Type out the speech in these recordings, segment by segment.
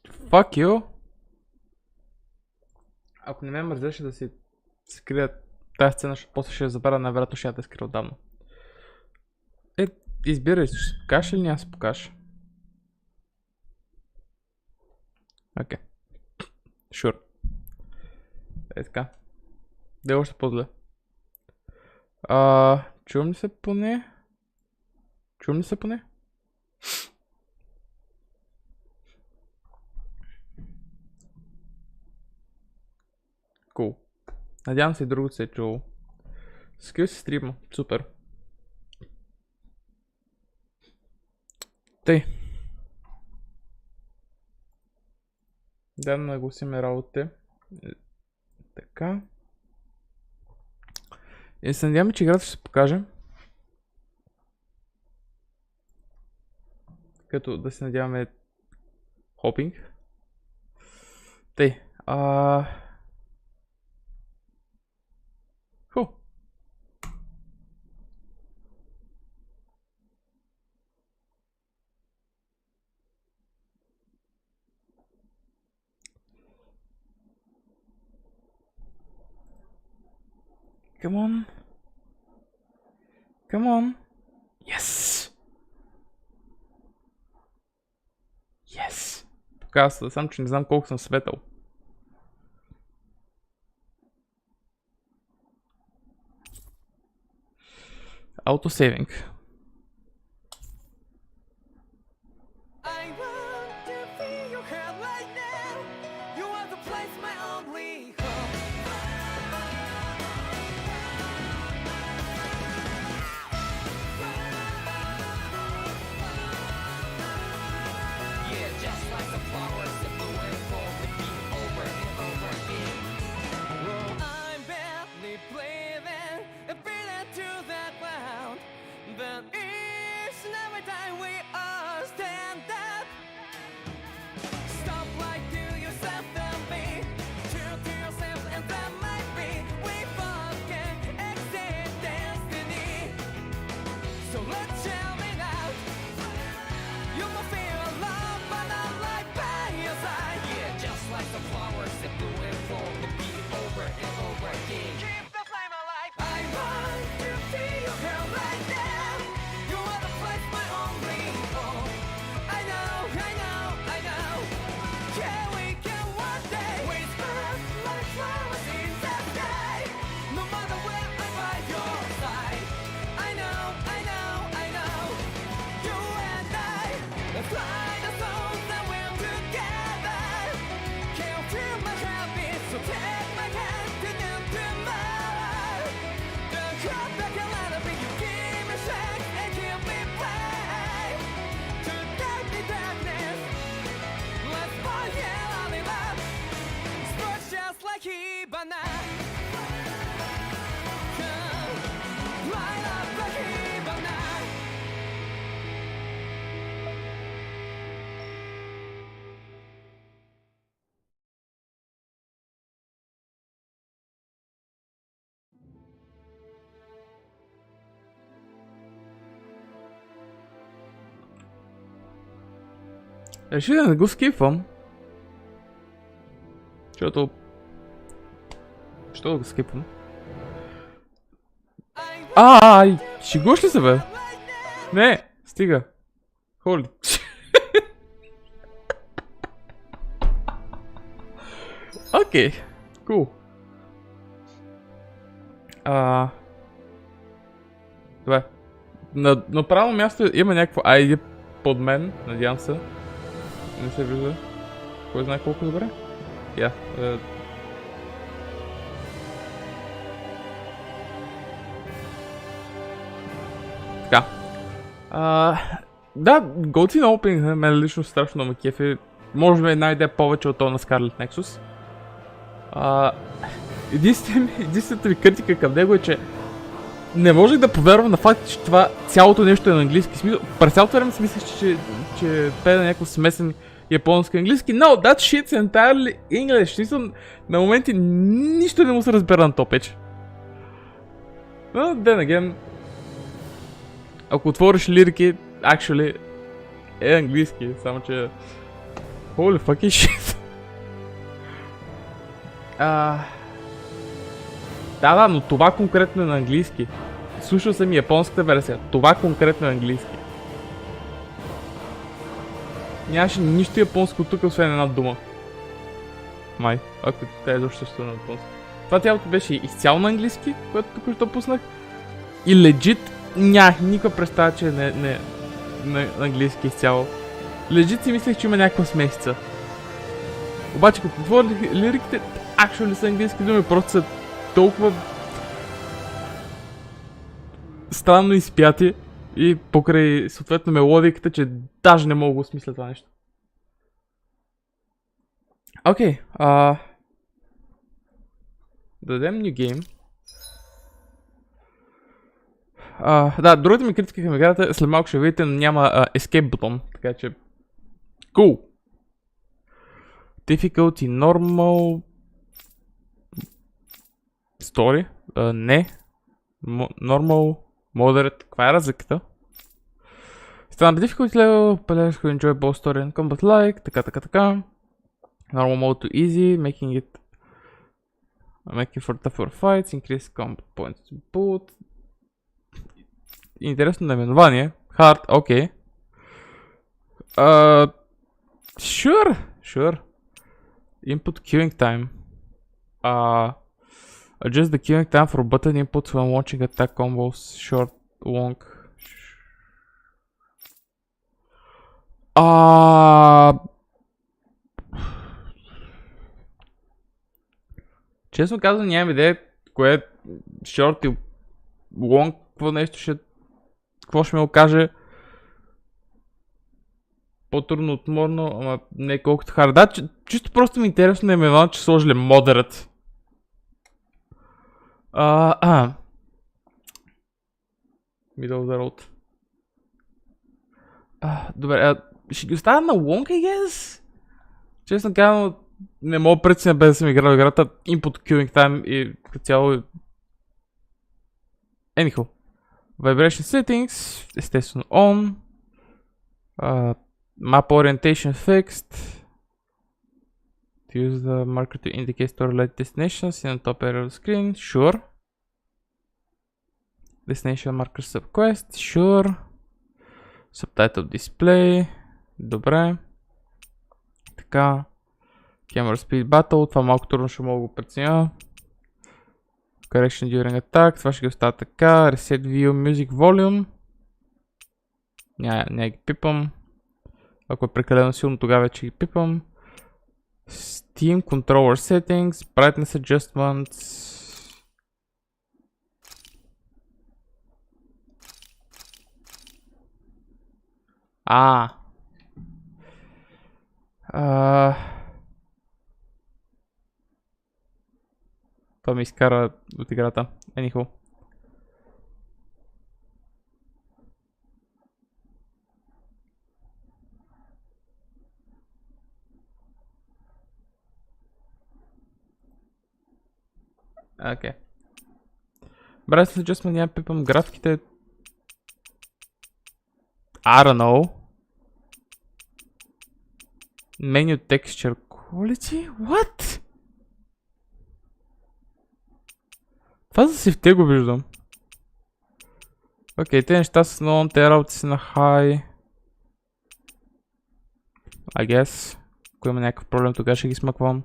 Fuck you! Ако не ме мързеше да си скрия тази сцена, после ще я забравя, най-вероятно ще я да скрия отдавна. Избирай, ще се покажеш или няма се покажеш? Окей. Sure. Така. Да е още по-зле. Чувам ли се поне? Чувам ли се поне? Cool. Надявам се и другото се е чуло. Скил си стрима. Супер. Тъй. Да нагласиме работите. Така. И се надяваме, че играта ще се покаже. Като да се надяваме хопинг. Тъй. Ху. Come on. Come on. Yes. Yes. Показва само, че не знам колко съм светъл. Autosaving. Реши да не го скипвам. Защото... Що да го скипвам? Ай! Шегуваш ли се, бе? Не! Стига! Холи! Окей. Кул. Добре. На правилно място има някакво ID под мен, надявам се. Не се вижда. Кой знае колко добре? Я. Така. Да, готина опенинг на мен лично страшно ме кефи. Може би една идея повече от това на Scarlet Nexus. Единствената ми критика към него е, че не можех да повярвам на факта, че това цялото нещо е на английски. Смисъл, през цялото време си мислех, че пее на някакъв смесен японски-английски. No, that shit's entirely English. Смисъл, на моменти нищо не му се разбира на топеч. Но, then again, ако отвориш лирики, actually е английски, само че Holy fucking shit. Да, но това конкретно е на английски. Слушал съм и японската версия. Това конкретно е английски. Нямаше нищо японско тук, освен една дума. Май, ако тя изобщо съществува на японски. Това цялото беше изцяло на английски, което току-що пуснах. И легит нямах никаква представа, че не на английски изцяло. Легит си мислех, че има някаква смесица. Обаче като отворих лириките, actually са английски думи, просто са толкова странно изпяти и покрай съответно мелодиката, че даже не мога да осмисля това нещо. Окей, да дадем New Game. Да, другата ми критика към играта, след малко ще видите, но няма Escape бутон, така че... Cool! Difficulty, Normal... Story? Не. Normal, Moderate, каква е разликата? Standard Difficulty Level, players who enjoy both story and combat like, така. Normal mode to easy, making for tougher fights, increase combat points to boot. Интересно наименование. Hard, окей. Sure. Input queuing time. Adjust the queuing time for button inputs when launching attack combos, short, long. Честно казвам, нямам идея кое е short и long, какво ще ми го каже. По-трудно отморно, ама не колкото hard. Да, чисто просто ми е интересно да именувам, че сложили moderate. Middle of the road. Добре, ще ги оставя на long, I guess? Честно казвам, не мога преценя без да съм играл играта. Input queuing time и като цяло... Anyhow. Vibration settings, естествено on. Map orientation fixed. To use the marker to indicate story-led destinations in the top area of the screen, sure. Destination marker subquest, sure. Subtitle display, добре. Така. Camera speed battle, това малко трудно ще мога го преценя. Correction during attack, това ще ги остава така. Reset view, music volume. Няма ги пипам. Ако е прекалено силно, тогава вече ги пипам. Steam controller settings, brightness adjustments. Това ме изкара от играта. Anyhow. Окей. Brightness adjustment, няма пипам графиките. I don't know. Menu texture quality? What? Това за сифте го виждам. Окей, те неща са на on, те работи си на high. I guess. Ако има някакъв проблем, тогава ще ги смъквам.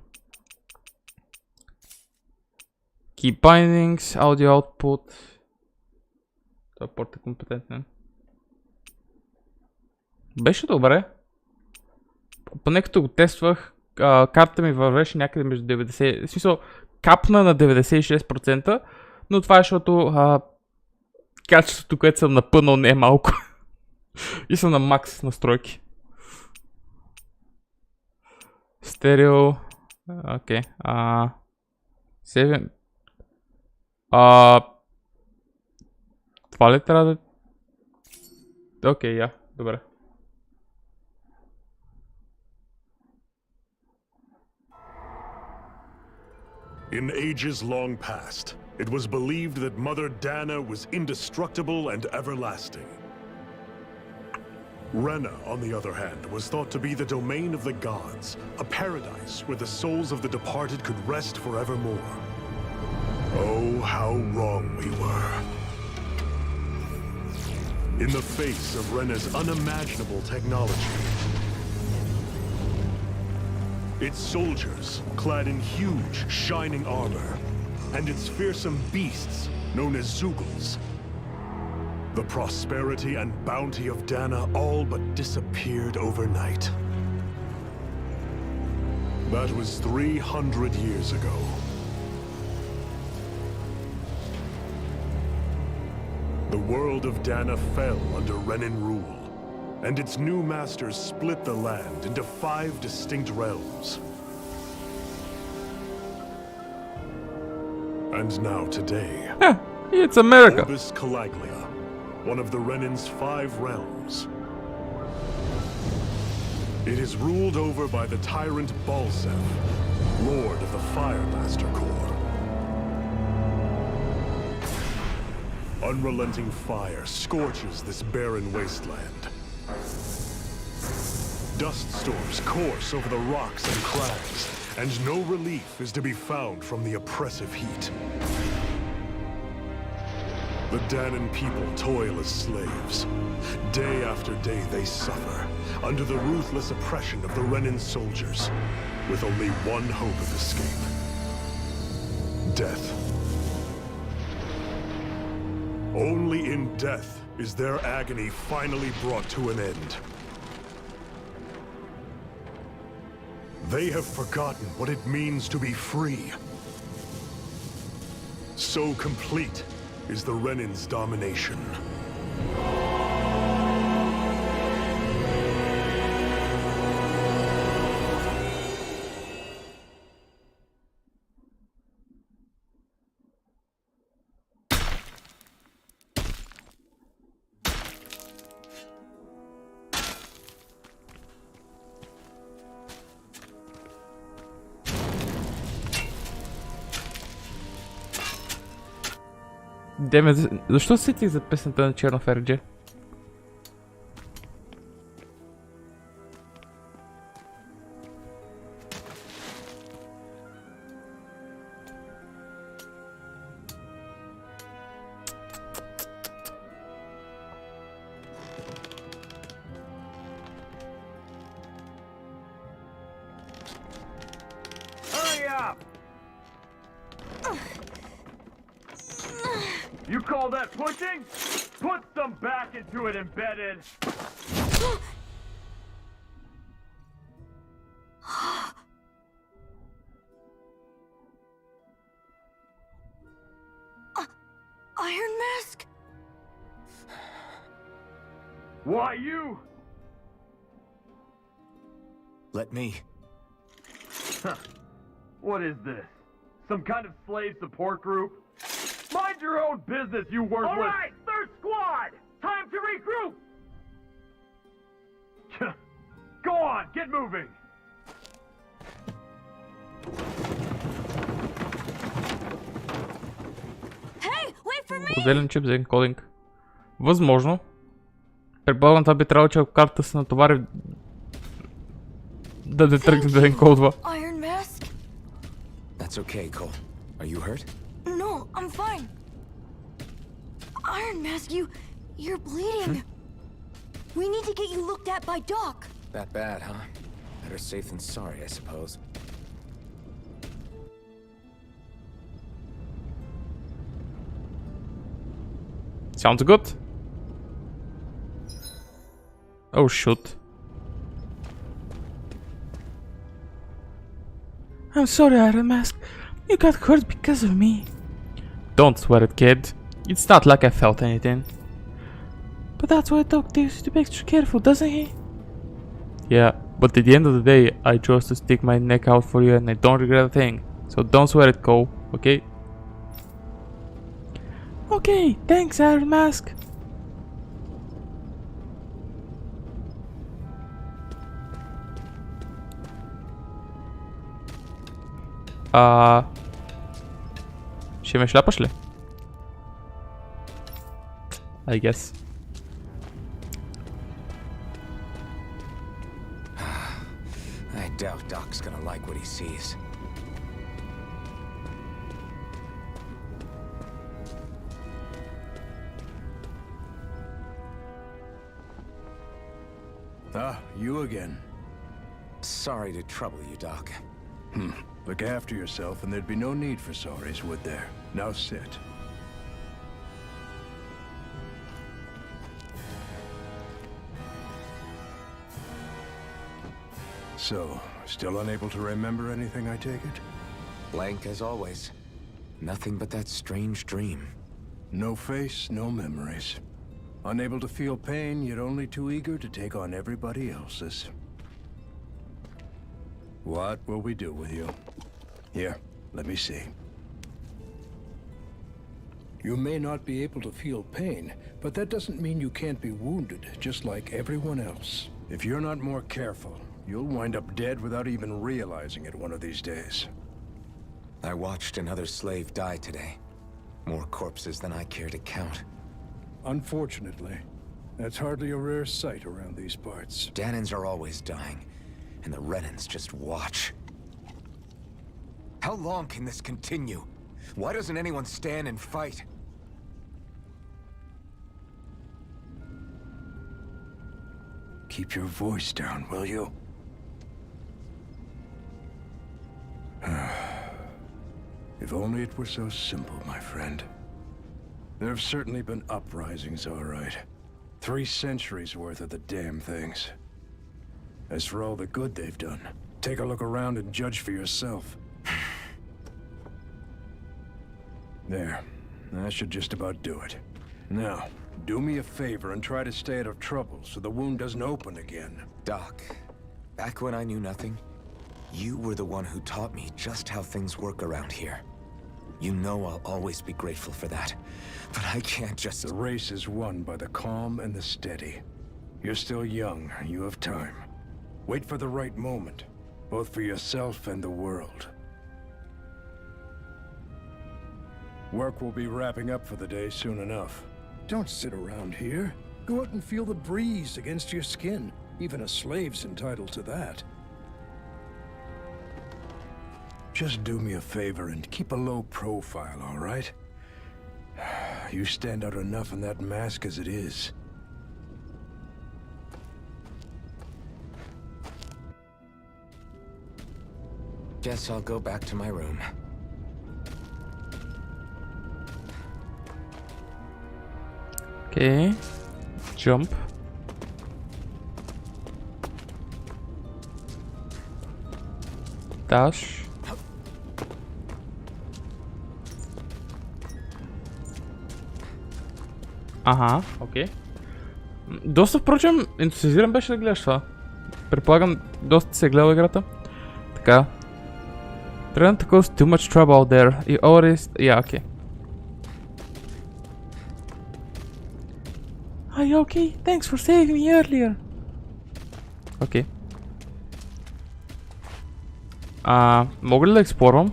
Key bindings, audio output. Това порт е компетентен. Беше добре. Поне като го тествах, картата ми вървеше някъде между 90... В смисъл, капна на 96%, но това е защото качеството, което съм напънал, не е малко. И съм на макс настройки. Стерео. Окей. 7. Това ли трябва да... Окей, добре. In ages long past, it was believed that Mother Dana was indestructible and everlasting. Rena, on the other hand, was thought to be the domain of the gods, a paradise where the souls of the departed could rest forevermore. Oh, how wrong we were. In the face of Rena's unimaginable technology, its soldiers, clad in huge, shining armor, and its fearsome beasts, known as Zeugles, the prosperity and bounty of Dana all but disappeared overnight. That was 300 years ago. The world of Dana fell under Renan rule, and its new masters split the land into 5 distinct realms. And now today, It's America. Orbis Calaglia, one of the Renan's 5 realms. It is ruled over by the tyrant Balsef, Lord of the Firemaster Corps. Unrelenting fire scorches this barren wasteland. Dust storms course over the rocks and crags, and no relief is to be found from the oppressive heat. The Danan people toil as slaves. Day after day they suffer, under the ruthless oppression of the Renan soldiers, with only one hope of escape. Death. Only in death is their agony finally brought to an end. They have forgotten what it means to be free. So complete is the Renan's domination. Деме, защо сетих за песента на Черно Фердже? You call that pushing? Put some back into it, embedded. Iron Mask? Why you? Let me. What is this? Some kind of slave support group? Mind your own business, you worthless! All right, third squad! Time to regroup! Go on, get moving! Hey, wait for me! Отделен чип за енкодинг. Възможно. Предполагам, това би трябвало, че ако картата се натовари да не тръгне да енкодва. Iron Mask? That's okay, Cole. Are you hurt? No, I'm fine. Iron Mask, you're bleeding. We need to get you looked at by Doc. That bad, huh? Better safe than sorry, I suppose. Sounds good. Oh shoot. I'm sorry, Iron Mask. You got hurt because of me. Don't sweat it, kid. It's not like I felt anything. But that's why Doc tells you to be extra careful, doesn't he? Yeah, but at the end of the day, I chose to stick my neck out for you and I don't regret a thing. So don't sweat it, Cole, okay? Okay, thanks, Iron Mask. Ще ме шляпаш ли? I guess. doubt Doc's gonna like what he sees. Ah, you again. Sorry to trouble you, Doc. Look after yourself and there'd be no need for sorries, would there? Now sit. So, still unable to remember anything, I take it? Blank as always. Nothing but that strange dream. No face, no memories. Unable to feel pain, yet only too eager to take on everybody else's. What will we do with you? Here, let me see. You may not be able to feel pain, but that doesn't mean you can't be wounded, just like everyone else. If you're not more careful, you'll wind up dead without even realizing it one of these days. I watched another slave die today. More corpses than I care to count. Unfortunately, that's hardly a rare sight around these parts. Danans are always dying, and the Renans just watch. How long can this continue? Why doesn't anyone stand and fight? Keep your voice down, will you? If only it were so simple, my friend. There have certainly been uprisings, all right. 3 centuries worth of the damn things. As for all the good they've done, take a look around and judge for yourself. There. That should just about do it. Now, do me a favor and try to stay out of trouble so the wound doesn't open again. Doc, back when I knew nothing, you were the one who taught me just how things work around here. You know I'll always be grateful for that, but I can't just... The race is won by the calm and the steady. You're still young, you have time. Wait for the right moment, both for yourself and the world. Work will be wrapping up for the day soon enough. Don't sit around here. Go out and feel the breeze against your skin. Even a slave's entitled to that. Just do me a favor and keep a low profile, all right? You stand out enough in that mask as it is. Guess I'll go back to my room. Okay. Jump. Dash. Аха, окей. Доста, впрочем, ентусиазиран беше да гледаш това. Предполагам, доста се е гледал играта. Така. Trent caused too much trouble out there. You always... Yeah, okay. Are you okay? Thanks for saving me earlier. Окей. Мога ли да експлорвам?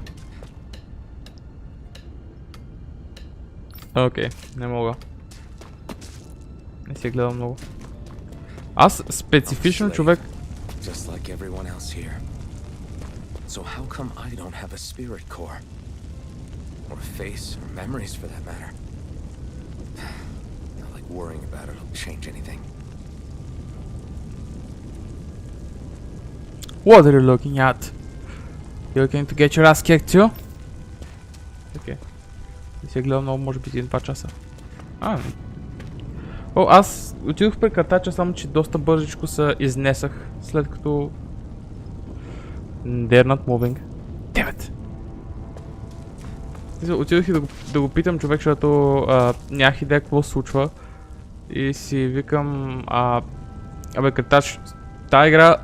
Окей, не мога. Не си гледам много. Аз специфично човек... Just like everyone else here. So how come I don't have a spirit core? Or a face, or memories for that matter? Not like worrying about it'll change anything. What are you looking at? You looking to get your ass kicked too? Окей. Не си гледам много, може би 1-2 часа. О, аз отидох при картача, само че доста бързичко се изнесах, след като... They're not moving. Damn it! Отидох и да го питам човек, защото нямах идея какво се случва. И си викам... Абе картач, тая игра...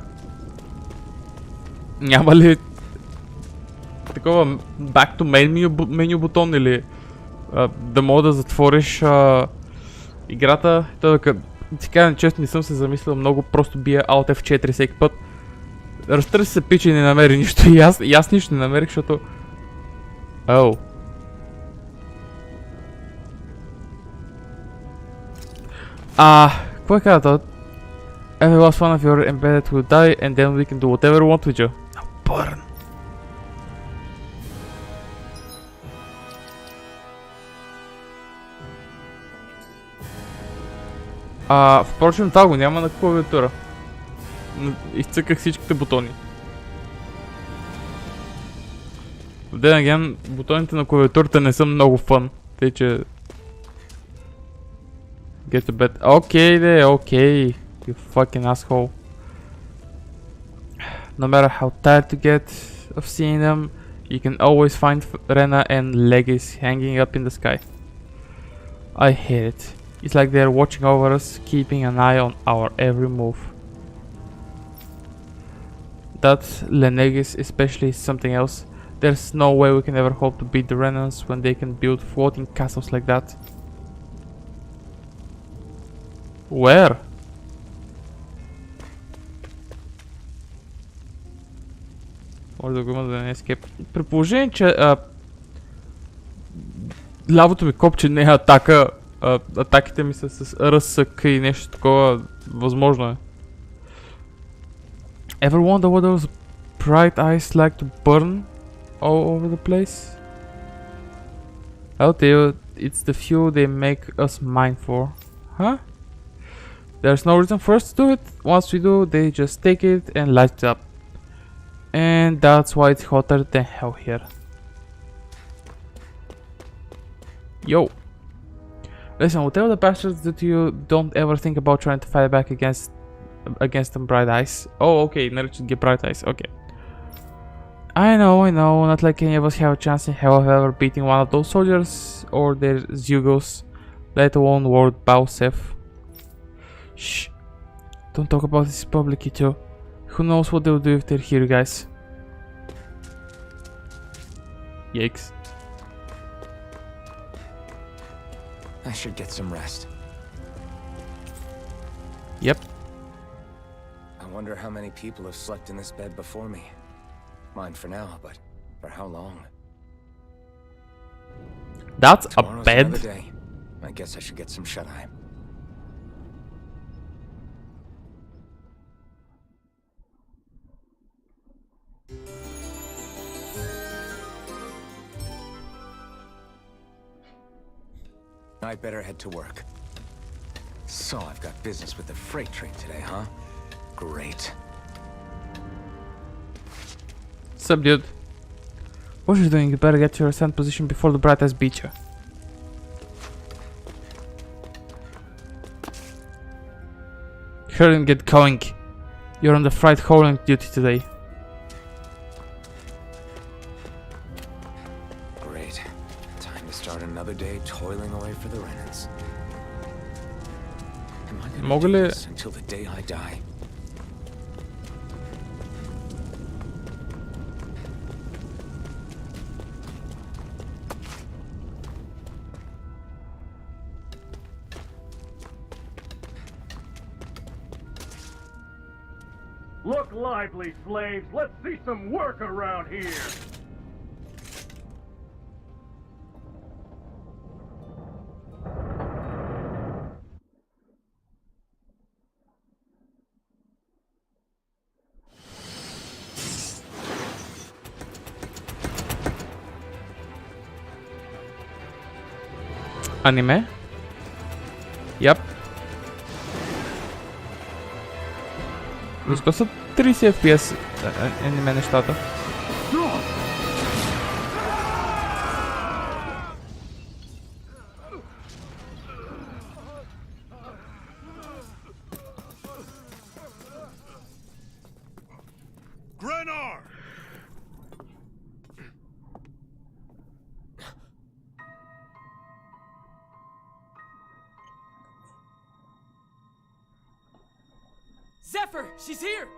Няма ли... такова back to main menu бутон или... да мога да затвориш... играта, ти кажа честно, не съм се замислил много, просто бия Alt F4 всеки път. Разтърси се пича и не намери нищо и аз нищо не намерих, защото... Оу. Какво е каза това? Every last one of your embedded will die, and then we can do whatever we want with you. Now burn. Впрочем, това го няма на клавиатура. Изцъках всичките бутони. В ден аген, бутоните на клавиатурата не са много фън, тъй че... Get to bed. Okay, okay. You fucking asshole. No matter how tired you get of seeing them, you can always find Rena and Legis hanging up in the sky. I hate it. It's like they're watching over us, keeping an eye on our every move. That Lenegis especially is something else. There's no way we can ever hope to beat the Renans when they can build floating castles like that. Where? Може да го има да не е скеп. При положение, че лявото ми копче не е атака, атаките ми са с ръсък и нещо такова, възможно е. Ever wonder what those bright eyes like to burn all over the place? I'll tell you, it's the fuel they make us mine for. Huh? There's no reason for us to do it. Once we do, they just take it and light it up. And that's why it's hotter than hell here. Yo. Listen, we'll tell the bastards that you don't ever think about trying to fight back against them bright eyes. Oh, okay, narrated get bright eyes, okay. I know, not like any of us have a chance in hell of ever beating one of those soldiers or their Zugos, let alone Lord Balsef. Shh. Don't talk about this publicly too. Who knows what they'll do if they're here, guys. Yikes. I should get some rest. Yep. I wonder how many people have slept in this bed before me. Mine for now, but for how long? That's Tomorrow's a bed? another day. I guess I should get some shut-eye. I'd better head to work. So, I've got business with the freight train today, huh? Great. Sup, dude? What are you doing? You better get to your stand position before the bright eyes beat you. Hurry and get going. You're on the freight hauling duty today. Great. Time to start another day toiling away for the Renans. Am I gonna do this until the day I die? Look lively, slaves. Let's see some work around here. Anime? Yep. Защо са 30 FPS аниме нещата? Grenar! Zephyr, she's here!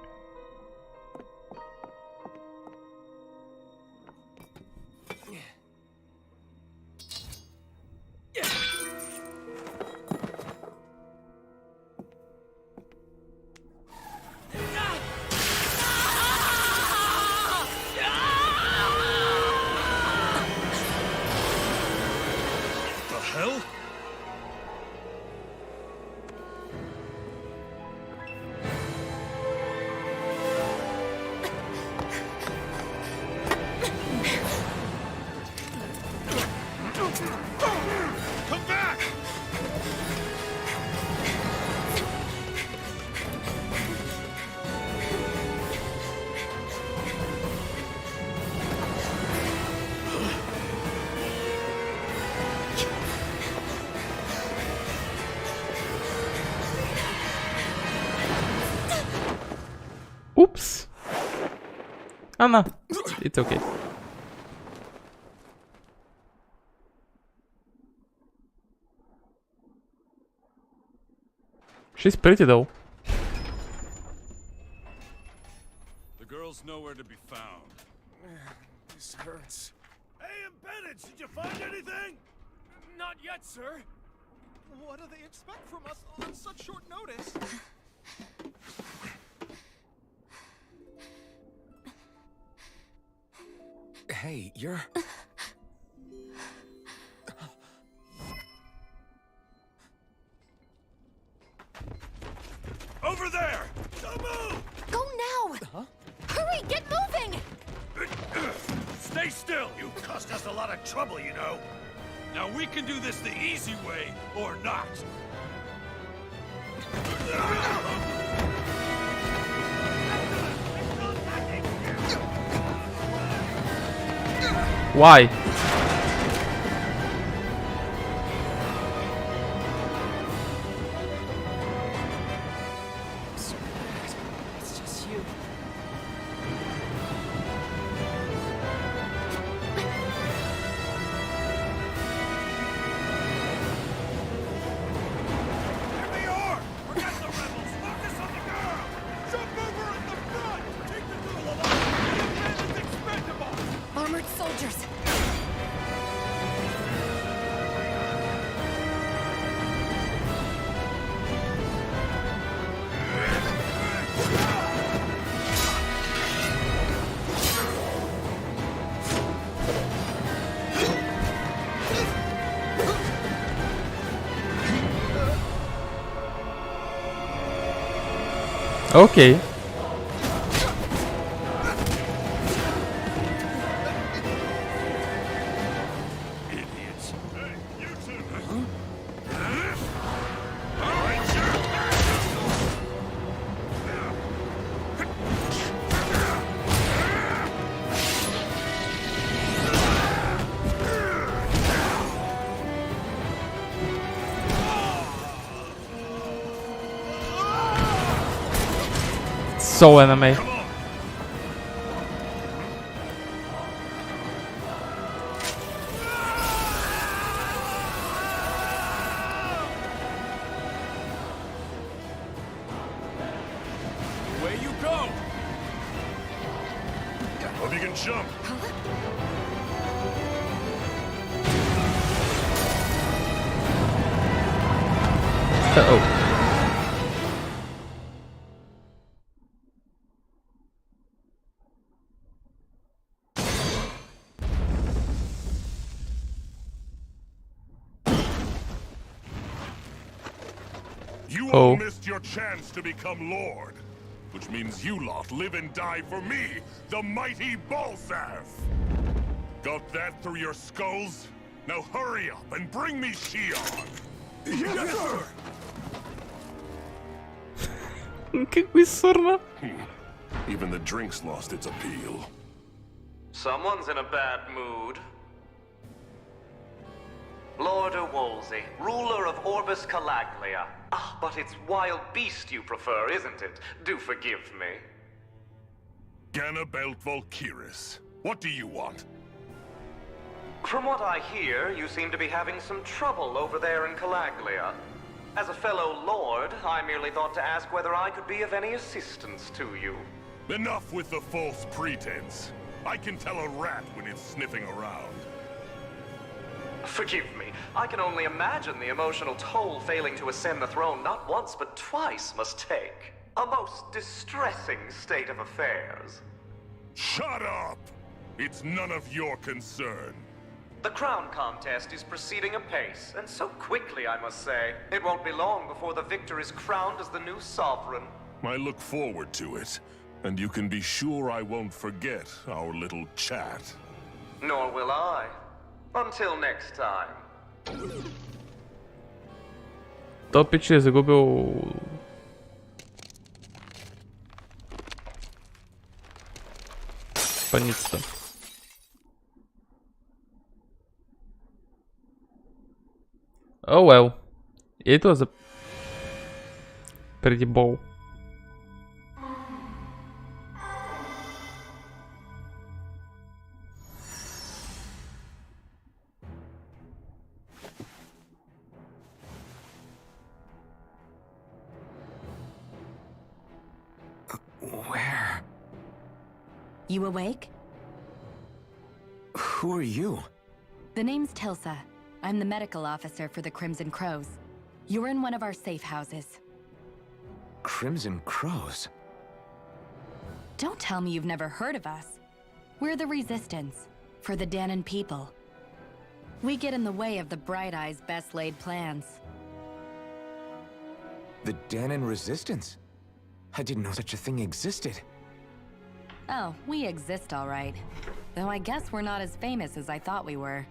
The hell? Oops. Anna, it's okay. She's pretty though. The girl's nowhere to be found. This hurts. Hey, embedded, did you find anything? Not yet, sir. What do they expect from us on such short notice? Hey, you're... Over there! Don't move! Go now! Hurry, get moving! Stay still! You caused us a lot of trouble, you know. Now we can do this the easy way, or not. Why? It's just you. Here they are! Forget the rebels! Focus on the girl! Jump over at the front! Take the duel alive! The man is expendable! Armored soldiers! Okay. Idiots! Hey, you two! So anime. Away you go! Hope you can jump. Uh-oh. You Oh. all missed your chance to become Lord. Which means you lot live and die for me, the mighty Balsath! Got that through your skulls? Now hurry up and bring me Shion! Yes, sir! Какой сорно. Even the drink's lost its appeal. Someone's in a bad mood. Lord Wolsey, ruler of Orbis Calaglia. Ah, but it's wild beast you prefer, isn't it? Do forgive me. Ganabelt Volkiris, what do you want? From what I hear, you seem to be having some trouble over there in Calaglia. As a fellow lord, I merely thought to ask whether I could be of any assistance to you. Enough with the false pretense. I can tell a rat when it's sniffing around. Forgive me, I can only imagine the emotional toll failing to ascend the throne not once but twice must take. A most distressing state of affairs. Shut up! It's none of your concern. The crown contest is proceeding apace, and so quickly, I must say. It won't be long before the victor is crowned as the new sovereign. I look forward to it, and you can be sure I won't forget our little chat. Nor will I. Until next time. То пич е загубил... паницата. Oh well. It was a pretty bow. Where? You awake? Who are you? The name's Tilsa. I'm the medical officer for the Crimson Crows. You're in one of our safe houses. Crimson Crows? Don't tell me you've never heard of us. We're the Resistance, for the Danon people. We get in the way of the Bright Eye's best laid plans. The Danon Resistance? I didn't know such a thing existed. Oh, we exist all right. Though I guess we're not as famous as I thought we were.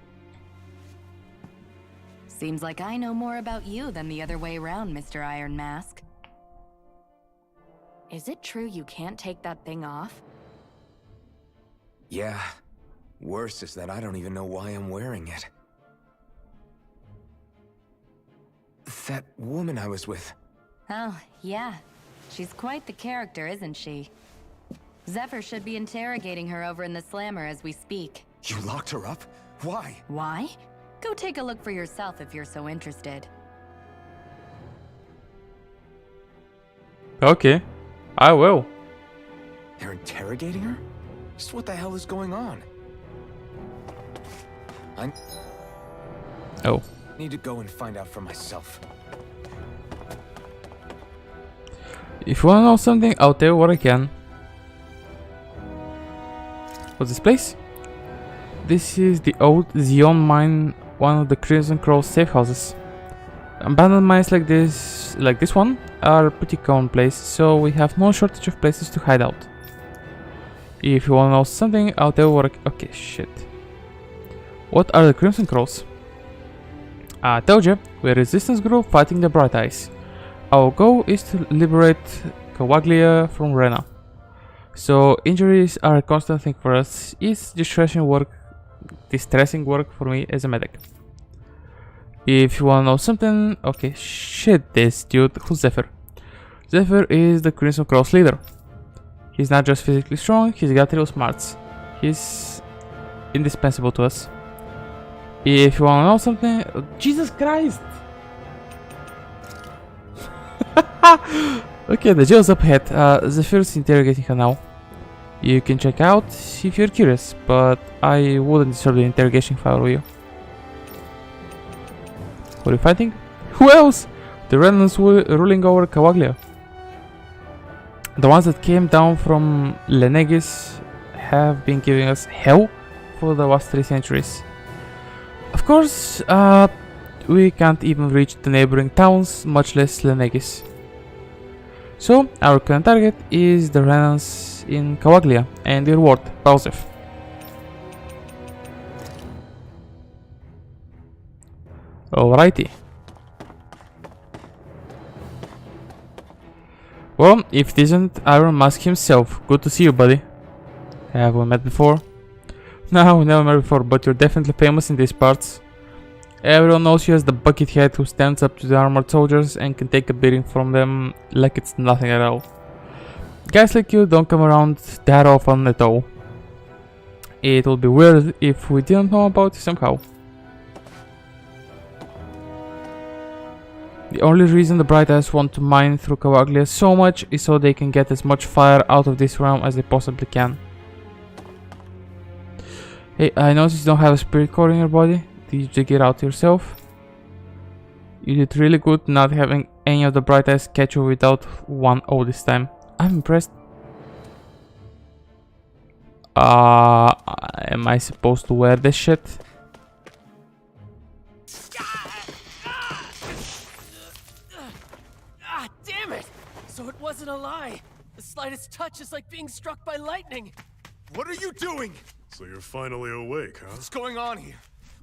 Seems like I know more about you than the other way around, Mr. Iron Mask. Is it true you can't take that thing off? Yeah. Worse is that I don't even know why I'm wearing it. That woman I was with. Oh, yeah. She's quite the character, isn't she? Zephyr should be interrogating her over in the Slammer as we speak. You locked her up? Why? Why? Go take a look for yourself if you're so interested. Okay, I will. They're interrogating her? Just what the hell is going on? I need to go and find out for myself. If you wanna know something, I'll tell you what I can. What's this place? This is the old Zion mine, one of the Crimson Crow's safe houses. Abandoned mines like this one, are pretty commonplace, so we have no shortage of places to hide out. If you wanna know something, I'll tell you what okay, shit. What are the Crimson Crows? I told you, we're a resistance group fighting the Bright Eyes. Our goal is to liberate Cavaglia from Rena. So injuries are a constant thing for us. It's distressing work for me as a medic. If you wanna know something, okay, shit, this dude, who's Zephyr? Zephyr is the Crimson Crow's leader. He's not just physically strong, he's got real smarts. He's indispensable to us. If you wanna know something, Jesus Christ! Okay, the jail's up ahead. Zephyr's interrogating her now. You can check out if you're curious, but I wouldn't disturb the interrogation if I were you. What are you fighting? Who else? The remnants ruling over Cavaglia. The ones that came down from Lenegis have been giving us hell for the last 3 centuries. Of course, we can't even reach the neighboring towns, much less Lenegis. So, our current target is the remnants in Cavaglia and their ward, Balzef. Alrighty. Well, if it isn't Iron Mask himself, good to see you, buddy. Have we met before? No, we never met before, but you're definitely famous in these parts. Everyone knows you as the buckethead who stands up to the armored soldiers and can take a beating from them like it's nothing at all. Guys like you don't come around that often at all. It would be weird if we didn't know about you somehow. The only reason the Bright Eyes want to mine through Cavaglia so much is so they can get as much fire out of this realm as they possibly can. Hey, I noticed you don't have a spirit core in your body. Did you dig it out yourself? You did really good not having any of the Bright Eyes catch you without one all this time. I'm impressed. Am I supposed to wear this shit? Damn it! So it wasn't a lie. The slightest touch is like being struck by lightning. What are you doing? So you're finally awake, huh? What's going on here?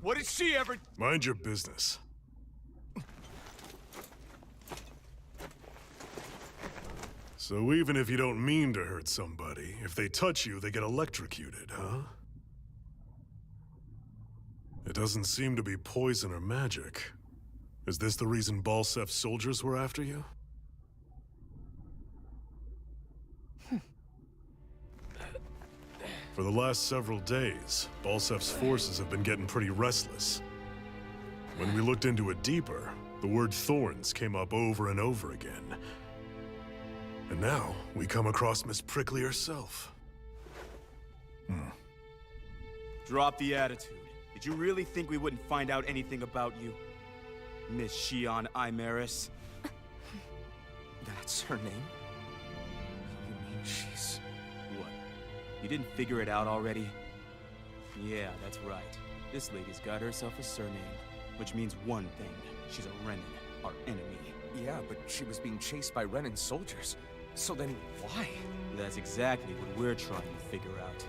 What did she ever... Mind your business. So even if you don't mean to hurt somebody, if they touch you, they get electrocuted, huh? It doesn't seem to be poison or magic. Is this the reason Balsef's soldiers were after you? For the last several days, Balsef's forces have been getting pretty restless. When we looked into it deeper, the word thorns came up over and over again. And now, we come across Miss Prickly herself. Drop the attitude. Did you really think we wouldn't find out anything about you? Miss Shion Imaris? That's her name? You mean she's... What? You didn't figure it out already? Yeah, that's right. This lady's got herself a surname, which means one thing. She's a Renin, our enemy. Yeah, but she was being chased by Renin soldiers. So then why? That's exactly what we're trying to figure out.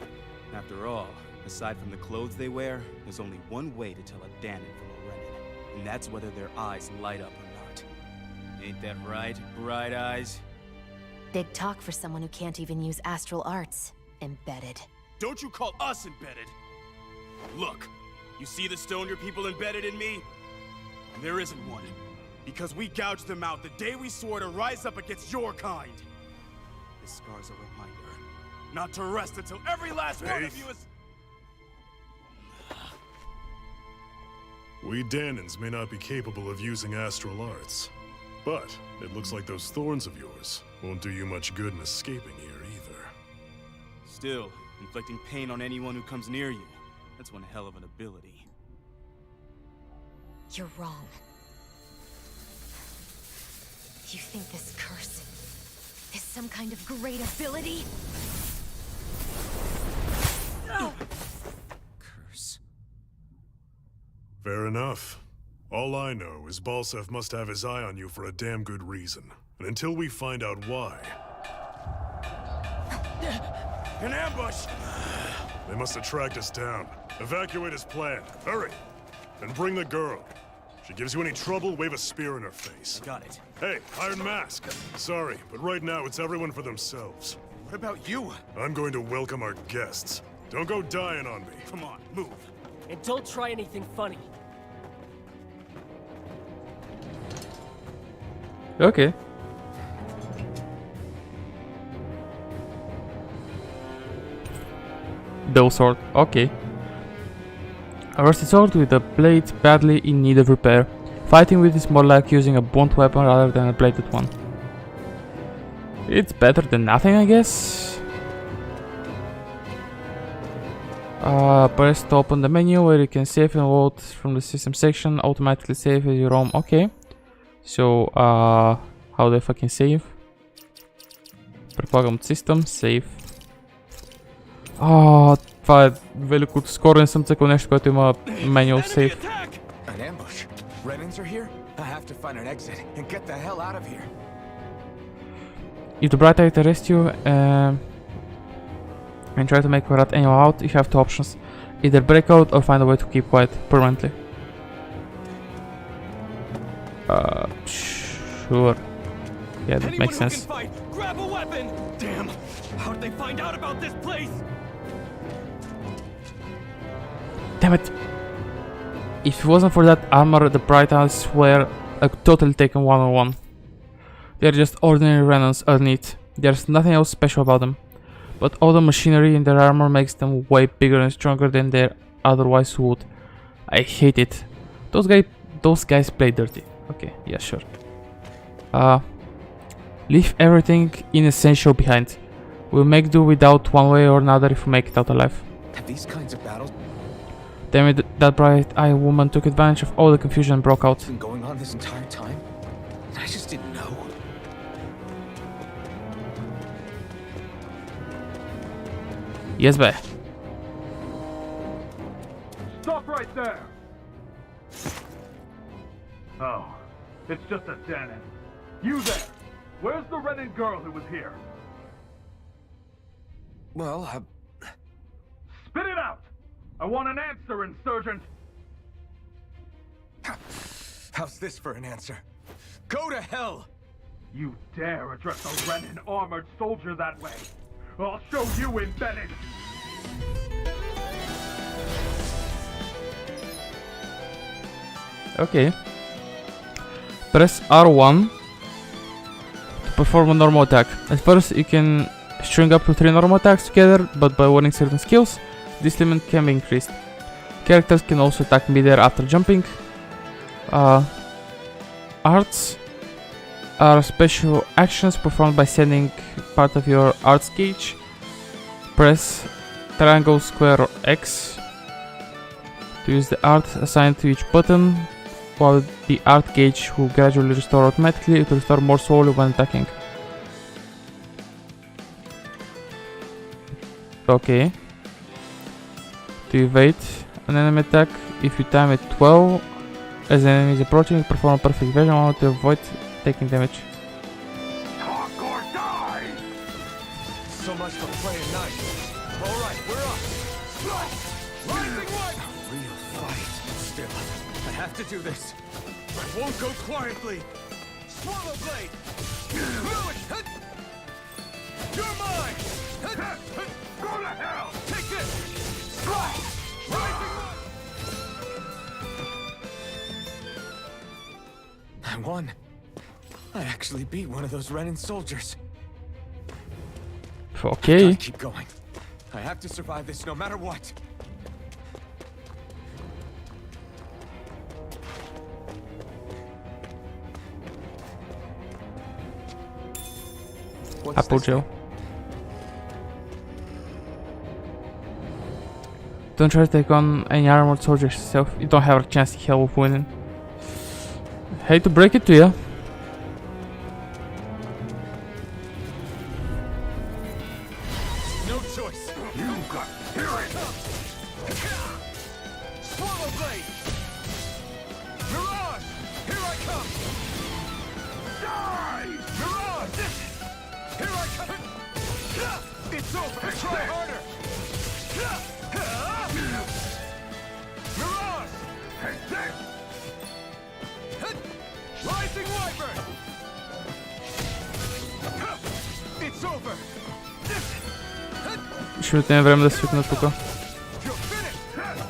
After all, aside from the clothes they wear, there's only one way to tell a Danon from a Renin, and that's whether their eyes light up or not. Ain't that right, Bright Eyes? Big talk for someone who can't even use astral arts. Embedded. Don't you call us embedded! Look, you see the stone your people embedded in me? There isn't one. Because we gouged them out the day we swore to rise up against your kind. This scar's a reminder, not to rest until every last one of you is... We Danons may not be capable of using astral arts, but it looks like those thorns of yours won't do you much good in escaping here either. Still, inflicting pain on anyone who comes near you, that's one hell of an ability. You're wrong. You think this curse is some kind of great ability? Curse. Fair enough. All I know is Balsef must have his eye on you for a damn good reason. And until we find out why... An ambush! They must have tracked us down. Evacuate as planned. Hurry! And bring the girl. If she gives you any trouble, wave a spear in her face. I got it. Hey, Iron Mask. Sorry, but right now it's everyone for themselves. What about you? I'm going to welcome our guests. Don't go dying on me. Come on, move. And don't try anything funny. Okay. Dual sword, okay. A rusty sword with a blade badly in need of repair. Fighting with is more like using a blunt weapon rather than a bladed one. It's better than nothing, I guess. Press to open the menu where you can save and load from the system section. Automatically save as you roam. Okay. So, how do I fucking save? Предполагам system, save. Това е великото. Скоро не съм цъкал нещо, което има manual save. An ambush. Renins are here? I have to find an exit and get the hell out of here. If the bright eye arrests you and try to make a rat animal out, you have two options. Either break out or find a way to keep quiet permanently. Sure. Yeah, that makes sense. Grab a weapon! Damn! How did they find out about this place? Damn it! If it wasn't for that armor, the bright eyes were totally taken one-on-one. They're just ordinary Renons underneath. There's nothing else special about them. But all the machinery in their armor makes them way bigger and stronger than they otherwise would. I hate it. Those guys play dirty. Okay, yeah, sure. Leave everything inessential behind. We'll make do without one way or another if we make it out alive. Have these kinds of battles Damn it, that bright-eyed woman took advantage of all the confusion and broke out. been going on this entire time? I just didn't know. Yes, bae. Stop right there! Oh, it's just a Danon. You there! Where's the Renin girl who was here? Well, Spit it out! I want an answer, Insurgent! how's this for an answer? Go to hell! You dare address a Renin armored soldier that way? I'll show you embedded! Okay. Press R1 to perform a normal attack. At first you can string up to 3 normal attacks together, but by learning certain skills, this limit can be increased. Characters can also attack midair after jumping. Arts. are special actions performed by sending part of your arts gauge. Press triangle, square, or X to use the art assigned to each button, while the art gauge will gradually restore automatically to restore more slowly when attacking. Okay. To evade an enemy attack, if you time it 12 as the enemy is approaching, perform a perfect evasion while to avoid taking damage. Talk or die! So much for playing nice. Alright, we're up. Rising one! A real fight. Still, I have to do this. I won't go quietly. Swallow blade! You're mine! Go to hell! Take this! Rising one! I won. I actually beat one of those Renan soldiers. Okay. Gotta keep going. I have to survive this no matter what. What's Apple this gel. thing? Don't try to take on any armored soldiers yourself. You don't have a chance in hell of winning. Hate to break it to you. No choice! You got it! Swallow blade! Mirage! Here I come! Die! Mirage! Here I come! It's over! Try harder! Mirage! Rising Wyvern! It's over! Ще ми отнеме време да свикна тук. You're finished!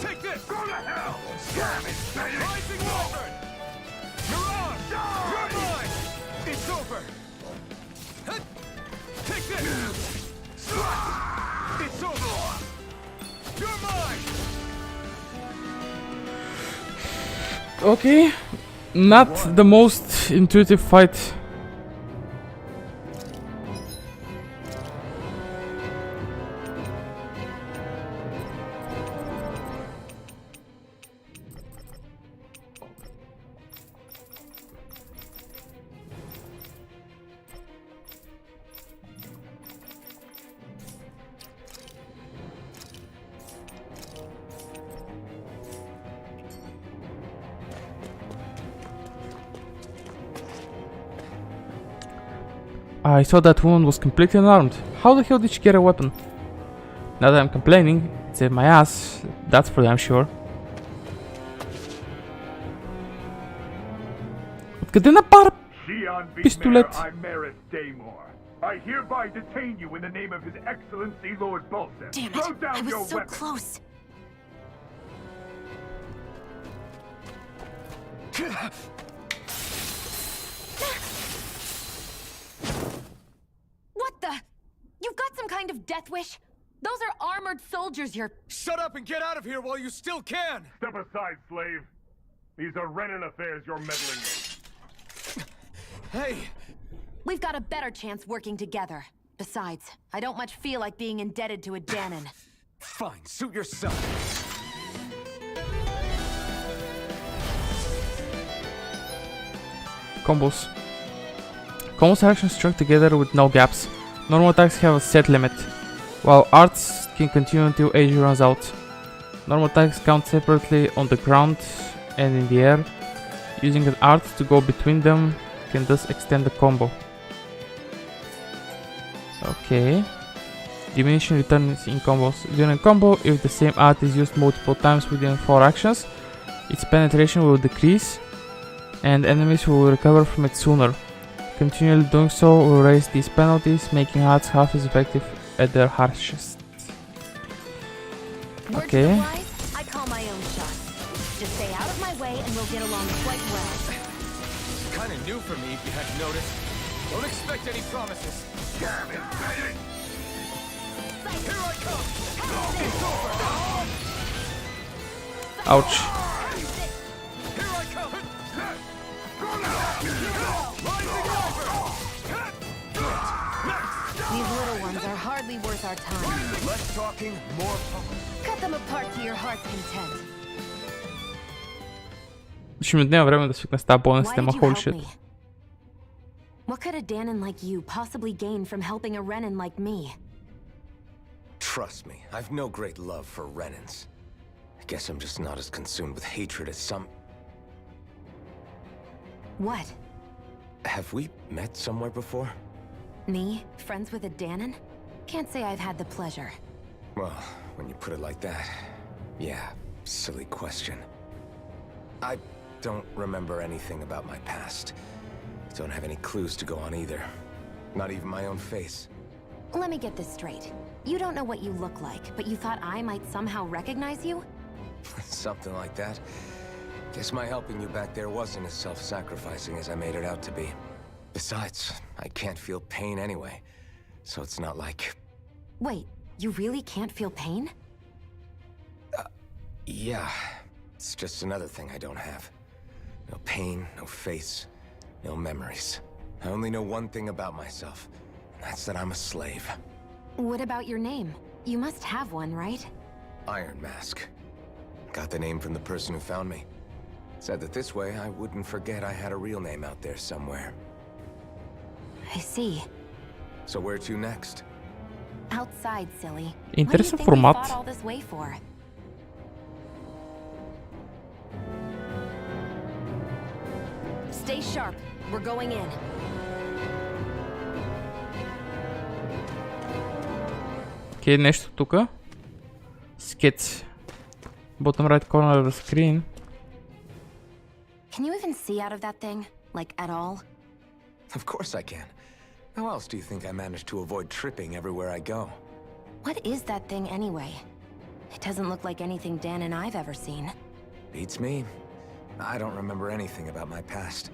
Take this! Go to hell! Scam it, Rising Wyvern! Mirage! You're mine! It's over! Take this! It's over! You're mine! Okay. Not the most intuitive fight. I thought that woman was completely unarmed. How the hell did she get a weapon? Now that I'm complaining, it saved my ass, that's for damn sure. Откъде напара пистолет? I hereby detain you in the name of His Excellency Lord Bolson. Damn Throw it! down I was your so weapon. close. What the? You've got some kind of death wish? Those are armored soldiers you're... Shut up and get out of here while you still can! Step aside, slave. These are Renan affairs you're meddling in. Hey! We've got a better chance working together. Besides, I don't much feel like being indebted to a Danon. Fine, suit yourself. Combos. Combos are actions struck together with no gaps. Normal attacks have a set limit, while arts can continue until AG runs out. Normal attacks count separately on the ground and in the air. Using an art to go between them can thus extend the combo. Okay. Diminishing returns in combos. During a combo, if the same art is used multiple times within 4 actions, its penetration will decrease and enemies will recover from it sooner. Continually doing so will raise these penalties, making arts half as effective at their harshest. Okay. I call my own shot. Just stay out of my way and we'll get along quite well. Kinda new for me, if you hadn't noticed. Don't expect any promises. Damn it, Betty! Here I come! It's over! Ouch. Here I come! Rising Wyvern! hardly worth our time. Less talking, more talking. Cut them apart to your heart's content. Ще ми отнема време да свикна с тази болна Why система, did you holy help shit. me? What could a Danon like you possibly gain from helping a Renan like me? Trust me, I've no great love for Renans. I guess I'm just not as consumed with hatred as some... What? Have we met somewhere before? Me? Friends with a Danon? Can't say I've had the pleasure. Well, when you put it like that, yeah, silly question. I don't remember anything about my past. Don't have any clues to go on either. Not even my own face. Let me get this straight. You don't know what you look like, but you thought I might somehow recognize you? Something like that. Guess my helping you back there wasn't as self-sacrificing as I made it out to be. Besides, I can't feel pain anyway, so it's not like... Wait, you really can't feel pain? Yeah, it's just another thing I don't have. No pain, no face, no memories. I only know one thing about myself, and that's that I'm a slave. What about your name? You must have one, right? Iron Mask. Got the name from the person who found me. Said that this way I wouldn't forget I had a real name out there somewhere. I see. So where to next? Outside, silly. Интересен What do you think we формат. fought all this way for? Stay sharp. We're going in. Окей, нещо тука. Sketch. Bottom right corner of the screen. Can you even see out of that thing? Like, at all? Of course I can. How else do you think I managed to avoid tripping everywhere I go? What is that thing anyway? It doesn't look like anything Dan and I've ever seen. Beats me. I don't remember anything about my past.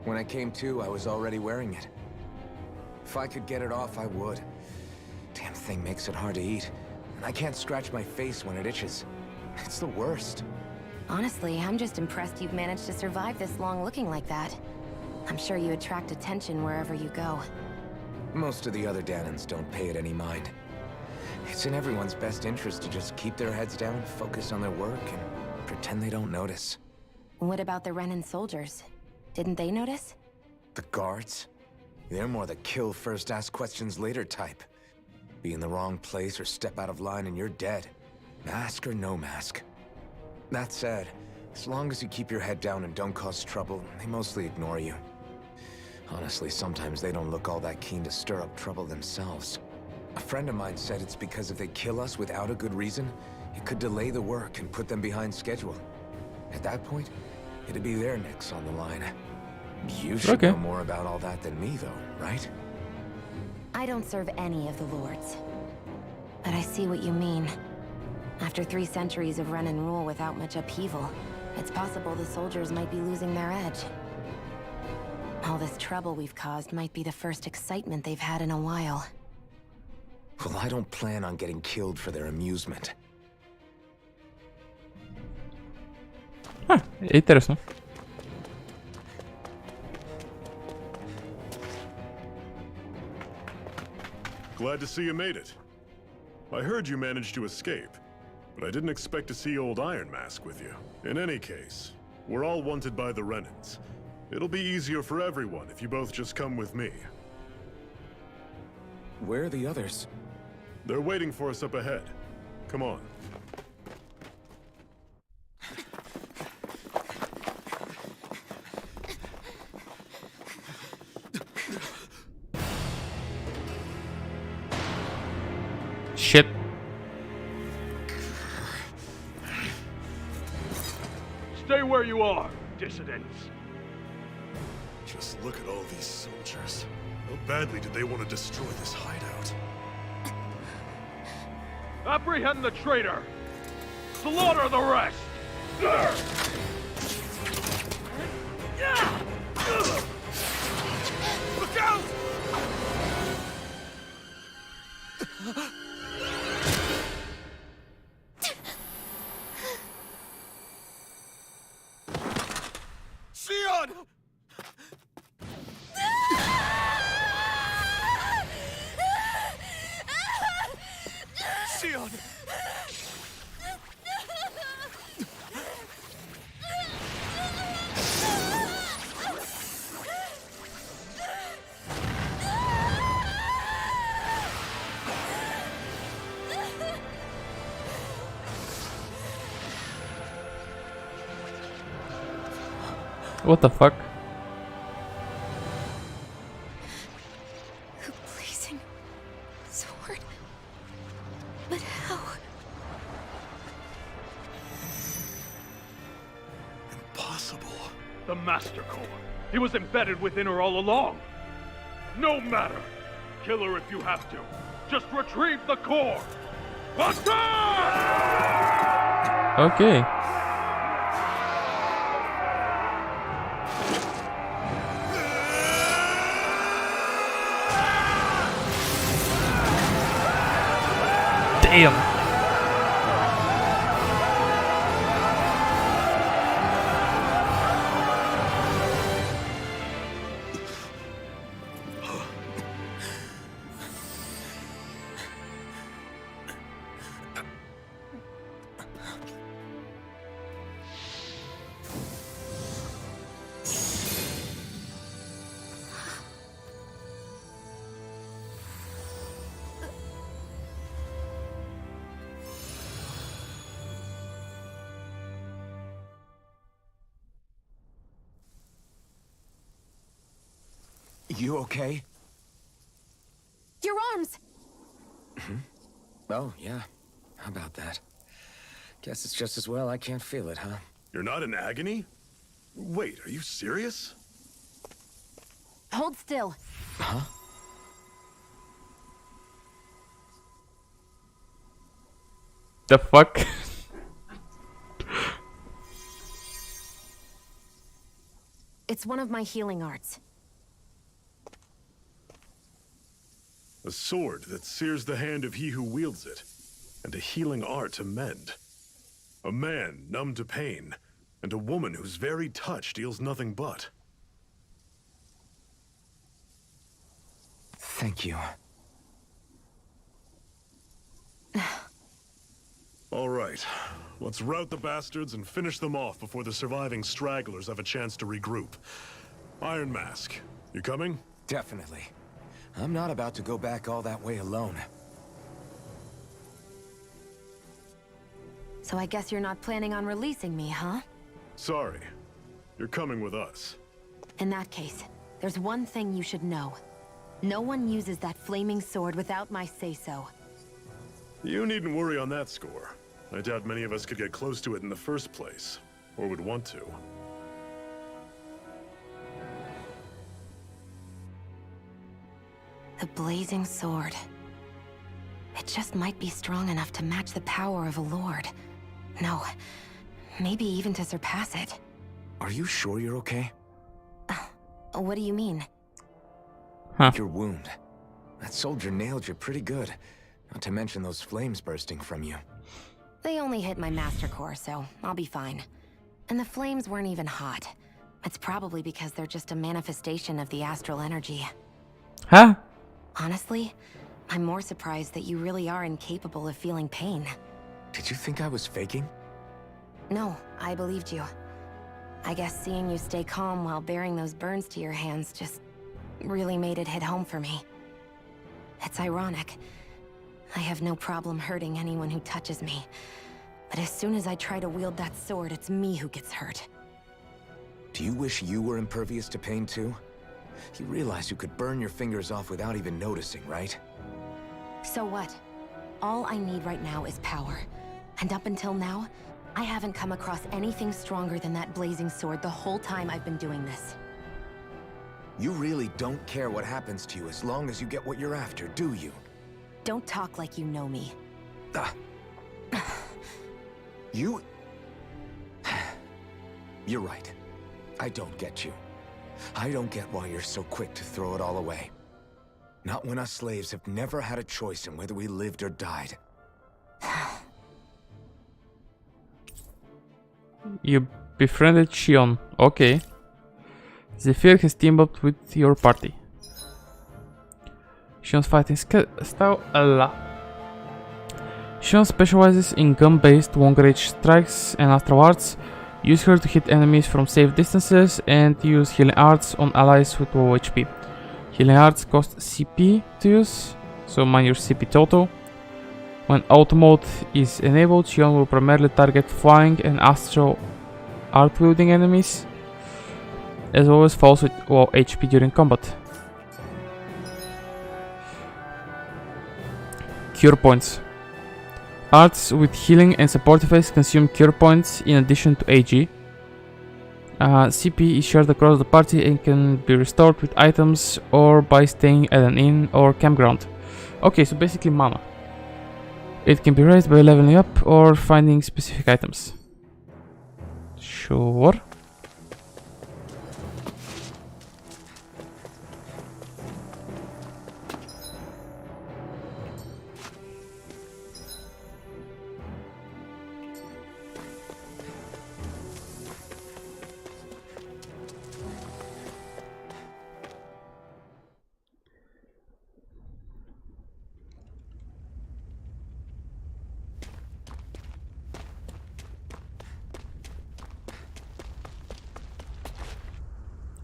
When I came to, I was already wearing it. If I could get it off, I would. Damn thing makes it hard to eat, and I can't scratch my face when it itches. It's the worst. Honestly, I'm just impressed you've managed to survive this long looking like that. I'm sure you attract attention wherever you go. Most of the other Danons don't pay it any mind. It's in everyone's best interest to just keep their heads down, focus on their work, and pretend they don't notice. What about the Renan soldiers? Didn't they notice? The guards? They're more the kill first, ask questions later type. Be in the wrong place or step out of line and you're dead. Mask or no mask. That said, as long as you keep your head down and don't cause trouble, they mostly ignore you. Honestly, sometimes they don't look all that keen to stir up trouble themselves. A friend of mine said it's because if they kill us without a good reason, it could delay the work and put them behind schedule. At that point, it'd be their necks on the line. You should know more about all that than me, though, right? I don't serve any of the lords. But I see what you mean. After 3 centuries of Renan rule without much upheaval, it's possible the soldiers might be losing their edge. All this trouble we've caused might be the first excitement they've had in a while. Well, I don't plan on getting killed for their amusement. Интересно. Glad to see you made it. I heard you managed to escape, but I didn't expect to see old Iron Mask with you. In any case, we're all wanted by the Renans. It'll be easier for everyone if you both just come with me. Where are the others? They're waiting for us up ahead. Come on. Shit. Stay where you are, dissidents. Just look at all these soldiers. How badly did they want to destroy this hideout? Apprehend the traitor! Slaughter the rest! Look out! Sion! Shield! What the fuck? A blazing sword. But how? Impossible. The Master Core. He was embedded within her all along. No matter. Kill her if you have to. Just retrieve the core. Attack! Okay. Damn. You okay? Your arms! Oh, yeah. How about that? Guess it's just as well I can't feel it, huh? You're not in agony? Wait, are you serious? Hold still. Huh? The fuck? It's one of my healing arts. A sword that sears the hand of he who wields it, and a healing art to mend. A man numb to pain, and a woman whose very touch deals nothing but. Thank you. All right, let's rout the bastards and finish them off before the surviving stragglers have a chance to regroup. Iron Mask, you coming? Definitely. I'm not about to go back all that way alone. So I guess you're not planning on releasing me, huh? Sorry. You're coming with us. In that case, there's one thing you should know. No one uses that flaming sword without my say-so. You needn't worry on that score. I doubt many of us could get close to it in the first place, or would want to. The blazing sword. It just might be strong enough to match the power of a lord. No, maybe even to surpass it. Are you sure you're okay? What do you mean? Huh. Your wound. That soldier nailed you pretty good. Not to mention those flames bursting from you. They only hit my master core, so I'll be fine. And the flames weren't even hot. It's probably because they're just a manifestation of the astral energy. Huh? Honestly, I'm more surprised that you really are incapable of feeling pain. Did you think I was faking? No, I believed you. I guess seeing you stay calm while bearing those burns to your hands just really made it hit home for me. It's ironic. I have no problem hurting anyone who touches me. But as soon as I try to wield that sword, it's me who gets hurt. Do you wish you were impervious to pain too? You realize you could burn your fingers off without even noticing, right? So what? All I need right now is power. And up until now, I haven't come across anything stronger than that blazing sword the whole time I've been doing this. You really don't care what happens to you as long as you get what you're after, do you? Don't talk like you know me. You... You're right. I don't get you. I don't get why you're so quick to throw it all away. Not when us slaves have never had a choice in whether we lived or died. You befriended Shion. Okay. Zephyr has teamed up with your party. Shion's fighting style, Allah. Shion specializes in gun-based long-range strikes and afterwards use her to hit enemies from safe distances and use healing arts on allies with low HP. Healing arts cost CP to use, so mind your CP total. When auto mode is enabled, Shion will primarily target flying and astral art wielding enemies, as well as falls with low HP during combat. Cure points. Arts with healing and support effects consume cure points in addition to AG. CP is shared across the party and can be restored with items or by staying at an inn or campground. Okay, so basically mana. It can be raised by leveling up or finding specific items. Sure.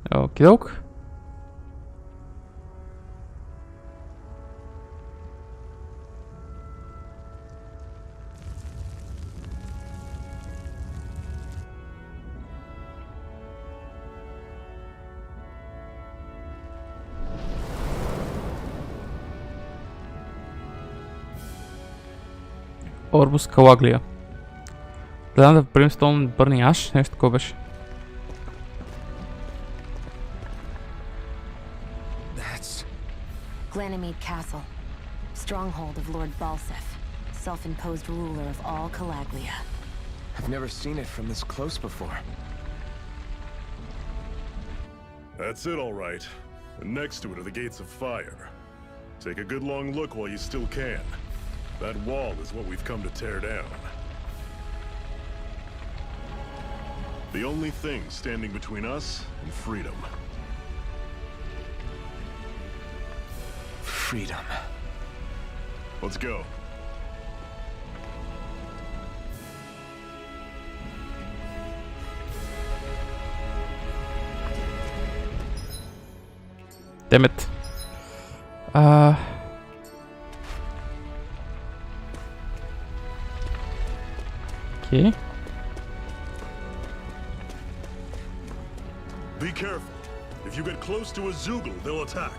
Okie doke. Orbus Calaglia. The Land of Brimstone Burning Ash, нещо такова беше. Ganymede Castle, stronghold of Lord Balsef, self-imposed ruler of all Calaglia. I've never seen it from this close before. That's it, all right. And next to it are the Gates of Fire. Take a good long look while you still can. That wall is what we've come to tear down. The only thing standing between us and freedom. Freedom. Let's go. Damn it. Okay. Be careful. If you get close to a Zoogle, they'll attack.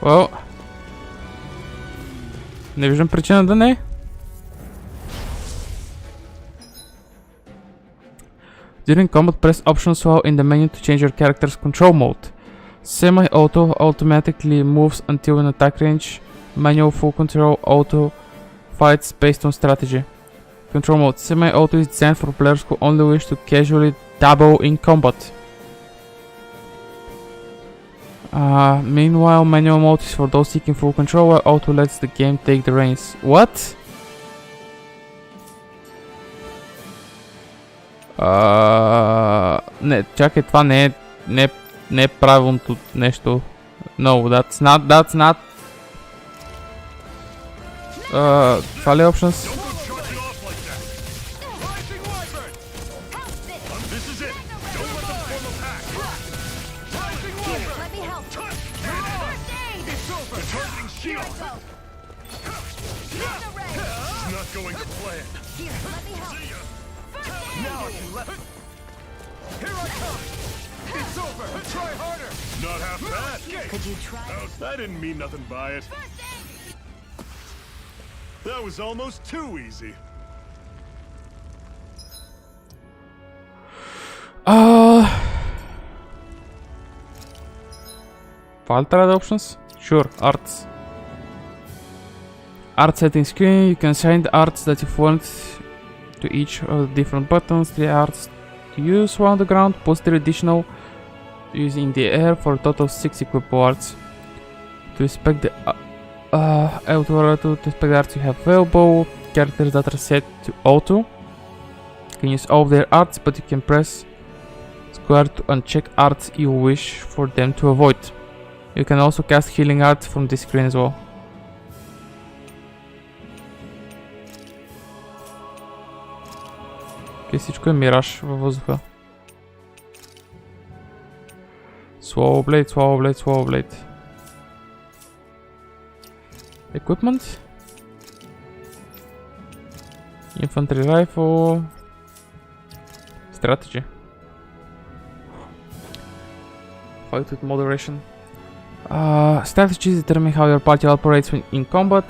Well, не виждам причина да не. During combat, press options while in the menu to change your character's control mode. Semi-auto automatically moves until in attack range. Manual full control auto fights based on strategy. Control mode. Semi-auto is designed for players who only wish to casually dabble in combat. Meanwhile, manual mode is for those seeking full control, while auto lets the game take the reins. What? Не, чакай, това не е правилното нещо. No, that's not. Това ли е options? I didn't mean nothing by it. That was almost too easy. Filter options? Sure, arts. Art settings screen, you can assign the arts that you want to each of the different buttons. 3 arts to use while on the ground, plus 3 additional to use in the air for a total of 6 equipable arts. To inspect the to inspect the arts you have available, characters that are set to auto. You can use all of their arts, but you can press square to uncheck arts you wish for them to avoid. You can also cast healing arts from this screen as well. Okay, всичко е мираж във въздуха. Swallow blade, swallow blade, swallow blade. Equipment. Infantry rifle. Strategy. Fight with moderation. Strategies determine how your party operates when in combat.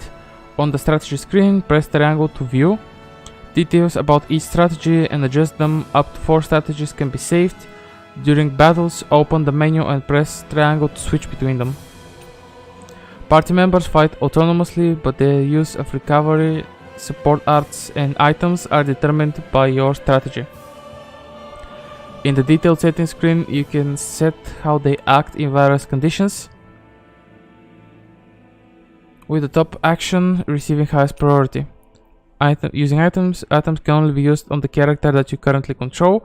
On the strategy screen, press triangle to view. Details about each strategy and adjust them. Up to 4 strategies can be saved. During battles, open the menu and press triangle to switch between them. Party members fight autonomously, but the use of recovery, support arts and items are determined by your strategy. In the detailed settings screen, you can set how they act in various conditions, with the top action receiving highest priority. Using items can only be used on the character that you currently control.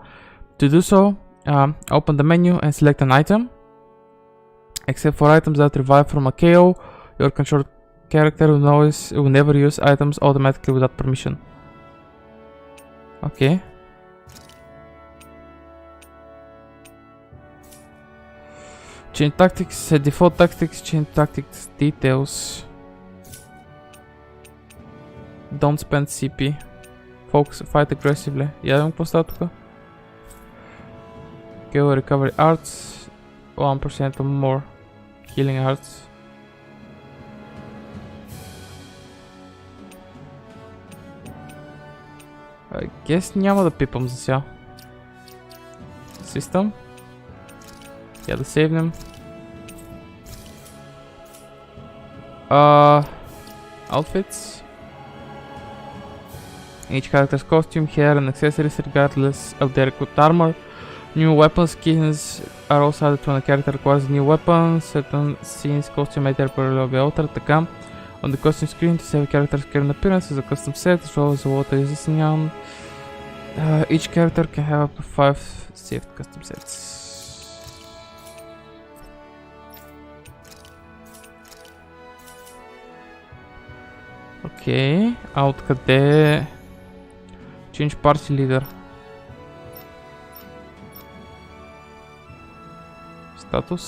To do so, open the menu and select an item. Except for items that revive from a KO, your controlled character will never use items automatically without permission. Okay. Change tactics, set default tactics, change tactics details. Don't spend CP. Focus, fight aggressively. Ядем какво става тука? Kill recovery arts. 1% more healing arts. I guess няма да пипам за сега. System. Yeah, да сейвнем. Outfits. Each character's costume, hair and accessories regardless of their equipped armor. New weapon skins are also added when a character acquires a new weapon. Certain scenes, costume may temporarily be altered. Така. On the costume screen to save a character's current appearance is a custom set as well as a water resistant yarn. Each character can have up to 5 saved custom sets. Окей, а откъде? Change party leader. Статус.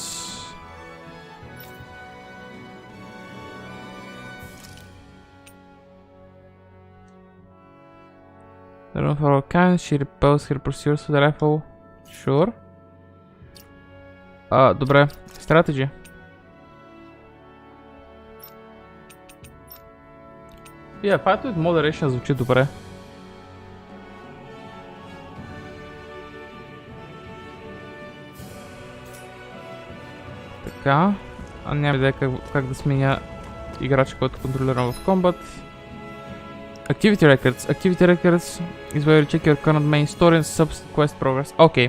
Run for all kinds, she repels her pursuers with a rifle. Sure. Добре. Strategy. Fight with moderation звучи добре. Така. Няма идея как да сменя играча, който контролирам в комбат. Activity records. Activity records is where you check your current main story and sub-quest progress. Okay.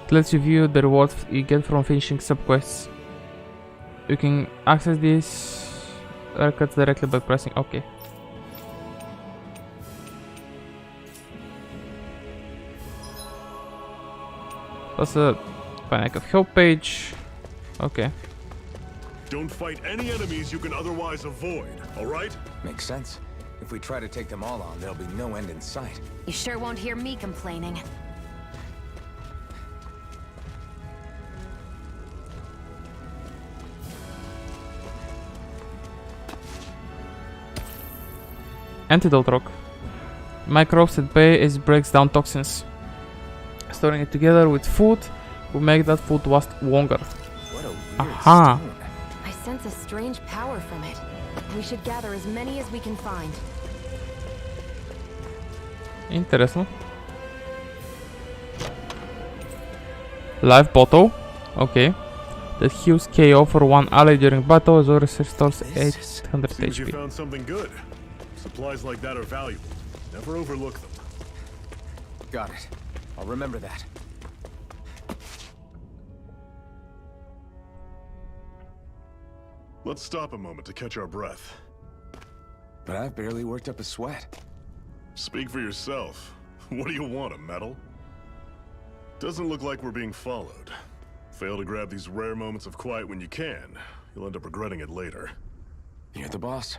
It lets you view the rewards you get from finishing sub-quests. You can access these records directly by pressing OK. Това е някакъв help page. Okay. Don't fight any enemies you can otherwise avoid, alright? Makes sense. If we try to take them all on, there'll be no end in sight. You sure won't hear me complaining. Antidote rock. Microbes at bay as it breaks down toxins. Storing it together with food will make that food last longer. What a weird Aha. stone. I sense a strange power from it. We should gather as many as we can find. Интересно. Life bottle. Okay. That heals KO for one ally during battle as well as restores 800 Seems you HP. found something good. Supplies like that are valuable. Never overlook them. Got it. I'll remember that. Let's stop a moment to catch our breath. But I've barely worked up a sweat. Speak for yourself. What do you want, a medal? Doesn't look like we're being followed. Fail to grab these rare moments of quiet when you can, you'll end up regretting it later. You're the boss.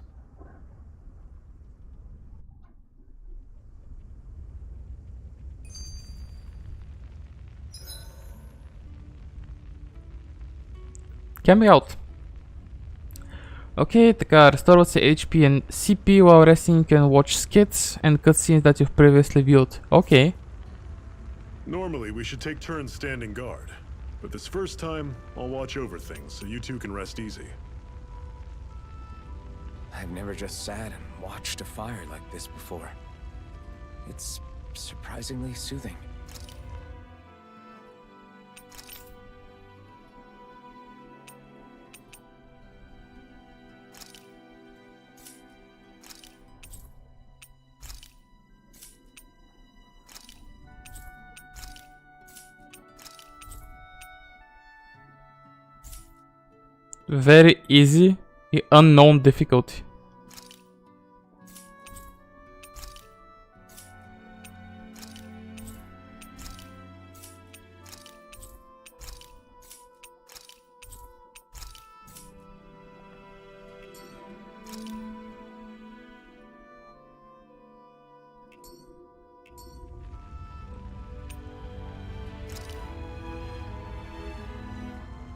Camera out. Окей, така, ресторват се HP and CP while resting you can watch skits and cutscenes that you've previously viewed. Окей. Normally we should take turns standing guard, but this first time I'll watch over things so you two can rest easy. I've never just sat and watched a fire like this before. It's surprisingly soothing. Very easy и unknown difficulty.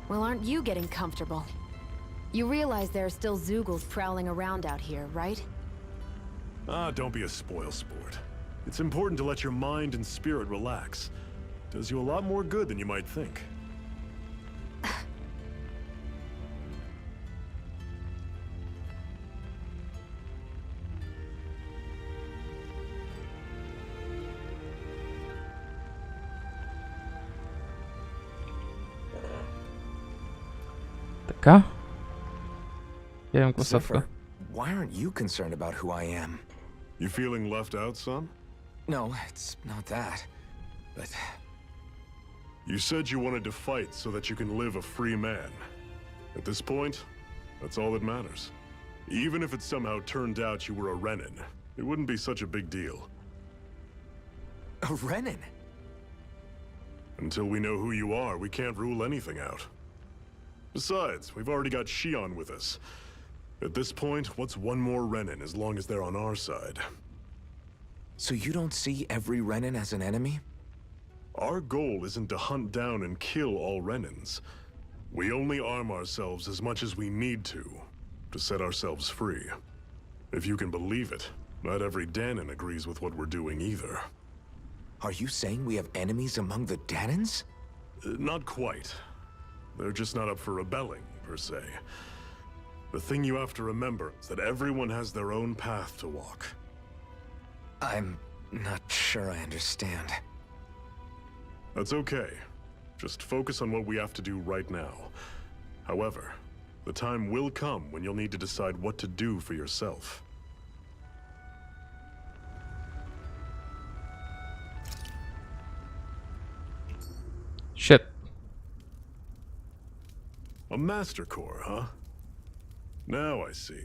Well, aren't you getting comfortable? You realize there are still Zoogles prowling around out here, right? Ah, don't be a spoilsport. It's important to let your mind and spirit relax. Does you a lot more good than you might think. Така. Имам класовка. Zephyr, why aren't you concerned about who I am? You feeling left out, son? No, it's not that. But You said you wanted to fight so that you can live a free man. At this point, that's all that matters. Even if it somehow turned out you were a Renin, it wouldn't be such a big deal. a Renin? Until we know who you are, we can't rule anything out. Besides, we've already got Shion with us. At this point, what's one more Renin as long as they're on our side? So you don't see every Renin as an enemy? Our goal isn't to hunt down and kill all Renins. We only arm ourselves as much as we need to set ourselves free. If you can believe it, not every Danon agrees with what we're doing either. Are you saying we have enemies among the Danons? Not quite. They're just not up for rebelling, per se. The thing you have to remember is that everyone has their own path to walk. I'm not sure I understand. That's okay. Just focus on what we have to do right now. However, the time will come when you'll need to decide what to do for yourself. Shit. A Master Core, huh? Now I see.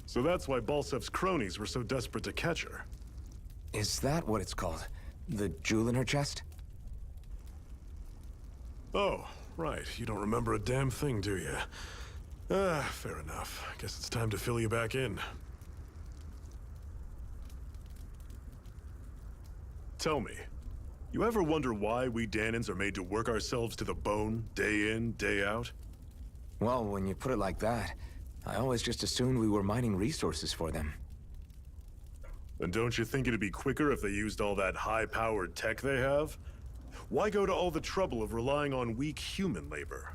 So that's why Balsef's cronies were so desperate to catch her. Is that what it's called? The jewel in her chest? Oh, right. You don't remember a damn thing, do you? Fair enough. Guess it's time to fill you back in. Tell me, you ever wonder why we Danons are made to work ourselves to the bone, day in, day out? Well, when you put it like that, I always just assumed we were mining resources for them. And don't you think it'd be quicker if they used all that high-powered tech they have? Why go to all the trouble of relying on weak human labor?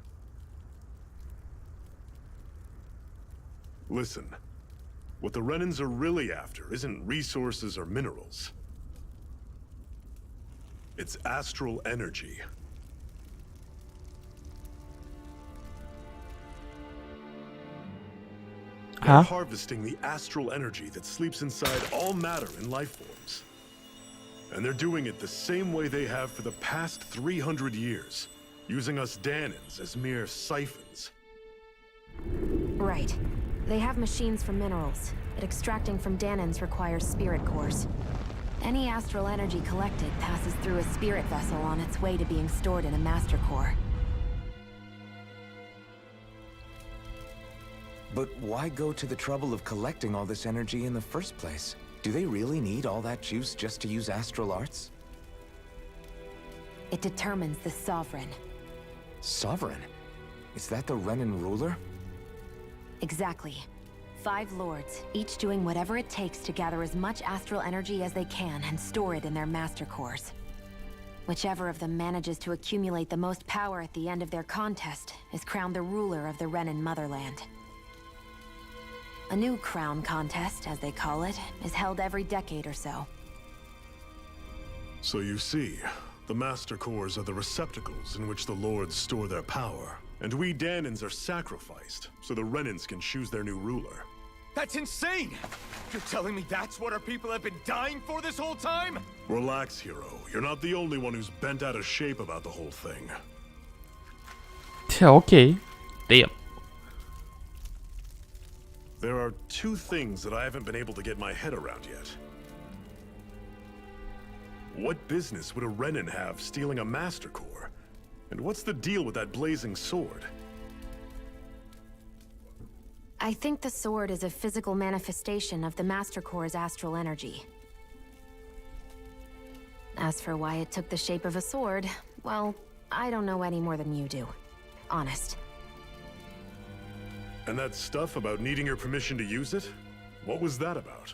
Listen, what the Renins are really after isn't resources or minerals. It's astral energy. They're harvesting the astral energy that sleeps inside all matter in life forms. And they're doing it the same way they have for the past 300 years, using us Danons as mere siphons. Right. They have machines for minerals, but extracting from Danons requires spirit cores. Any astral energy collected passes through a spirit vessel on its way to being stored in a master core. But why go to the trouble of collecting all this energy in the first place? Do they really need all that juice just to use astral arts? It determines the Sovereign. Sovereign? Is that the Renan ruler? Exactly. 5 lords, each doing whatever it takes to gather as much astral energy as they can and store it in their master cores. Whichever of them manages to accumulate the most power at the end of their contest is crowned the ruler of the Renan motherland. A new crown contest, as they call it, is held every decade or so. So you see, the Master Cores are the receptacles in which the Lords store their power. And we Danans are sacrificed, so the Renans can choose their new ruler. That's insane! You're telling me that's what our people have been dying for this whole time? Relax, hero. You're not the only one who's bent out of shape about the whole thing. Okay. Damn. There are 2 things that I haven't been able to get my head around yet. What business would a Renan have stealing a Master Core? And what's the deal with that blazing sword? I think the sword is a physical manifestation of the Master Core's astral energy. As for why it took the shape of a sword, well, I don't know any more than you do. Honest. And that stuff about needing your permission to use it? What was that about?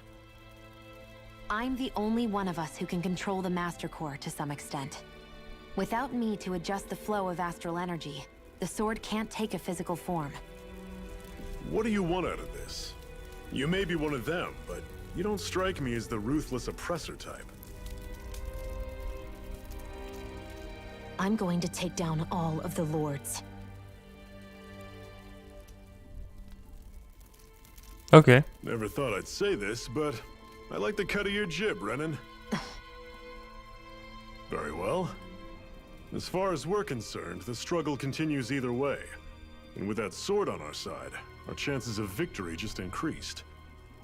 I'm the only one of us who can control the Master Core to some extent. Without me to adjust the flow of astral energy, the sword can't take a physical form. What do you want out of this? You may be one of them, but you don't strike me as the ruthless oppressor type. I'm going to take down all of the lords. Okay. Never thought I'd say this, but I like the cut of your jib, Renan. Very well. As far as we're concerned, the struggle continues either way. And with that sword on our side, our chances of victory just increased.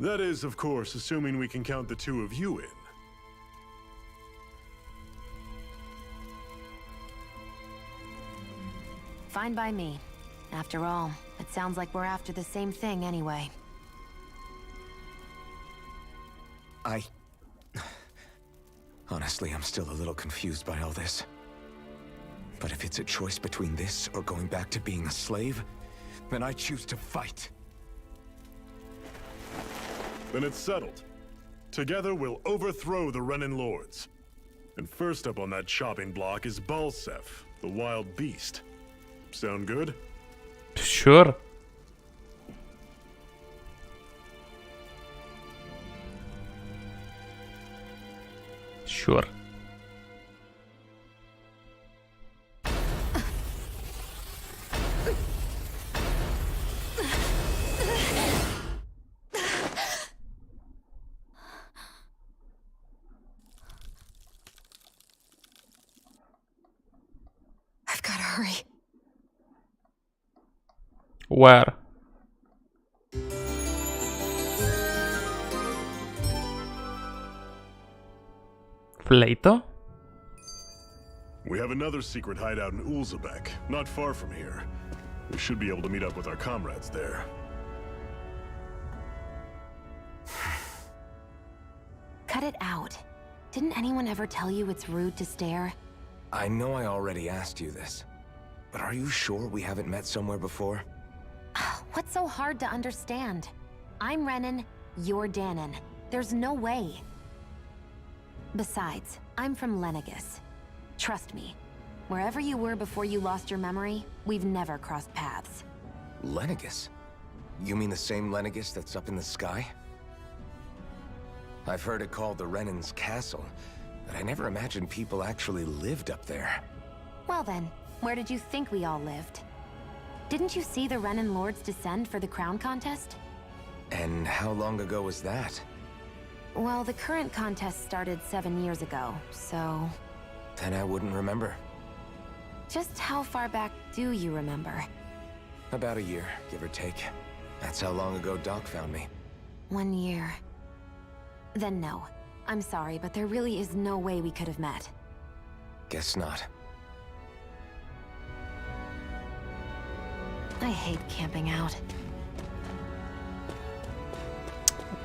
That is, of course, assuming we can count the 2 of you in. Fine by me. After all, it sounds like we're after the same thing anyway. Honestly, I'm still a little confused by all this. But if it's a choice between this or going back to being a slave, then I choose to fight. Then it's settled. Together we'll overthrow the Renan Lords. And first up on that chopping block is Balsef, the wild beast. Sound good? Sure. Sure. I've gotta hurry. Where? Later? We have another secret hideout in Ulzebek, not far from here. We should be able to meet up with our comrades there. Cut it out. Didn't anyone ever tell you it's rude to stare? I know I already asked you this, but are you sure we haven't met somewhere before? What's so hard to understand? I'm Renan, you're Danon. There's no way. Besides, I'm from Lenegus. Trust me, wherever you were before you lost your memory, we've never crossed paths. Lenegus? You mean the same Lenegus that's up in the sky? I've heard it called the Renan's Castle, but I never imagined people actually lived up there. Well then, where did you think we all lived? Didn't you see the Renan Lords descend for the crown contest? And how long ago was that? Well, the current contest started 7 years ago, so... Then I wouldn't remember. Just how far back do you remember? About a year, give or take. That's how long ago Doc found me. 1 year. Then no. I'm sorry, but there really is no way we could have met. Guess not. I hate camping out.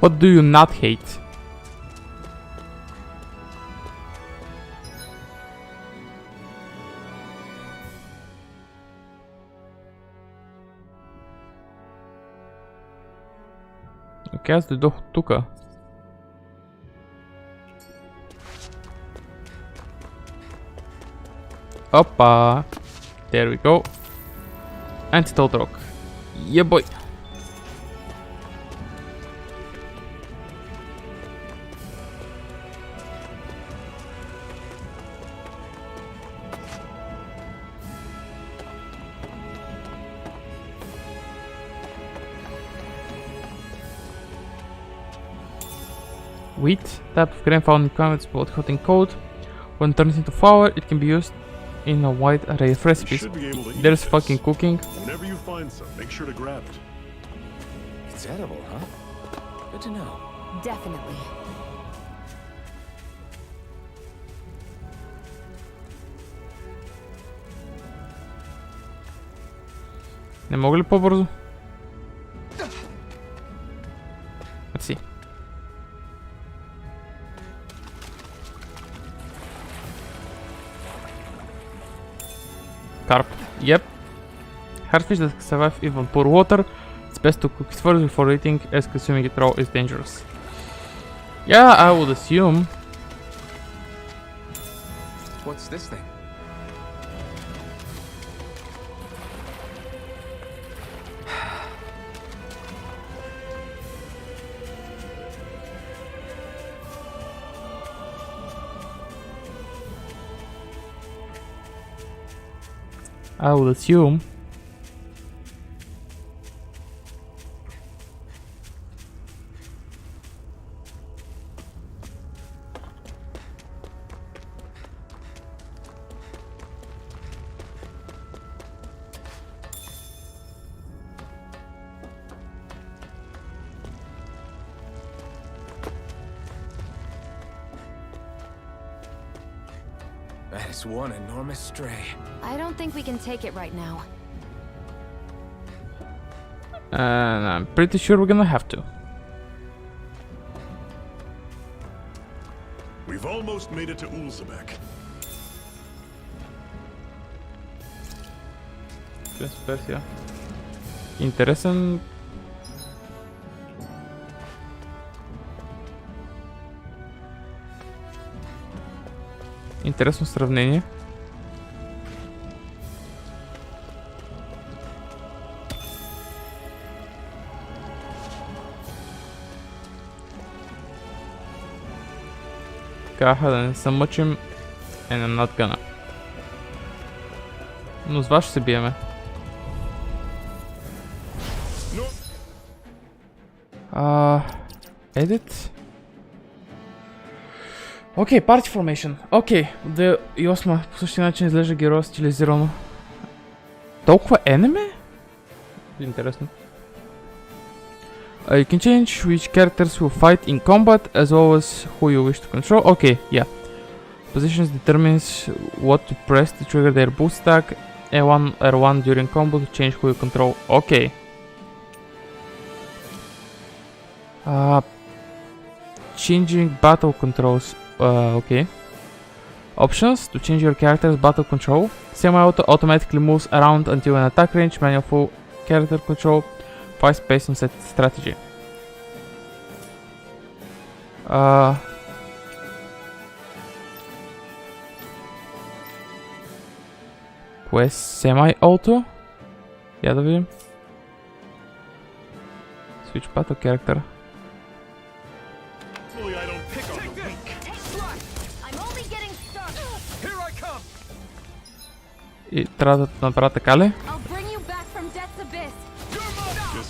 What do you not hate? Окей, аз дойдох от тука. Опа! There we go. Antidote rock. Yeah, boy. Wheat, type of grain found in climates both hot and cold. When turned into flour, it can be used in a wide array of recipes. There's fucking cooking. Whenever you find some, make sure to grab it. It's edible, huh? Good to know. Definitely. Не мога ли по-бързо? Мерси. Carp. Yep. Hardfish that survive even poor water. It's best to cook it first before eating, as consuming it raw is dangerous. Yeah, I would assume. What's this thing? I would assume. That is one enormous stray. I don't think we can take it right now. And I'm pretty sure we're gonna have to. We've almost made it to Ulzebek. Персия. Интересен. Интересно сравнение. Каха да не се мъчим. And I'm not gonna. Но с вас ще се биеме. Edit. Окей, Party Formation. Окей, и 8 по същия начин изглежда героя стилизирано. Толкова енеме? Интересно. You can change which characters will fight in combat as well as who you wish to control. Okay, yeah. Positions determines what to press to trigger their boost stack. R1, R1 during combo to change who you control. Okay. Changing battle controls. Okay. Options to change your character's battle control. Semi-auto automatically moves around until an attack range. Manual full character control. Fast pace and set strategy. Кое е semi-auto? Я да видим. Switch battle character. И трябва да направя така ли?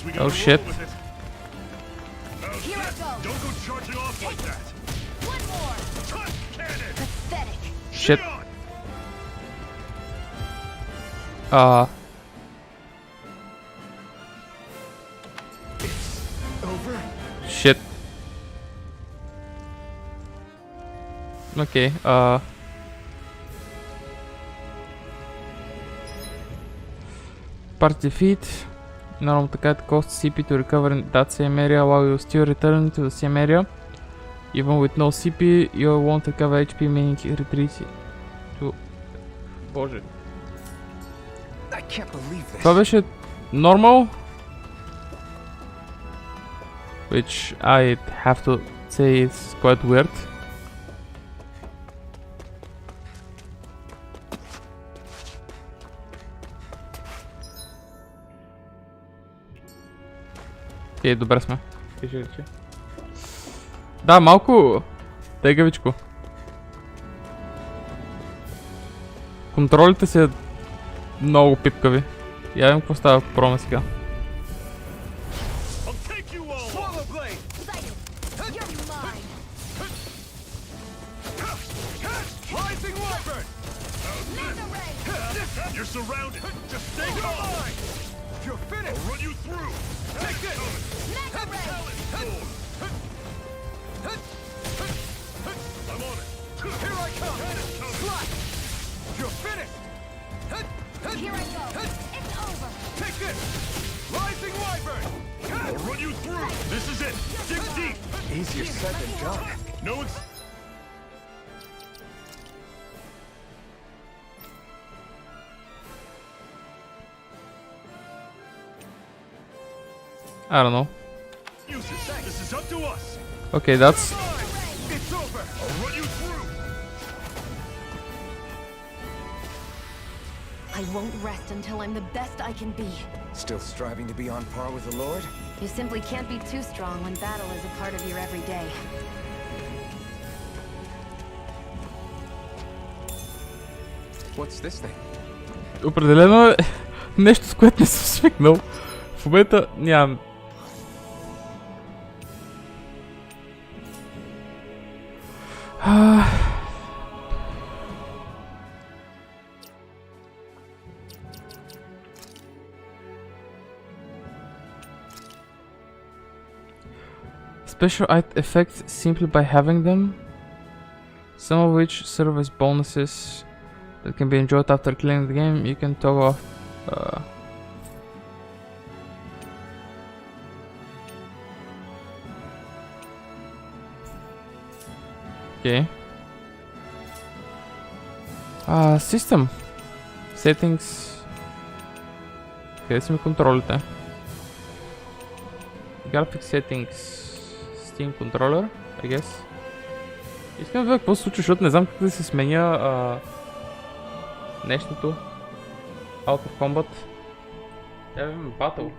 Oh shit. Shit. Shit. Okay, Part defeat. Normal така cost CP to recover in that same area while you still return to the same area. Even with no CP, you won't recover HP, meaning retreat to... Боже. I can't believe this. Това беше normal. Which I have to say is quite weird. Окей, добре сме. Кажи рече. Да, малко тегавичко. Контролите са много пипкави. Я видим какво става, ако пробваме сега. You're surrounded. Just stay calm. You're finished. I'll run you through. Take this. I'm on it. Here I come. Slash. You're finished. Here I go. It's over. Take this. Rising Wyvern. I'll run you through. This is it. Dig deep. Easier said than done. No I don't know. This is up to us. Okay, that's... It's over. I'll run you through. I won't rest until I'm the best I can be. Still striving to be on par with the Lord? You simply can't be too strong when battle is a part of your everyday. What's this thing? Определено е нещо, с което не съм свикнал. В момента нямам... Special effects simply by having them, some of which serve as bonuses that can be enjoyed after clearing the game. You can toggle off okay. System settings. Къде са ми контролите? Graphic settings, Steam controller, I guess. Искам да видя какво се случва, защото не знам как да се сменя нещото. Out of combat. Я видим battle.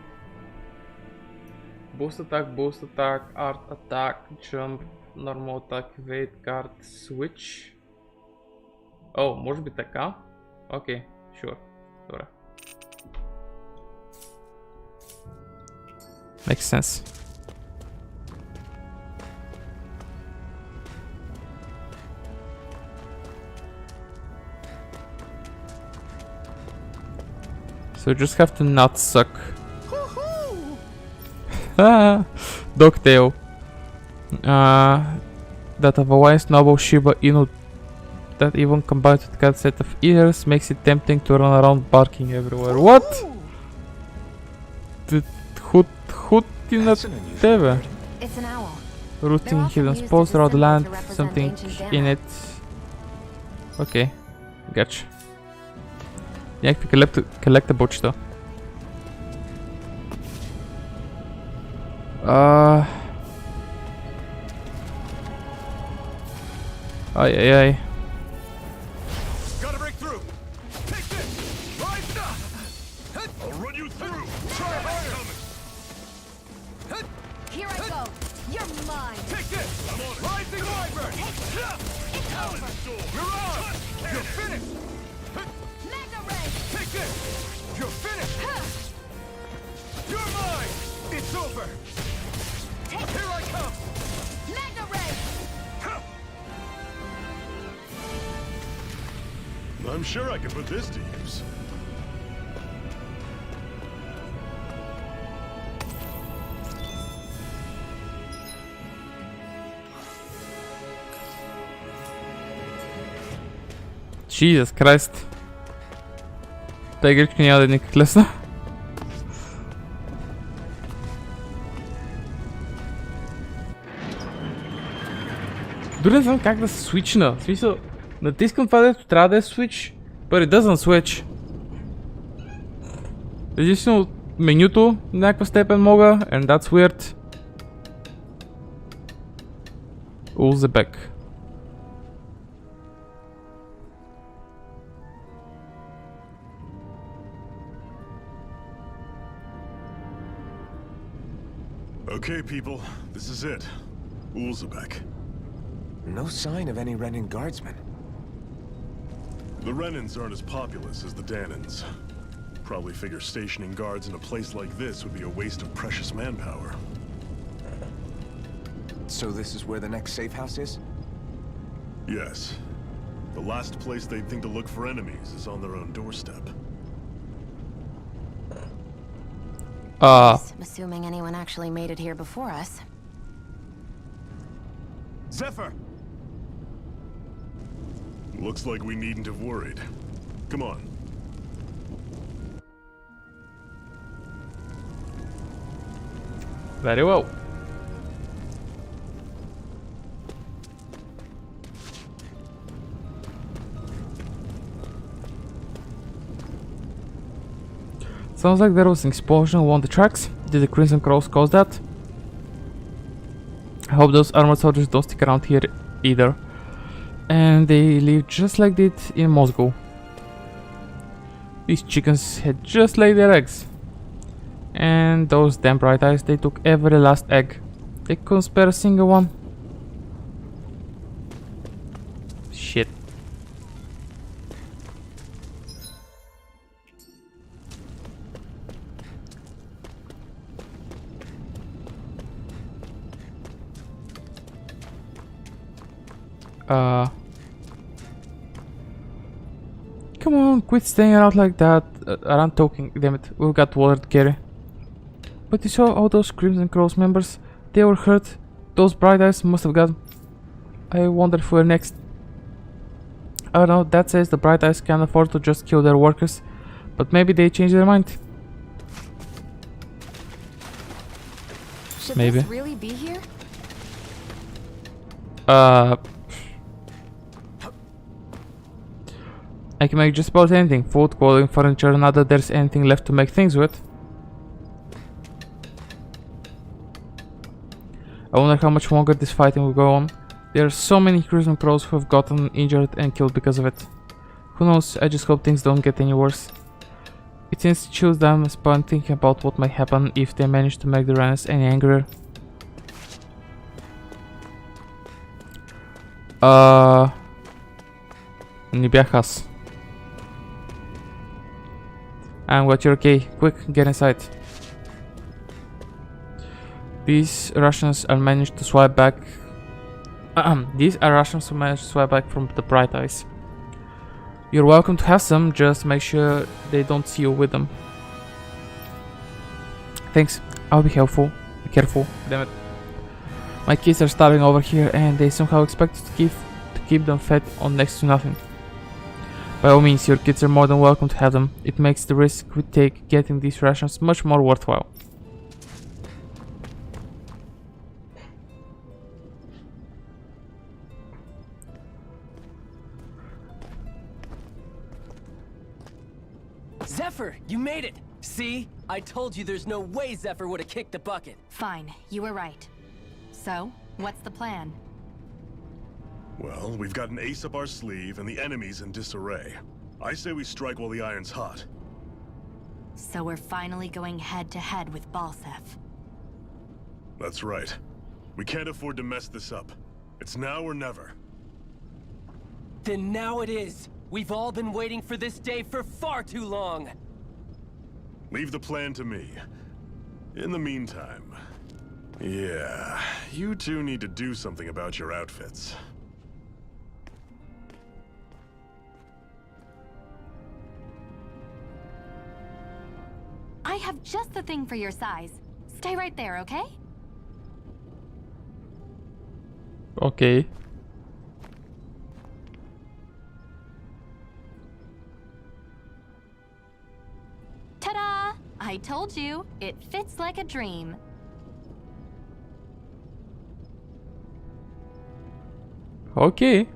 Boost attack, art attack, jump, normal attack, evade, guard, switch. О, може би така? Окей, sure. Добре. Makes sense. So you just have to not suck. Dogtail. That of a wise noble Shiba Inu that even combined with cat set of ears makes it tempting to run around barking everywhere. What? Худ ти на тебе. Rooting hidden spots around the land, something in it. Okay, gotcha. Някакви колектабълчета. Ай-яй-яй. I'm sure I can put this to use. Jesus Christ. Та игричка няма да е никак лесна. Дори не знам как да се свична. В смисъл, натискам това, дето трябва да е switch, but it doesn't switch. Единствено менюто в някаква степен мога, and that's weird. Узбек. Okay, people, this is it. Ulzebek. No sign of any Renin guardsmen. The Renins aren't as populous as the Danins. Probably figure stationing guards in a place like this would be a waste of precious manpower. So this is where the next safe house is? Yes. The last place they'd think to look for enemies is on their own doorstep. Assuming anyone actually made it here before us. Zephyr! Looks like we needn't have worried. Come on. Very well. Sounds like there was an explosion along the tracks. Did the Crimson Crows cause that? I hope those armored soldiers don't stick around here either. And they leave just like they did in Moscow. These chickens had just laid their eggs. And those damn bright eyes, they took every last egg. They couldn't spare a single one. Shit. Come on, quit staying out like that. Around talking, damn it. We've got water to carry. But you saw all those Crimson Crows members? They were hurt. Those bright eyes must have got. I wonder if we're next. I don't know, that says the bright eyes can't afford to just kill their workers. But maybe they changed their mind. Should Maybe. this really be here? I can make just about anything. Food, clothing, furniture, not that there's anything left to make things with. I wonder how much longer this fighting will go on. There are so many Crimson Crows who have gotten injured and killed because of it. Who knows, I just hope things don't get any worse. It seems to choose them as fun thinking about what might happen if they manage to make the Rennes any angrier. Не бях аз. I'm glad you're okay. Quick, get inside. These Russians are managed to swipe back. These are Russians who managed to swipe back from the bright eyes. You're welcome to have some, just make sure they don't see you with them. Thanks, I'll be helpful. Be careful, damn it. My kids are starving over here and they somehow expect us to keep them fed on next to nothing. By all means, your kids are more than welcome to have them. It makes the risk we take getting these rations much more worthwhile. Zephyr, you made it! See? I told you there's no way Zephyr would have kicked the bucket. Fine, you were right. So, what's the plan? Well, we've got an ace up our sleeve and the enemy's in disarray. I say we strike while the iron's hot. So we're finally going head to head with Balsef. That's right. We can't afford to mess this up. It's now or never. Then now it is! We've all been waiting for this day for far too long! Leave the plan to me. In the meantime... Yeah, you two need to do something about your outfits. I have just the thing for your size. Stay right there, okay? Okay. Ta-da! I told you, it fits like a dream. Okay.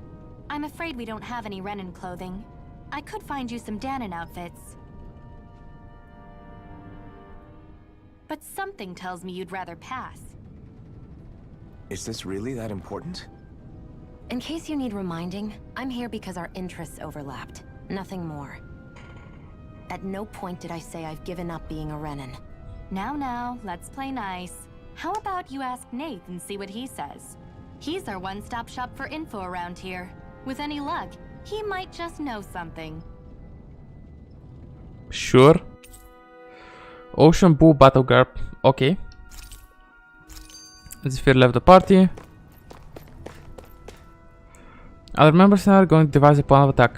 I'm afraid we don't have any Renin clothing. I could find you some Danon outfits. But something tells me you'd rather pass. Is this really that important? In case you need reminding, I'm here because our interests overlapped. Nothing more. At no point did I say I've given up being a Renin. Now, let's play nice. How about you ask Nate and see what he says? He's our one-stop shop for info around here. With any luck, he might just know something. Sure. Ocean Bull Battle Garb. Okay. Zephyr left the party. Other members are going to devise a plan of attack.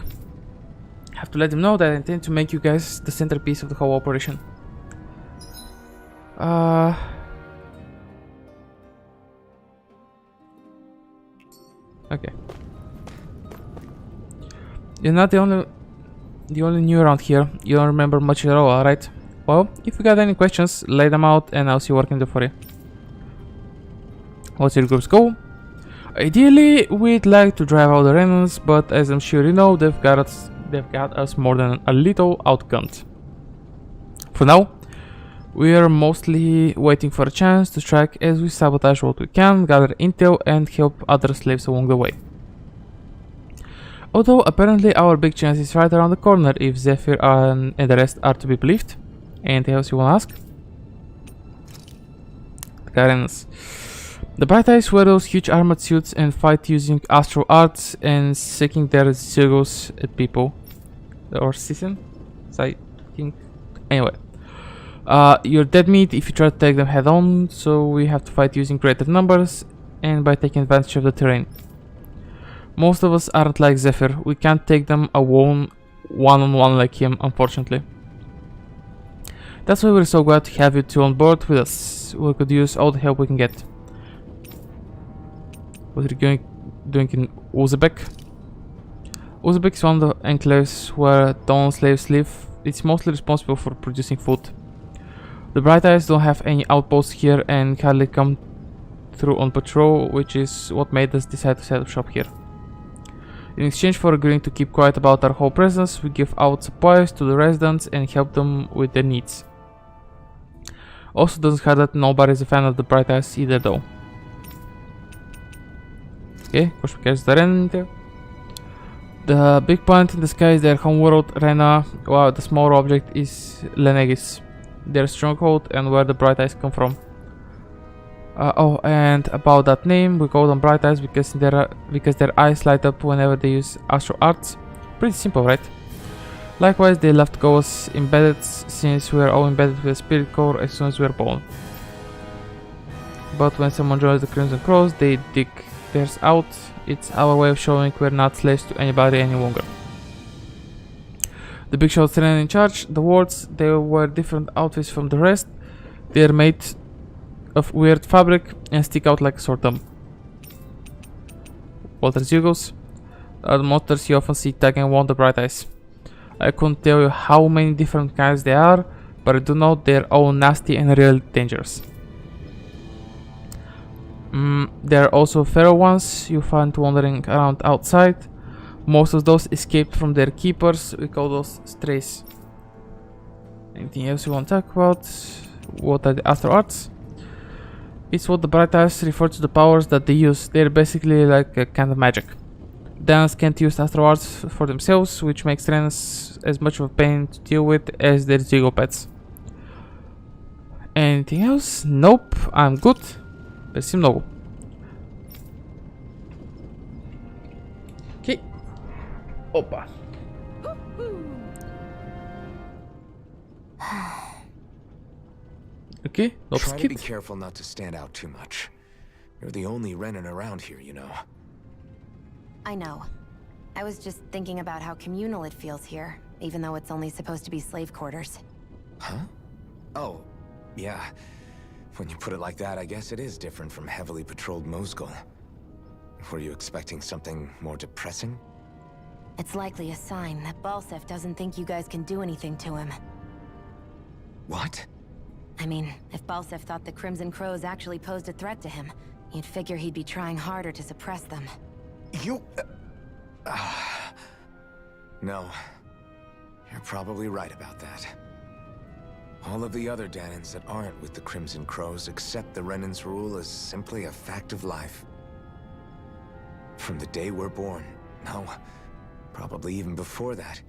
Have to let them know that I intend to make you guys the centerpiece of the whole operation. Okay. You're not the only new around here. You don't remember much at all, alright? Well, if you got any questions, lay them out and I'll see what I can do for you. What's your group's goal? Ideally, we'd like to drive out the Renans, but as I'm sure you know, they've got us more than a little outgunned. For now, we are mostly waiting for a chance to strike as we sabotage what we can, gather intel and help other slaves along the way. Although apparently our big chance is right around the corner if Zephyr and the rest are to be believed. Anything else you wanna ask? Karen's. The Bright Eyes wear those huge armored suits and fight using astral arts and seeking their zeros at people. Or season? I think. Anyway. You're dead meat if you try to take them head on, so we have to fight using greater numbers and by taking advantage of the terrain. Most of us aren't like Zephyr. We can't take them alone one-on-one like him, unfortunately. That's why we're so glad to have you two on board with us. We could use all the help we can get. What are you doing in Uzbek? Uzbek is one of the enclaves where Dawn slaves live. It's mostly responsible for producing food. The Bright Eyes don't have any outposts here and hardly come through on patrol, which is what made us decide to set up shop here. In exchange for agreeing to keep quiet about our whole presence, we give out supplies to the residents and help them with their needs. Also doesn't hurt that nobody's a fan of the Bright Eyes either though. Okay, the big planet in the sky is their homeworld, Rena, while the smaller object is Lenegis, their stronghold and where the Bright Eyes come from. Oh, and about that name, we call them Bright Eyes because their eyes light up whenever they use astral arts. Pretty simple, right? Likewise, they love to call us embedded since we are all embedded with a spirit core as soon as we are born. But when someone joins the Crimson Cross, they dig theirs out. It's our way of showing we're not slaves to anybody any longer. The big shots ran in charge. The wards, they wear different outfits from the rest. They are made of weird fabric and stick out like a sore thumb. Walter's Yugos are the monsters you often see tagging along the Bright Eyes. I couldn't tell you how many different kinds there are, but I do know they're all nasty and really dangerous. There are also feral ones you find wandering around outside. Most of those escaped from their keepers. We call those strays. Anything else you want to talk about? What are the Astral Arts? It's what the Bright Eyes refer to the powers that they use. They're basically like a kind of magic. Danes can't use Astral Arts for themselves, which makes Danes as much of a pain to deal with as their Zigo pets. Anything else? Nope, I'm good. Merci много. Okay. Opa. Okay, let's Try to skip. be careful not to stand out too much. You're the only Renin around here, you know. I know. I was just thinking about how communal it feels here, even though it's only supposed to be slave quarters. Huh? Oh, yeah. When you put it like that, I guess it is different from heavily patrolled Mosgul. Were you expecting something more depressing? It's likely a sign that Balsef doesn't think you guys can do anything to him. What? I mean, if Balsef thought the Crimson Crows actually posed a threat to him, you'd figure he'd be trying harder to suppress them. You... No. You're probably right about that. All of the other Danans that aren't with the Crimson Crows accept the Renan's rule as simply a fact of life. From the day we're born, no, probably even before that,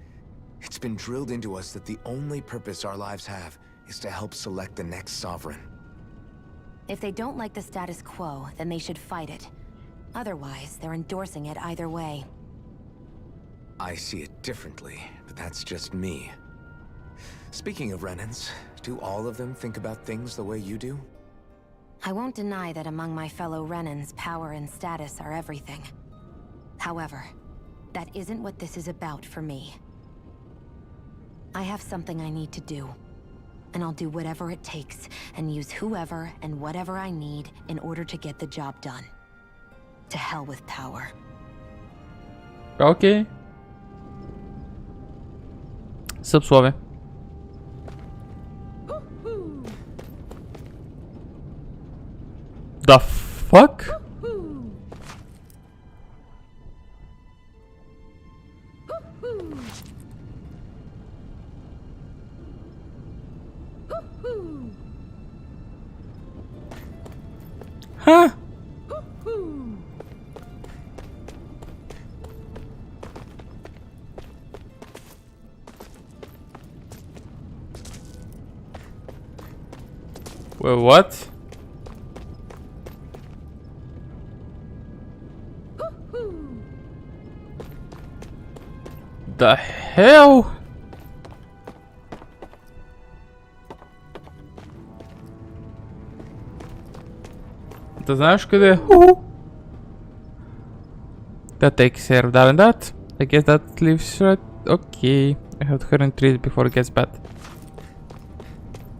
it's been drilled into us that the only purpose our lives have is to help select the next sovereign. If they don't like the status quo, then they should fight it. Otherwise, they're endorsing it either way. I see it differently, but that's just me. Speaking of Renans, do all of them think about things the way you do? I won't deny that among my fellow Renans, power and status are everything. However, that isn't what this is about for me. I have something I need to do, and I'll do whatever it takes, and use whoever and whatever I need in order to get the job done. To hell with power. Okay. Subsuave. The fuck? Huh? Wait, what? The hell? Ты знаешь, къде? That takes care of that and that. I guess that leaves right. Okay. I have to hurry and treat it before it gets bad.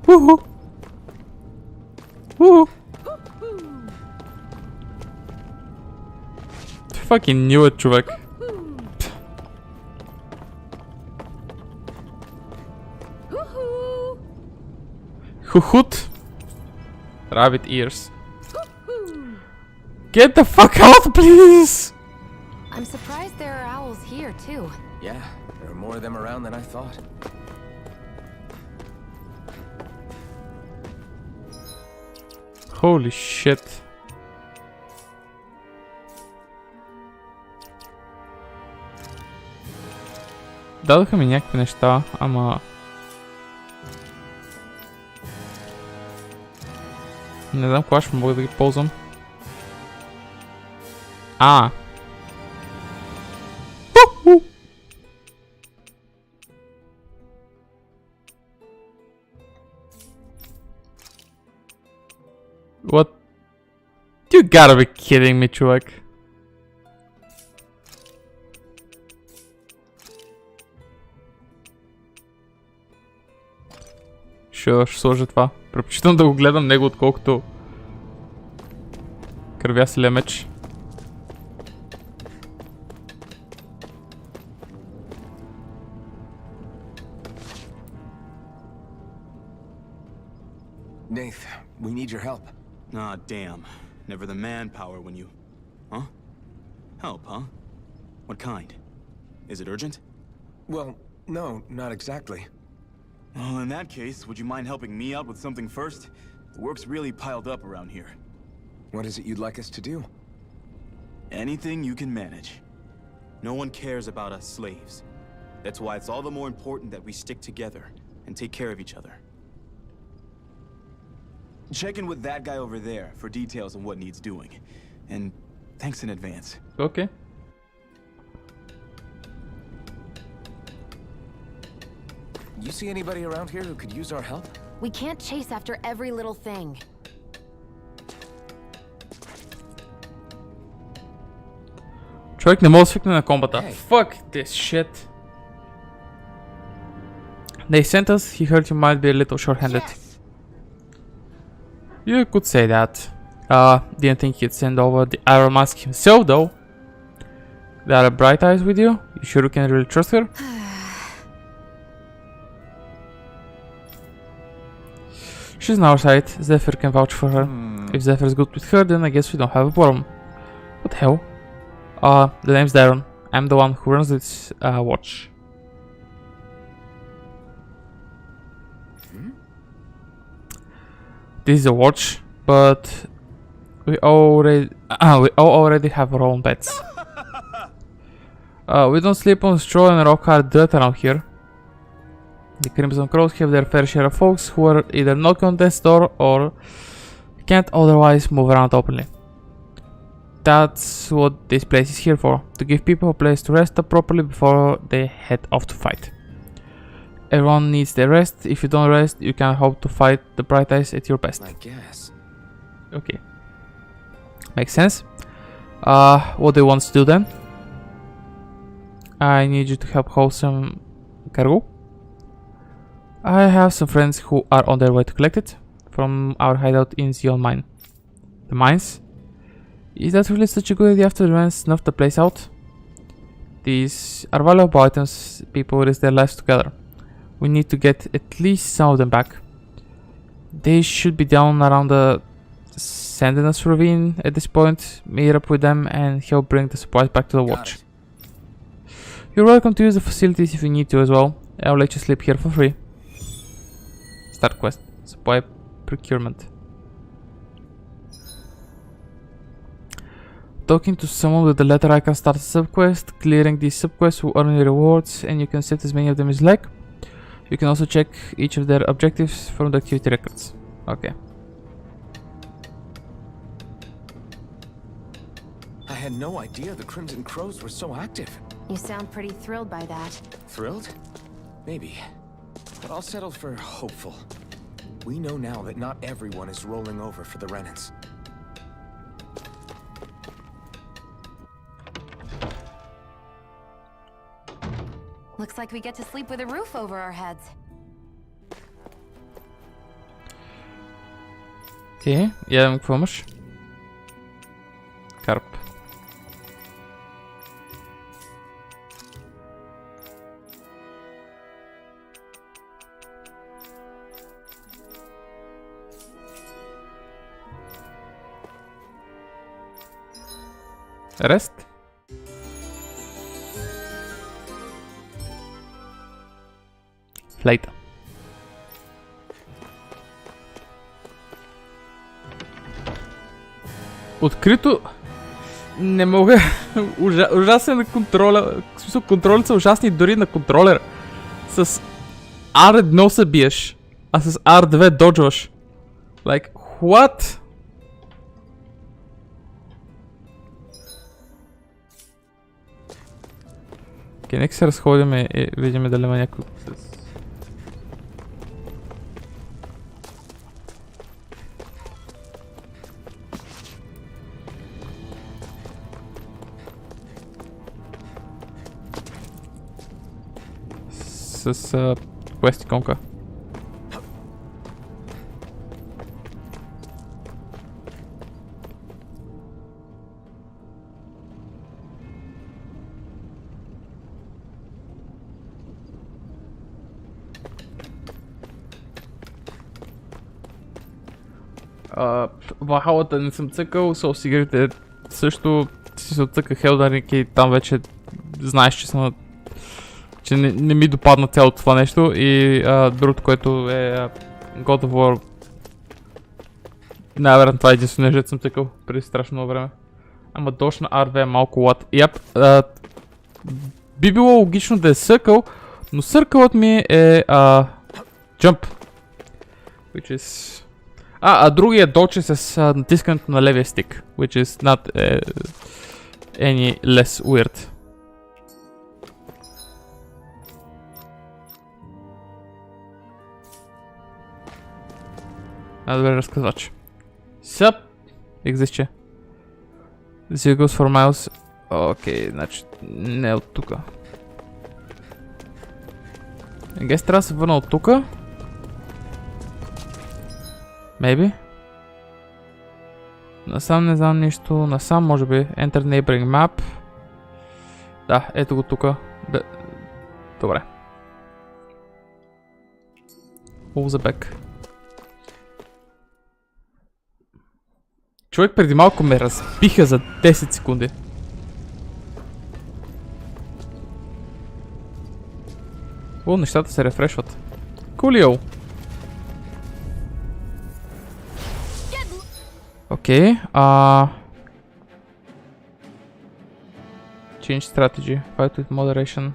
Woohoo! Woohoo! Fucking knew it, чувак. Hoot. Rabbit ears. Get the fuck out, please! I'm surprised there are owls here, too. Yeah, there are more of them around than I thought. Holy shit. Дадоха ми някакви неща, ама... Не знам кога ще мога да ги ползвам. What? You gotta be kidding me, чувак. Ще сложа това. Предпочитам да го гледам него, отколкото кървясилия меч. Nath, we need your help. Ah, damn. Never the manpower when you... Huh? Help, huh? What kind? Is it urgent? Well, no, not exactly. Well, in that case, would you mind helping me out with something first? The work's really piled up around here. What is it you'd like us to do? Anything you can manage. No one cares about us slaves. That's why it's all the more important that we stick together and take care of each other. Check in with that guy over there for details on what needs doing. And thanks in advance. Okay. You see anybody around here who could use our help? We can't chase after every little thing. Човек не може да свикне на комбата. Fuck this shit. They sent us, he heard you might be a little short-handed. Yes. You could say that. Didn't think he'd send over the Iron Mask himself though. There are Bright Eyes with you? You sure you can really trust her? She's on our side. Zephyr can vouch for her. If Zephyr's good with her, then I guess we don't have a problem. What the hell? The name's Darren. I'm the one who runs this watch. This is a watch, but we already have our own beds. We don't sleep on straw and rock hard dirt around here. The Crimson Crows have their fair share of folks who are either knocking on death's door or can't otherwise move around openly. That's what this place is here for, to give people a place to rest up properly before they head off to fight. Everyone needs their rest. If you don't rest, you can hope to fight the Bright Eyes at your best. I guess. Okay. Makes sense. What do you want to do then? I need you to help haul some cargo. I have some friends who are on their way to collect it from our hideout in Zion Mine. The mines? Is that really such a good idea after the man snuffed the place out? These are valuable items people risk their lives together. We need to get at least some of them back. They should be down around the Sandinus ravine at this point. Meet up with them and help bring the supplies back to the watch. You're welcome to use the facilities if you need to as well. I'll let you sleep here for free. Start quest. Supply procurement. Talking to someone with the letter I can start a subquest. Clearing these subquests will earn you rewards and you can set as many of them as you like. You can also check each of their objectives from the activity records. Okay. I had no idea the Crimson Crows were so active. You sound pretty thrilled by that. Thrilled? Maybe. But I'll settle for hopeful. We know now that not everyone is rolling over for the Renans. Looks like we get to sleep with a roof over our heads. Окей, ядем какво имаш? Карп. Рест? Флейта. Открито не мога. Ужасен е контроля. В смисъл, контролите са ужасни дори на контролер. С R1 се биеш, а с R2 доджваш. Like, what? Окей, нека се разходим и видим дали има някой с... с квест иконка. Вахалата не съм цъкал, соусигрите също си се отцъках Елдарник и там вече знаеш, че не ми допадна цялото това нещо и другото, което е God of War. Най-вероятно това е единствено нещо, съм цъкал преди страшно много време. Ама дощ на RV е малко лад. Би било логично да е съркъл, но съркълът ми е jump. Which is... другия додж е с натискането на левия стик, which is not any less weird. Добре, разказвач. Съп! Екзистче. This goes for miles. Окей, значи не от тука. Гес трябва да се върна от тука. Maybe. Насам не знам нищо. Насам може би. Enter neighboring map. Да, ето го тука. Добре. All the back. Човек преди малко ме разбиха за 10 секунди. О, нещата се рефрешват. Кулио. Окей, Change strategy, fight with moderation.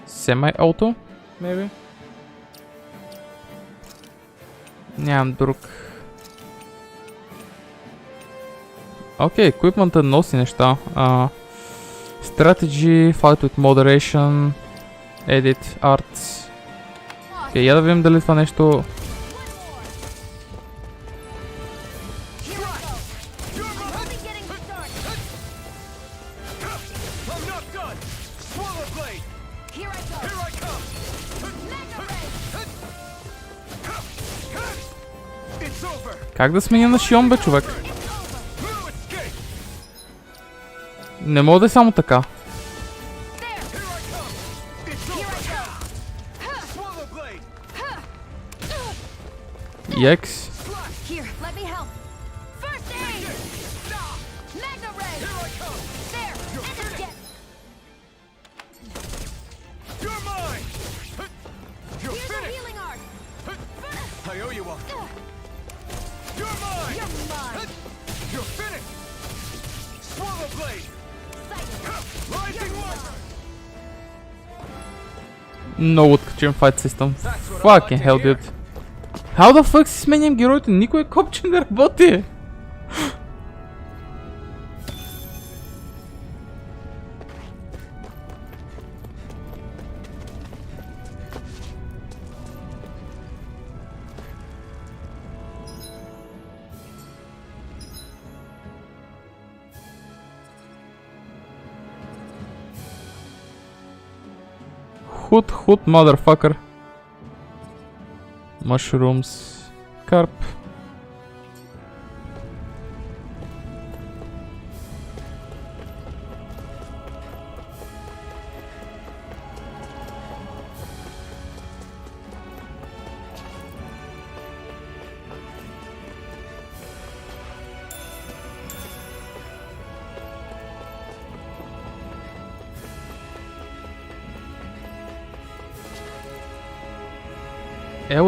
Semi-auto, maybe? Нямам друг. Окей, еквипмента носи неща. Strategy, fight with moderation, edit, arts. Окей, я да видим дали това нещо... Как да сменя на Шион, бе, човек? Не мога да е само така. Екс. Много откачен файт систем. Fucking hell, dude. How the fuck си сменям героите? Никой копче не работи. Hood, motherfucker. Mushrooms. Carp.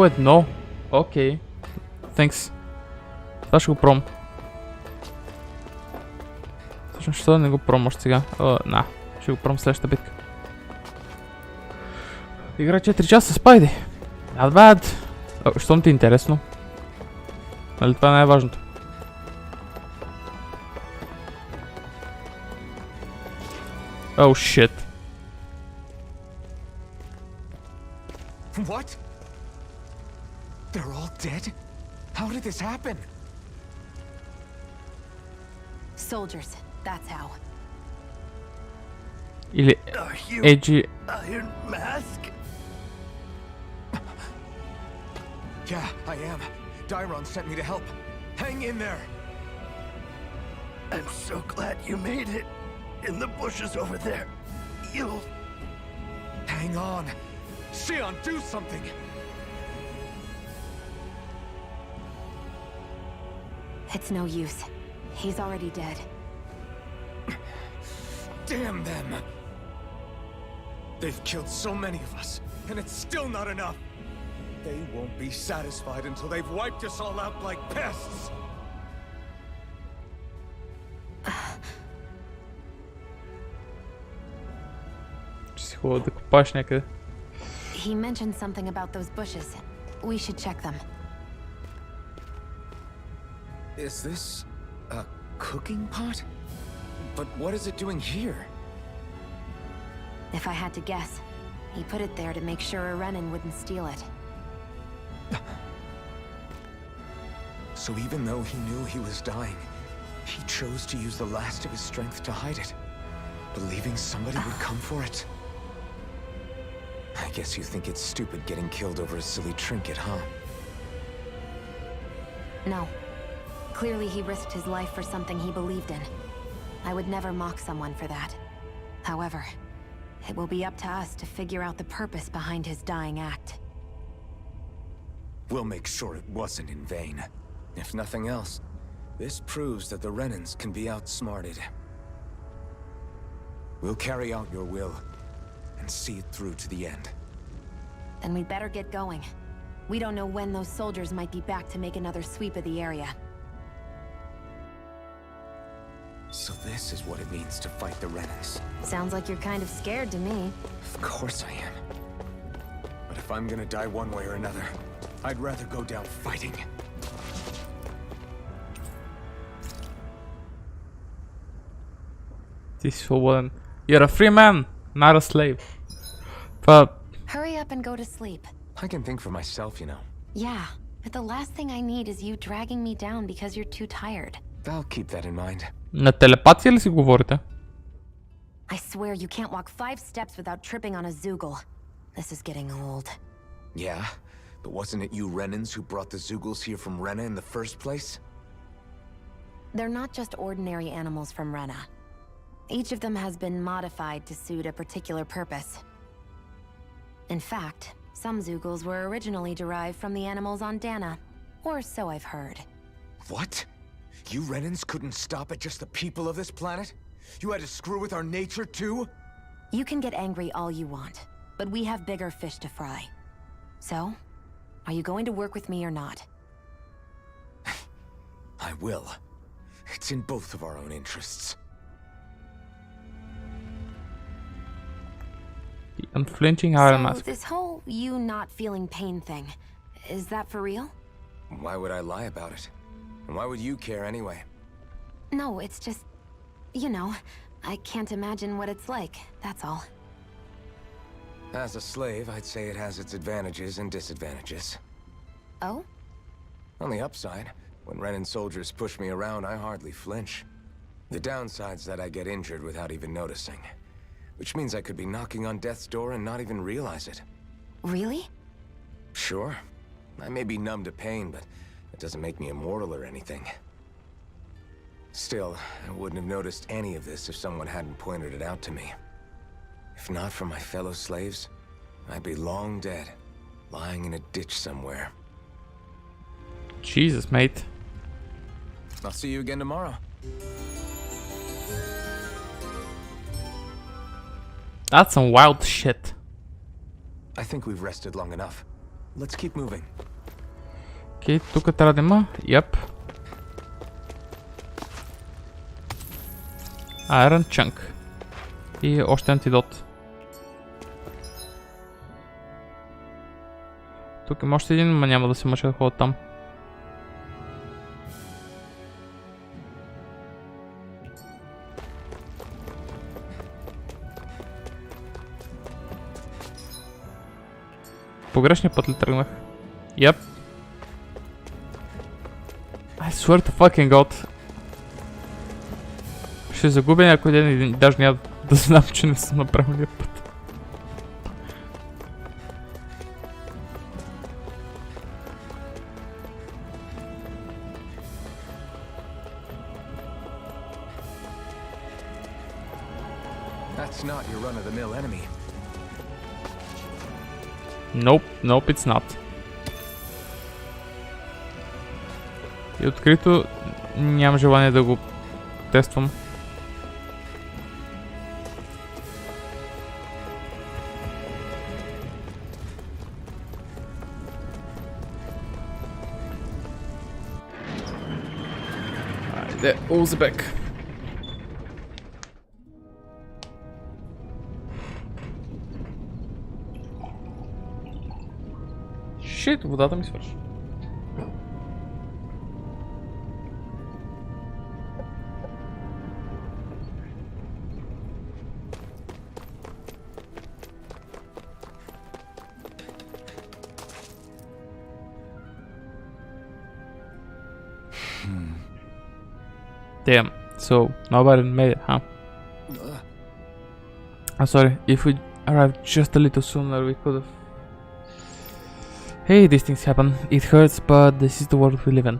Едно. Окей. Thanks. Това ще го пром. Всъщност, що да не го пром още сега? Ще го пром следващата битка. Игра 4 часа, спайди. Not bad. Щом ти е интересно? Нали това е най-важното? Oh shit. What? They're all dead? How did this happen? Soldiers, that's how. Или Edgy. Iron Mask? Yeah, I am. Dyron sent me to help. Hang in there. I'm so glad you made it. In the bushes over there. You'll... Hang on. Sion, do something! It's no use. He's already dead. Damn them! They've killed so many of us, and it's still not enough! They won't be satisfied until they've wiped us all out like pests! Ще хубаво да копаш някъде. He mentioned something about those bushes. We should check them. Is this a cooking pot? But what is it doing here? If I had to guess, he put it there to make sure a Renin wouldn't steal it. So even though he knew he was dying, he chose to use the last of his strength to hide it, believing somebody would come for it. I guess you think it's stupid getting killed over a silly trinket, huh? No. Clearly he risked his life for something he believed in. I would never mock someone for that. However, it will be up to us to figure out the purpose behind his dying act. We'll make sure it wasn't in vain. If nothing else, this proves that the Renins can be outsmarted. We'll carry out your will, and see it through to the end. Then we'd better get going. We don't know when those soldiers might be back to make another sweep of the area. So this is what it means to fight the Renans. Sounds like you're kind of scared to me. Of course I am. But if I'm gonna die one way or another, I'd rather go down fighting. Ти си свободен. You're a free man, not a slave. Това... Hurry up and go to sleep. I can think for myself, you know. Yeah, but the last thing I need is you dragging me down because you're too tired. I'll keep that in mind. На телепатия ли си говорите? I swear you can't walk 5 steps without tripping on a Zoogle. This is getting old. Yeah, but wasn't it you Renans who brought the Zoogles here from Rena in the first place? They're not just ordinary animals from Rena. Each of them has been modified to suit a particular purpose. In fact, some Zoogles were originally derived from the animals on Dana, or so I've heard. What? You Renans couldn't stop at just the people of this planet? You had to screw with our nature too? You can get angry all you want, but we have bigger fish to fry. So, are you going to work with me or not? I will. It's in both of our own interests. The unflinching Iron So, Mask. this whole you not feeling pain thing, is that for real? Why would I lie about it? And why would you care anyway? No, it's just, you know, I can't imagine what it's like, that's all. As a slave, I'd say it has its advantages and disadvantages. Oh? On the upside, when Renan soldiers push me around, I hardly flinch. The downside's that I get injured without even noticing. Which means I could be knocking on death's door and not even realize it. Really? Sure. I may be numb to pain, but it doesn't make me immortal or anything. Still, I wouldn't have noticed any of this if someone hadn't pointed it out to me. If not for my fellow slaves, I'd be long dead, lying in a ditch somewhere. Jesus, mate. I'll see you again tomorrow. That's some wild shit. I think we've rested long enough. Let's keep moving. Окей, тук трябва да има. Yep. Iron Chunk. И още антидот. Тук има още един, но няма да се мъча да ходя там. Погрешния път ли тръгнах? Yep. I swear to fucking god. Ще загубя някой ден и даже няма да знам, че не съм на правилния път. That's not your run-of-the-mill enemy. Nope, it's not. И открито нямам желание да го тествам. Айде, Узбек. Шит, водата ми свърши. Damn, so nobody made it, huh? I'm sorry, if we arrived just a little sooner, we could have. Hey, these things happen. It hurts, but this is the world we live in.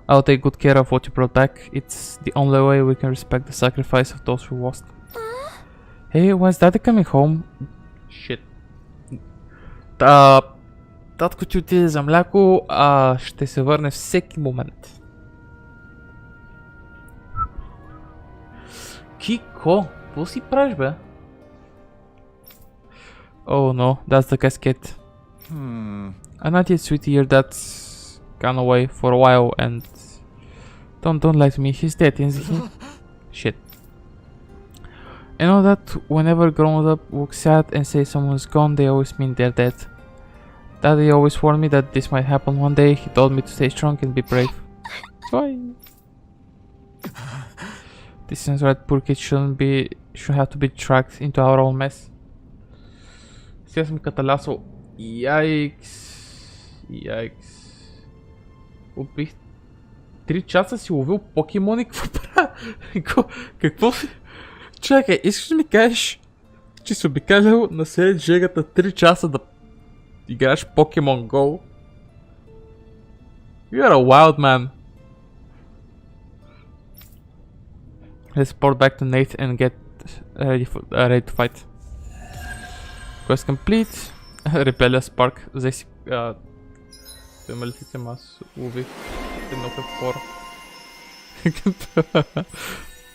I'll take good care of what you brought back. It's the only way we can respect the sacrifice of those who lost. Hey, when's Daddy coming home? Shit. Татко ти отиде за мляко, ще се върне всеки момент. Кико, какво си правиш, бе? Oh no, that's the casket. I'm not yet sweetie here, that's gone away for a while and don't lie to me, he's dead, isn't he? Shit. I know that whenever grown up look sad and say someone's gone, they always mean they're dead. Daddy always warned me that this might happen one day. He told me to stay strong and be brave. Why? This is right, poor kids shouldn't have to be dragged into our own mess. Сега съм каталясал. Яйкс. Убих 3 часа си ловил покемони, какво правя? Какво си? Чакай, искаш да ми кажеш, че си обикалял на след жегата 3 часа да играеш Pokemon Go? You're a wild man. Let's port back to Nate and get ready to fight. Quest complete. Rebellious Spark. Взех си малифите, аз лових едно хора.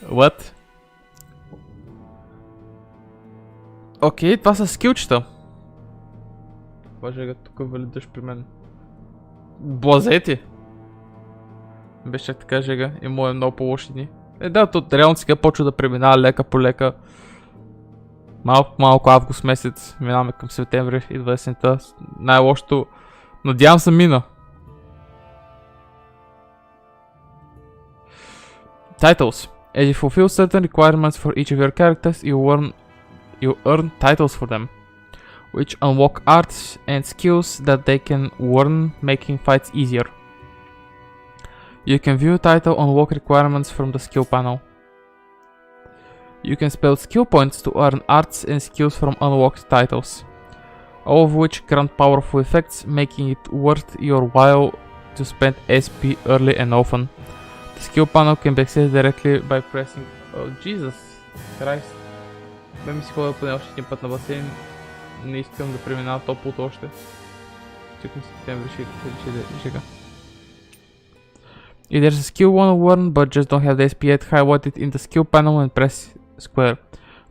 What? Окей, това са скилчета. Боже, тук валидаш при мен. Блазети! Беше чак така жега и му е много по-лоши дни. Да, то реално сега почва да преминава лека по лека. Малко август месец, минаваме към септември, идва есента. Най-лошото, надявам се мина. Titles. As you fulfill certain requirements for each of your characters, you earn titles for them, which unlock arts and skills that they can learn, making fights easier. You can view title unlock requirements from the skill panel. You can spend skill points to earn arts and skills from unlocked titles, all of which grant powerful effects, making it worth your while to spend SP early and often. The skill panel can be accessed directly by pressing... Oh, Jesus Christ. Бе ми си ходя поне още един път на басейн. Не искам да преминава топлото още. Чекам септември, ще жега. If there's a skill you want to learn but just don't have the SP yet, highlight it in the skill panel and press square.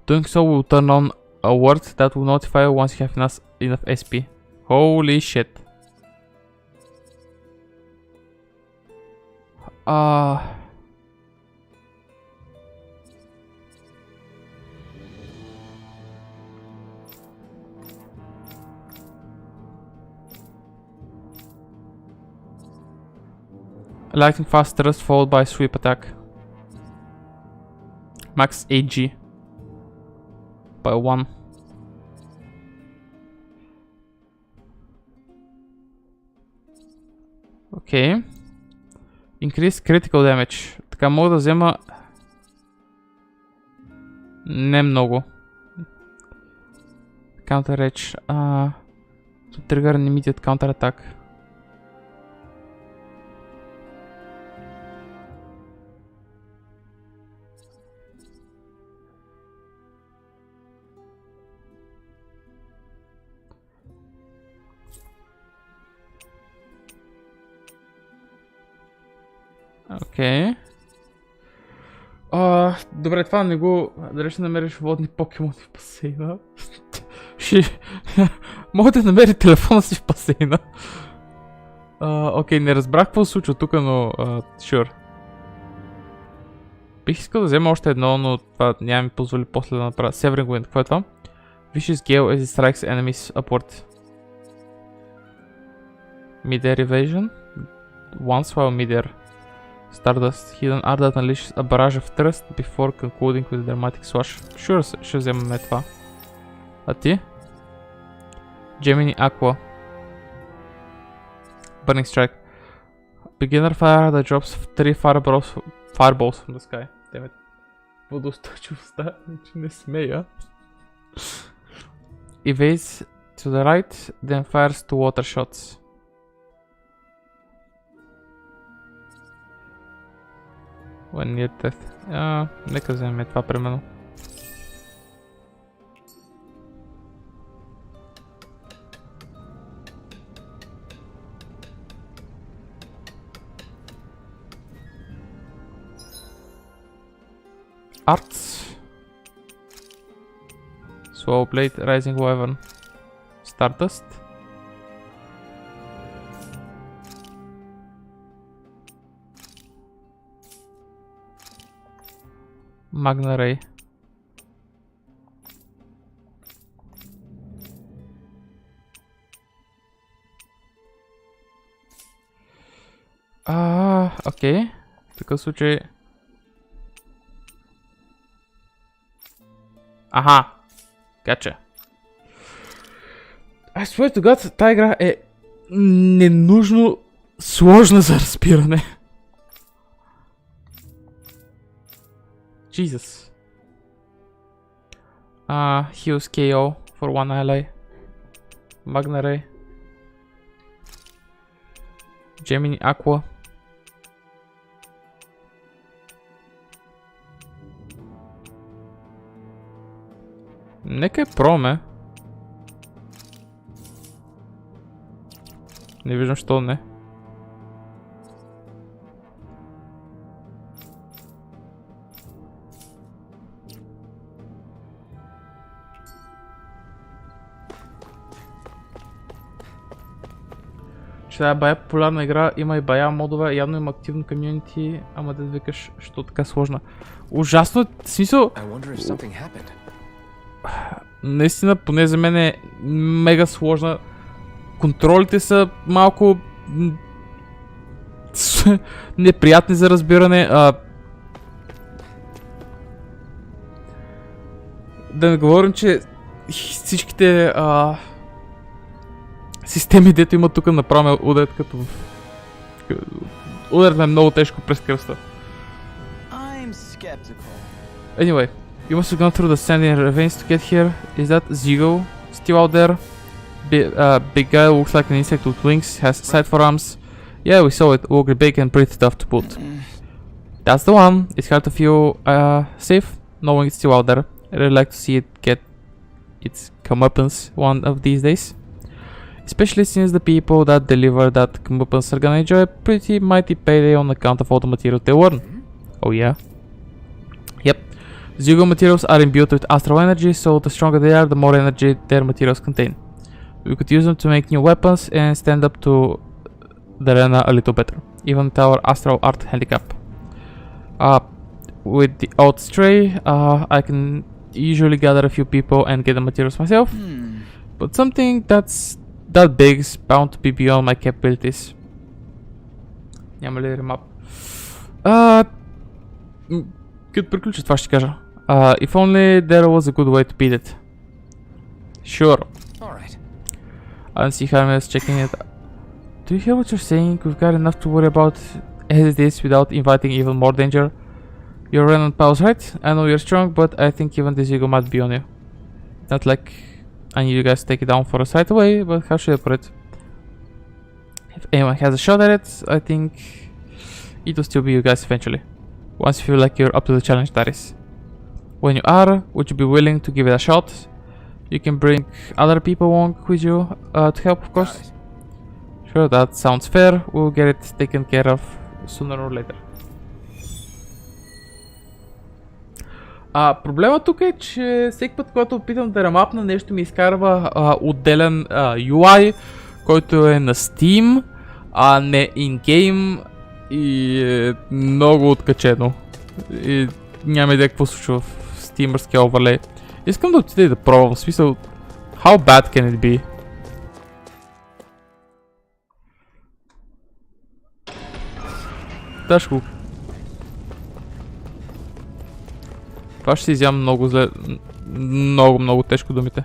Doing so will turn on a word that will notify you once you have enough SP. Holy shit. Lightning fast thrust followed by sweep attack. Max AG by 1. Okay. Increase critical damage. Така мога да взема не много. Counter edge. To trigger an immediate counter attack. Окей. Добре, това не го... Дали ще намериш водни покемони в басейна? Мога да намери телефона си в басейна. Окей, не разбрах какво се случва тук, но... Sure. Бих искал да взема още едно, но това няма ми позволи после да направя. Северен Wind, какво е това? Vicious Gale as it strikes enemies upward. Mid-air evasion. Once while mid-air. Stardust, hidden art that unleashes a barrage of thrust before concluding with a dramatic slash. Sure, ще вземем това. А ти? Gemini Aqua. Burning Strike. Beginner fire that drops 3 fireballs from the sky. Damn it. Водоустойчивостта, че не смея. Evades to the right, then fires 2 water shots. When near death. Нека вземем това примерно. Arts. Slow Blade, Rising Wyvern. Stardust. Magna Ray. Окей. В такъв случай... Аха. Гача. I swear to God, тази игра е ненужно сложна за разбиране. Jesus. Heals KO for one ally. Magna Ray. Gemini Aqua. Нека е проме. Не виждам, що не. Че това е бая популярна игра, има и бая модове, явно има активно комьюнити, ама да викаш, що така сложна. Ужасно, в смисъл... Наистина, поне за мен е мега сложна. Контролите са малко... неприятни за разбиране. Да не говорим, че всичките системи, дето има тук направо ме ударят като... Ударят ме много тежко през кръста. Anyway, you must have gone through the sanding ravines to get here. Is that Zeagle still out there? Big guy, looks like an insect with wings, has side forearms. Yeah, we saw it. Ogre big and pretty tough to put. That's the one. It's hard to feel safe knowing it's still out there. I'd really like to see it get its comeuppance one of these days. Especially since the people that deliver that comeuppance are gonna enjoy a pretty mighty payday on account of all the materials they learn. Oh yeah? Yep. Zyugo materials are imbued with astral energy, so the stronger they are, the more energy their materials contain. We could use them to make new weapons and stand up to the arena a little better, even with our astral art handicap. With the odd stray, I can usually gather a few people and get the materials myself, but something that's that big is bound to be beyond my capabilities. Няма ли ремап? Като приключа това ще кажа. If only there was a good way to beat it. Sure. I don't see harm in us checking it. Do you hear what you're saying? We've got enough to worry about as it is without inviting even more danger. You're running pals, right? I know you're strong, but I think even this ego might be on you. Not like I need you guys to take it down for us right away, but how should I put it? If anyone has a shot at it, I think it will still be you guys eventually. Once you feel like you're up to the challenge, that is. When you are, would you be willing to give it a shot? You can bring other people along with you to help, of course. Sure, that sounds fair. We'll get it taken care of sooner or later. Проблема тук е, че всеки път, когато опитам да ремапна нещо, ми изкарва отделен UI, който е на Steam, а не in-game и е много откачено. И няма идея какво случва в Steamerския оверлей. Искам да отида и да пробвам, в смисъл, how bad can it be? Тежко. Това ще си изям много зле, много тежко думите.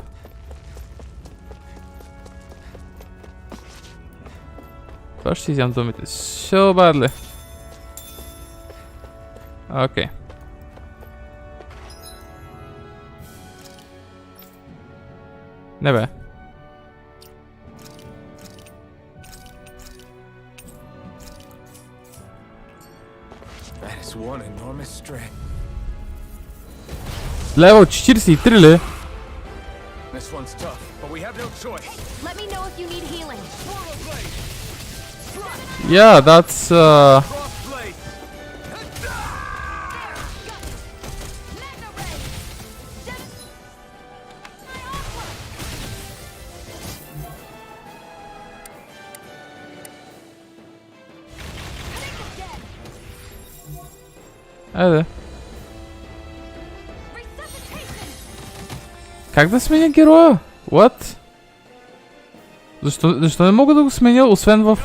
Това ще си изям думите so badly. Окей. Не бе. Левел 43 ли? Yeah, that's Айде. Как да сменя героя? What? Защо не мога да го сменя, освен в...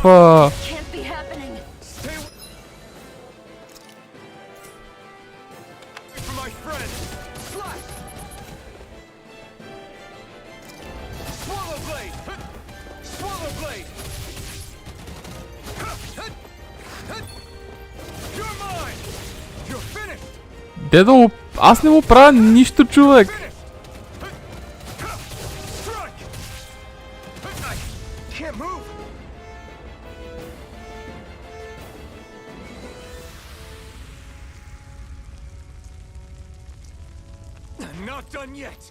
Де да му... Аз не му правя нищо, човек! Not done yet.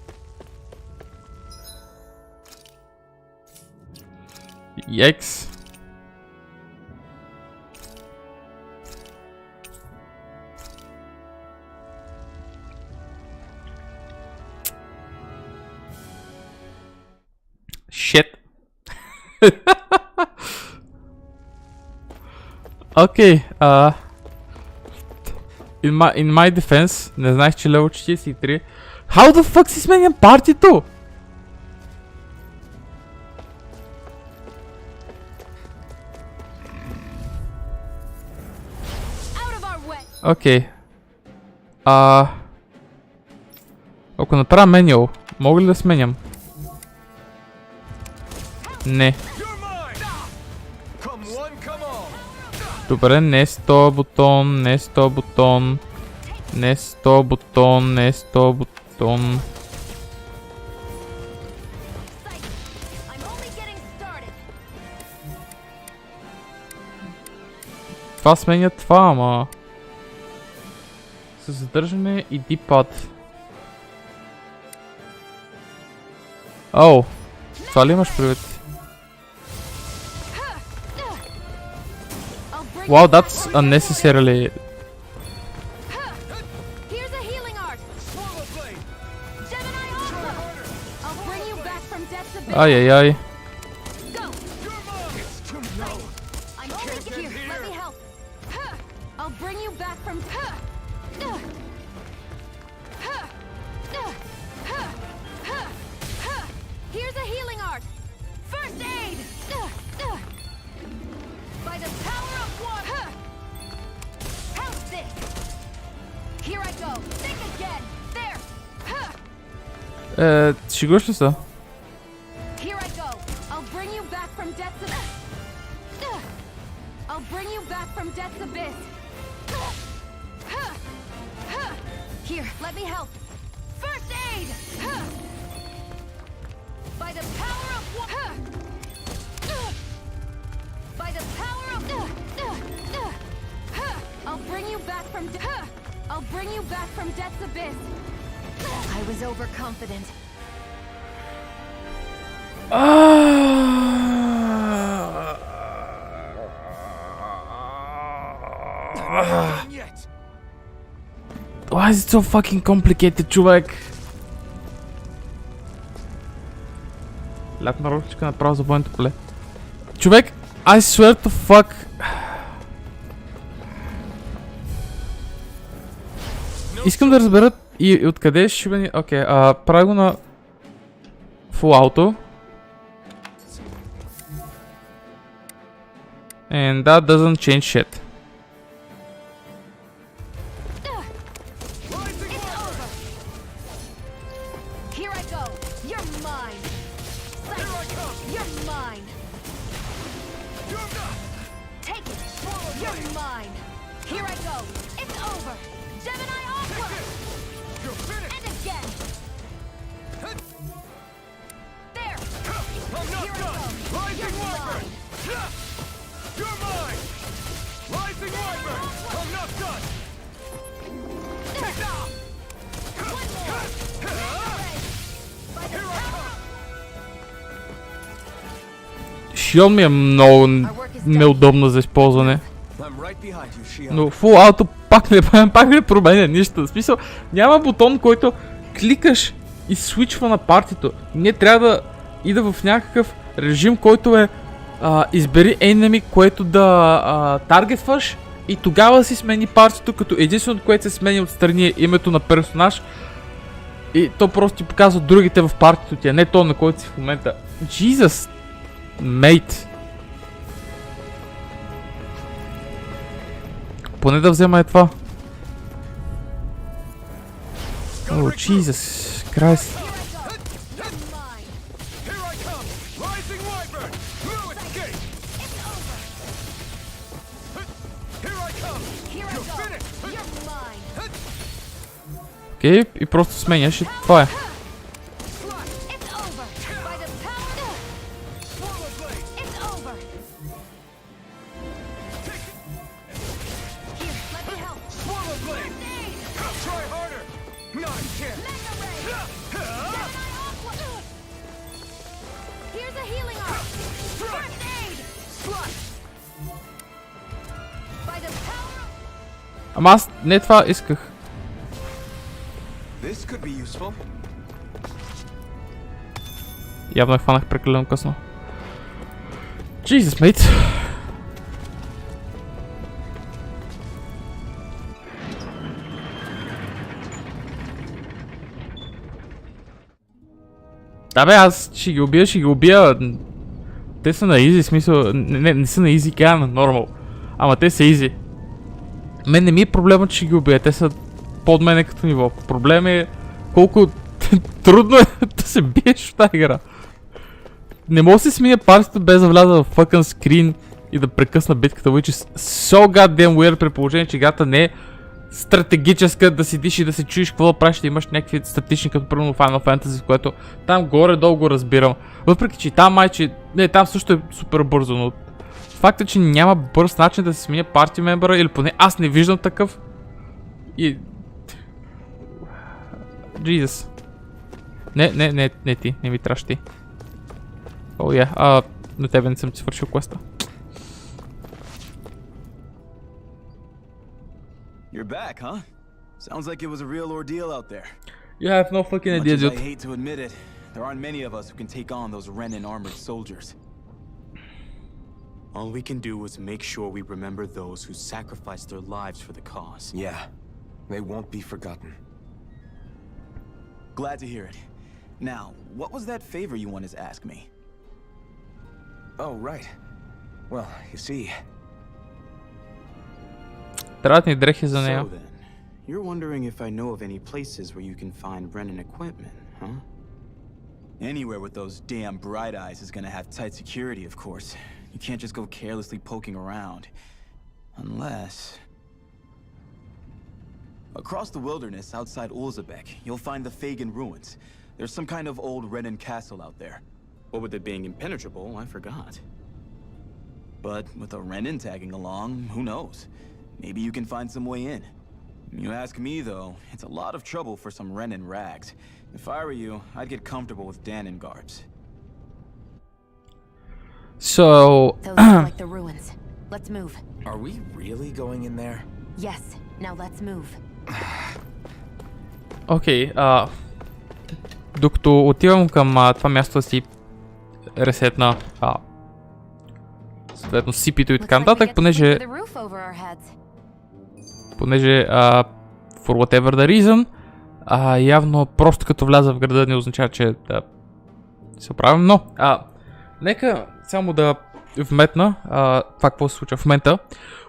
Yikes. Shit. Okay, in my defense, не знаех, че level 43. How the fuck си сменям партито? Окей. Ако направя менюал, мога ли да сменям? Не. Добре, не с този бутон, не с този бутон. Не с този бутон, не с този бутон. Това сменя това, ама... Със задържане и дипад. Оу, това ли имаш предвид? Wow, that's unnecessarily... Ай-яй-яй. Шегуваш ли се? Here, let me help. First aid! By the power of By the power of I'll bring you back from I'll bring you back from death's abyss. I was overconfident. Why is it so fucking complicated, човек? Лятна роличка направо за бойното поле. Човек, I swear to fuck. Искам да разбера и откъде ще шибани... Окей, правя го на... Full auto. And that doesn't change shit. Шион ми е много неудобно за използване. Но Full Auto пак не променя нищо. В смисъл, няма бутон, който кликаш и свичва на партито. Не трябва да ида в някакъв режим, който е избери enemy, което да таргетваш И тогава си смени партито, като единственото, което се смени отстрани е името на персонаж. И то просто ти показва другите в партито ти, а не то, на който си в момента. Jesus, mate. Поне да взема е това. О, Jesus Christ. Окей, и просто сменяш и това е. Ама аз не това исках. Явно я хванах прекалено късно. Jesus, mate. Да бе, аз ще ги убия. Те са на изи, смисъл, не са на изи, казвам на нормал. Ама те са изи. Мен не ми е проблема, че ще ги убия, те са под мене като ниво. Проблем е колко трудно е да се биеш в тази игра. Не мога да се сменя партията без да вляза в fucking скрин и да прекъсна битката, which is so goddamn weird, при положение, че играта не е стратегическа, да седиш и да се чуеш какво да правиш, да имаш някакви статични, като примерно Final Fantasy, в което там горе-долу го разбирам. Въпреки, че там майче, не, там също е супер бързо, но факта, че няма бърз начин да се сменя парти мембъра, или поне аз не виждам такъв. И... Jesus. Не ти, не ми трябваш ти. О, на тебе не съм ти свършил квеста. You're back, huh? Sounds like it was a real ordeal out there. You have no fucking idea, dude. I hate to admit it, there aren't many of us who can take on those Renin armored soldiers. All we can do is make sure we remember those who sacrificed their lives for the cause. Yeah, they won't be forgotten. Glad to hear it. Now, what was that favor you wanted to ask me? Oh, right. Well, you see... Трябват ни дрехи за нея. So then, you're wondering if I know of any places where you can find Renin equipment, huh? Anywhere with those damn bright eyes is gonna have tight security, of course. You can't just go carelessly poking around. Unless... Across the wilderness outside Ulzebek, you'll find the Fagan ruins. There's some kind of old Renin castle out there. What with it being impenetrable, I forgot. But with a Renin tagging along, who knows? Maybe you can find some way in. You ask me, though, it's a lot of trouble for some Renin rags. If I were you, I'd get comfortable with Danon garbs. So... Those look like the ruins. Let's move. Are we really going in there? Yes. Now let's move. Окей, докато отивам към това място да си ресетна съответно сипито и така нататък, понеже for whatever the reason, явно просто като вляза в града не означава, че да се оправям, но нека само да вметна това какво се случва в момента.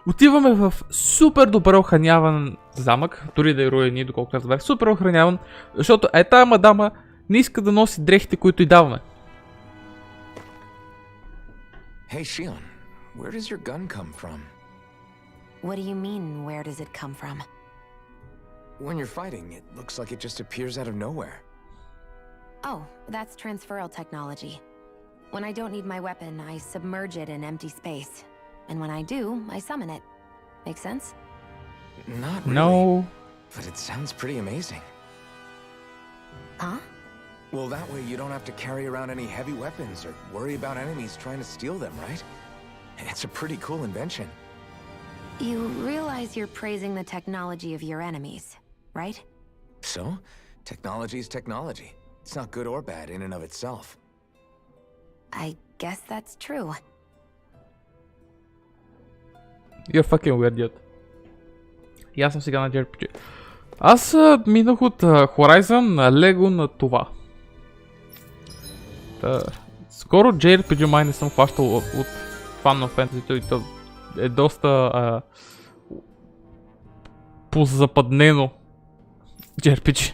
Отиваме в супер добре охраняван замък, дори да е руини, доколкото разбрах, супер охраняван, защото тая мадама не иска да носи дрехите, които й даваме. Hey, Shion, where does your gun come from? What do you mean, where does it come from? When you're fighting, it looks like it just appears out of nowhere. Oh, that's transferal technology. When I don't need my weapon, I submerge it in empty space. And when I do, I summon it. Make sense? Not really. No. But it sounds pretty amazing. Huh? Well, that way you don't have to carry around any heavy weapons or worry about enemies trying to steal them, right? It's a pretty cool invention. You realize you're praising the technology of your enemies, right? So? Technology is technology. It's not good or bad in and of itself. I guess that's true. You're fucking weird, dude. И аз съм сега на JRPG. Аз минах от Horizon на Lego на това. Скоро JRPG май не съм хващал от Final Fantasy, и то е доста позападнено JRPG.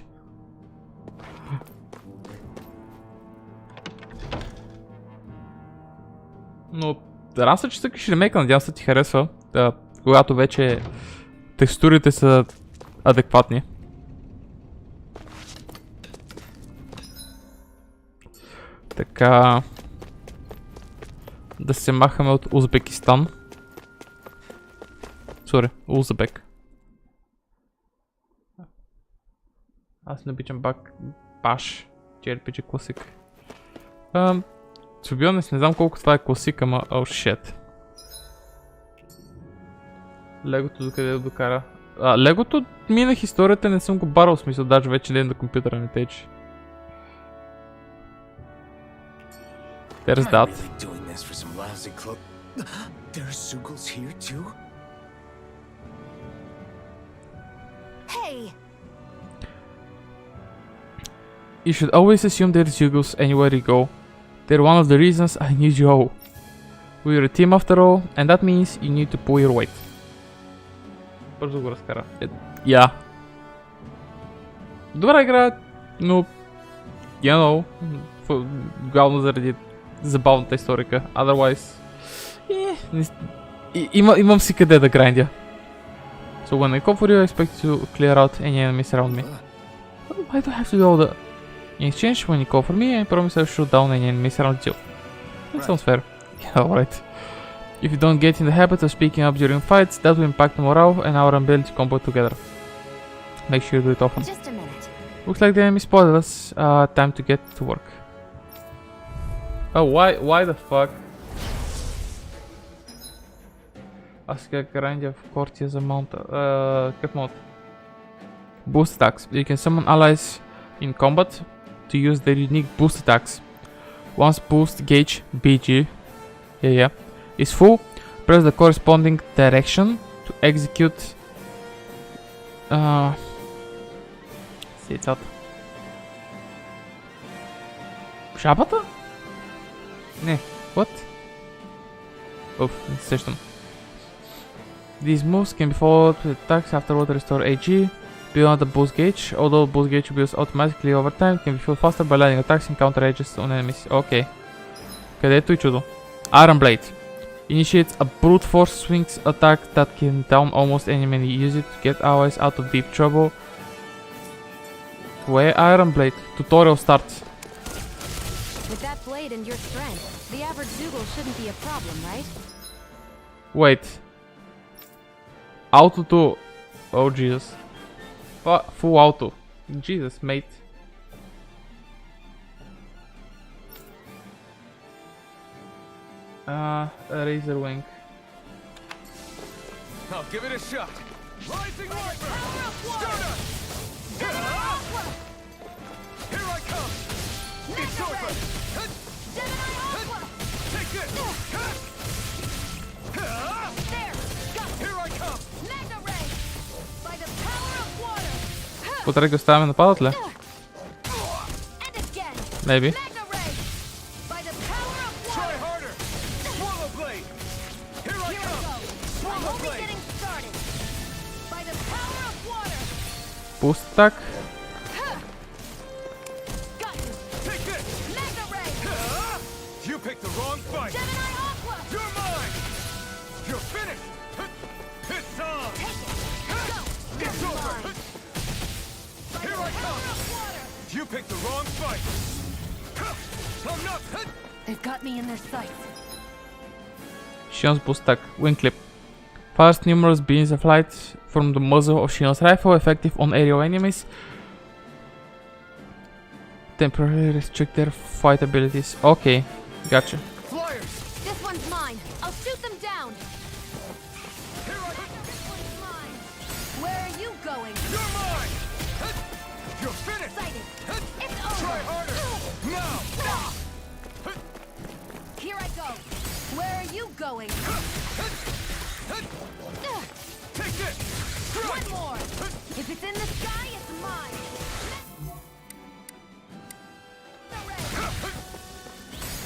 Но радвам се, че съкаш ремейка, надявам се ти харесва, когато вече текстурите са адекватни. Така, да се махаме от Узбекистан. Сори, Узбек. Аз не обичам баш JRPG класик. To be honest, не знам колко това е класик, ама oh shit. Легото докъде да докара? Легото минах историята, не съм го барал, в смисъл, даже вече ден на компютъра не тече. There's that. Hey! You should always assume there's Zugles anywhere you go. They're one of the reasons I need you all. We're a team after all, and that means you need to pull your weight. Бързо го разкара. Я. Добра игра, но... You know, главно заради забавната историка. Otherwise... имам си къде да грайндя. So when I call for you, I expect to clear out any enemies around me. Why do I have to do all the... In exchange, when you call for me, I promise I'll shoot down any enemies around you. That sounds fair. Yeah, alright. If you don't get in the habit of speaking up during fights, that will impact the morale and our ability to combo together. Make sure you do it often. Just a minute. Looks like the enemy spotted us. Time to get to work. Oh, why the fuck? Аз сега грандя в Кортия за маунта. Какъв мод? Boost attacks. You can summon allies in combat to use their unique boost attacks. Once boost gauge BG is full, press the corresponding direction to execute сейцата. Шапата? Не, what? Не се сещам. These moves can be followed with attacks afterward to restore AG beyond the boost gauge, although boost gauge builds automatically over time, can be filled faster by landing attacks and counter edges on enemies. Okay. Където и чудо. Iron Blade. Initiates a brute force swings attack that can down almost any enemy. Use it to get allies out of deep trouble. Where Iron Blade? Tutorial starts. With that blade and your strength, the average Zoogle shouldn't be a problem, right? Wait. Auto to... Oh Jesus. Full auto. Jesus, mate. Razor Wing. I'll give it a shot. Rising Riper! Stardust! Here I come! It's over! Take this! Here I come! Потрай ги оставяме нападат ли? Maybe. Boost attack. You picked the wrong fight. You're mine. You're finished. It's on. It's over. Here I come. You picked the wrong fight. I'm not. They've got me in their sights. Shion's boost attack. Wing clip. Fires numerous beams of light from the muzzle of Shion's rifle, effective on aerial enemies. Temporarily restrict their fight abilities. Okay, gotcha. Flyers. This one's mine. I'll shoot them down. Here I come. This one's mine. Where are you going? You're mine. You're finished. Excited. It's over. Try harder. Now. Here I go. Where are you going? Take this. One more. If it's in the sky, it's mine.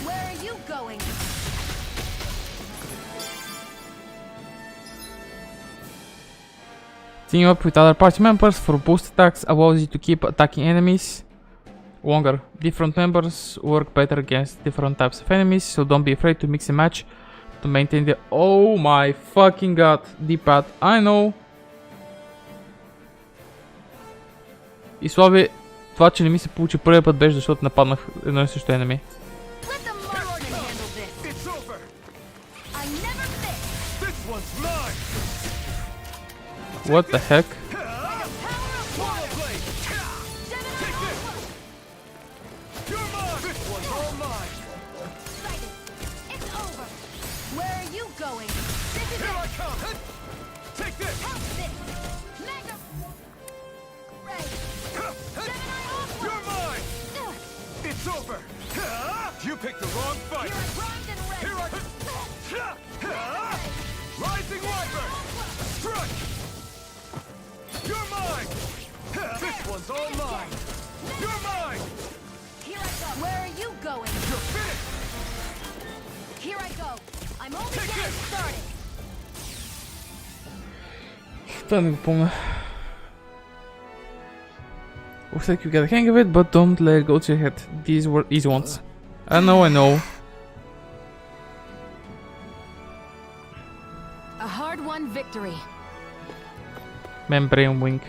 Where are you going? Team up with other party members for boost attacks allows you to keep attacking enemies longer. Different members work better against different types of enemies, so don't be afraid to mix and match to maintain the... Oh my fucking god, D-pad, I know. И Слави, това, че не ми се получи първия път беше, защото нападнах едно и също енеми. What the heck? Where are you going? This is Here I come! Take this! Mega You're mine! It's over! You picked the wrong fight! Here I come! Rising Wyvern! Strike! You're mine! This one's all mine! You're mine! Here I go. Where are you going? You're finished! Here I go. I'm only getting started. Това не го помня. Looks like you get the hang of it, but don't let it go to your head. These were easy ones. I know. A hard-won victory. Membrane wing.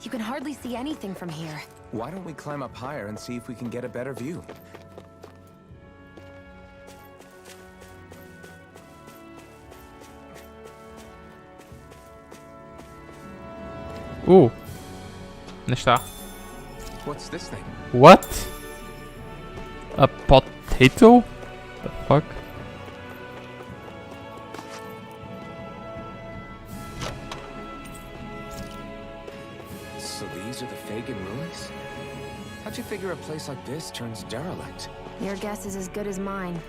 You can hardly see anything from here. Why don't we climb up higher and see if we can get a better view? Ooh. Неща. What's this thing? What? A potato? The fuck? So these are the Fagin ruins? How'd you figure a place like this turns derelict? Your guess is as good as mine.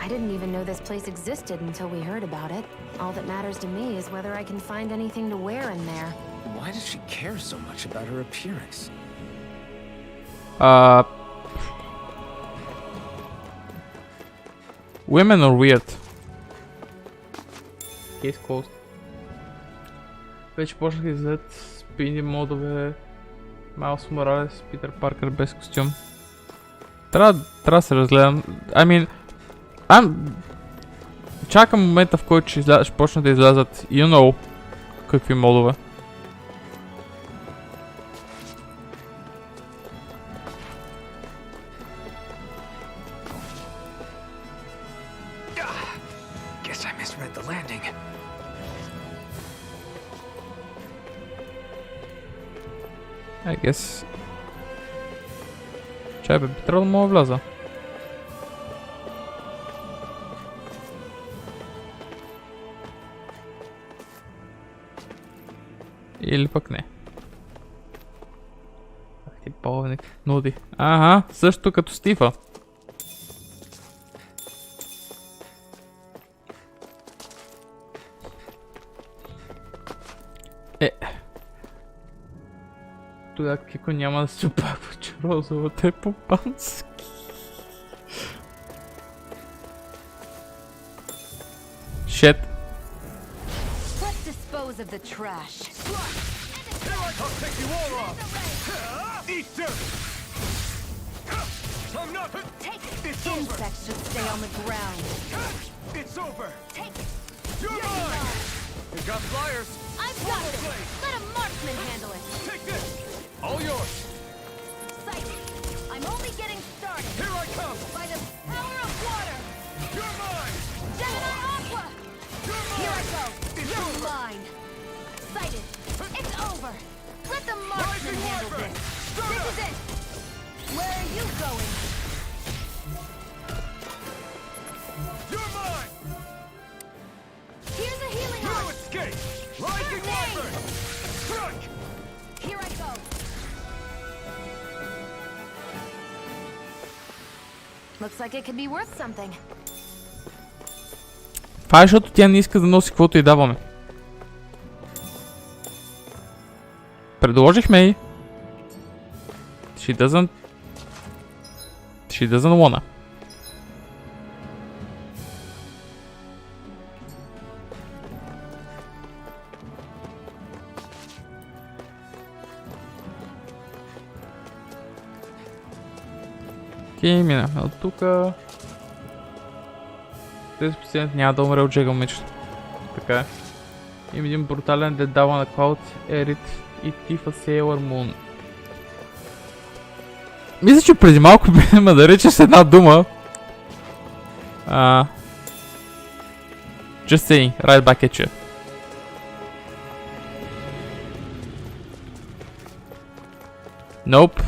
I didn't even know this place existed until we heard about it. All that matters to me is whether I can find anything to wear in there. Why does she care so much about her appearance? Women are weird. Case closed. Вече почнах да излезат спини модове. Майлс Моралес, Питър Паркър без костюм. Трябва да се разгледам. Чакам момента, в който ще почна да излязат you know какви модове. Guess I misread the landing. I guess... Чай бе, би трябвало да мога вляза. Или пък не. Ах ти половник. Нуди. Ага, също като Стифа. Тогава Кико няма да се опаква, че розовата е по-пански. Shit. Let's dispose of the trash. I'll take you all off! Eat dirt! I'm not... Take it. It's over! Insects should stay on the ground. It's over! Take it. You're mine! You got flyers! I've got this. Let a marksman handle it. Take this! All yours! Sight. I'm only getting started. Here I come! By the power of water. You're mine! Gemini Aqua. You're mine! Here I go. It's You're over! mine. Sighted. It's over. Let the marksman Rising handle Wyvern. this. Start This up. is it. Where are you going? You're mine! Here's a healing No arm. escape! Rising Sure thing. Wyvern! Strike! Here I go. Looks like it could be worth something. Това е, защото тя не иска да носи каквото и даваме. Предложихме и... She doesn't wanna. Окей, минахме от тука. Тези пациент няма да умре от жега мечта. Така е. Има един брутален дед дава на Cloud, Ерит и Тифа Sailor Moon. Мисля, че преди малко бе да рече с една дума. Just saying, right back at you. Nope.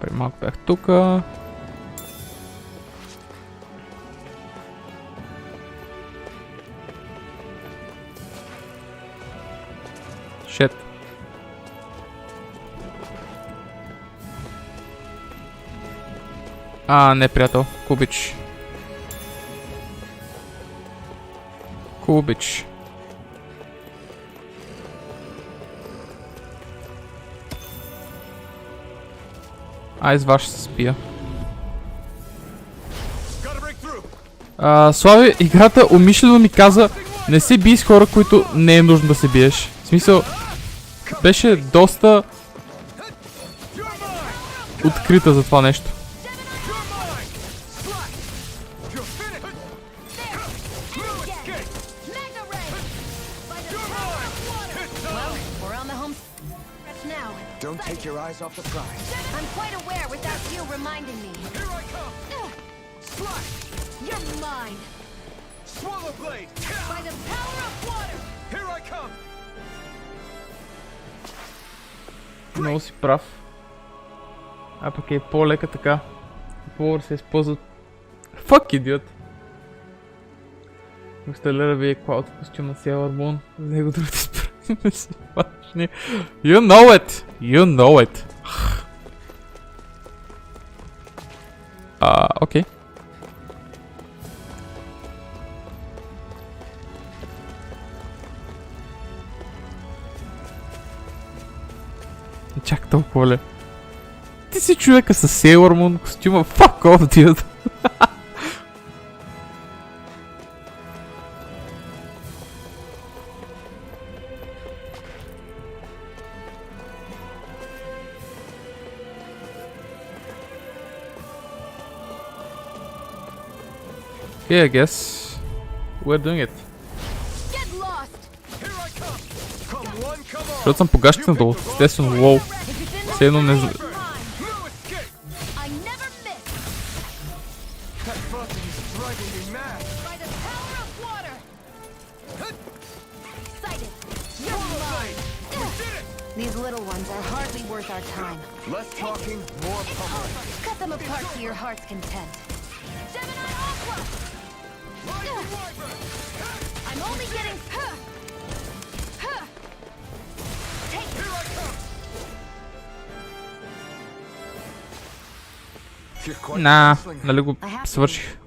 Преди малко бях тука. Shit. Не, приятел. Кубич. Кубич. С вас ще се спия. Слави, играта умишлено ми каза не се бий с хора, които не е нужно да се биеш. В смисъл, беше доста открита за това нещо. Don't take your eyes off the prize. I'm quite aware without you reminding me. Here I come! Slash! You're mine. Swallow blade! By the power of water. Here I come! Много си прав. Пък е по-лека така. По-лека се използват. Fuck, идиот! Инсталира ви Cloud костюм на Sailor Moon. За него другите спреми си важни. You know it! You know it! Окей. Чак толкова ли? Ти си човека с Sailor Moon костюма. Fuck off, dude! Okay, I guess we're doing it. Защото съм погащен естествено, лоу. Все едно не... These little ones are hardly worth our time. Less talking, more pummeling. Cut them apart to your heart's content. I'm only getting... Нали го свърших.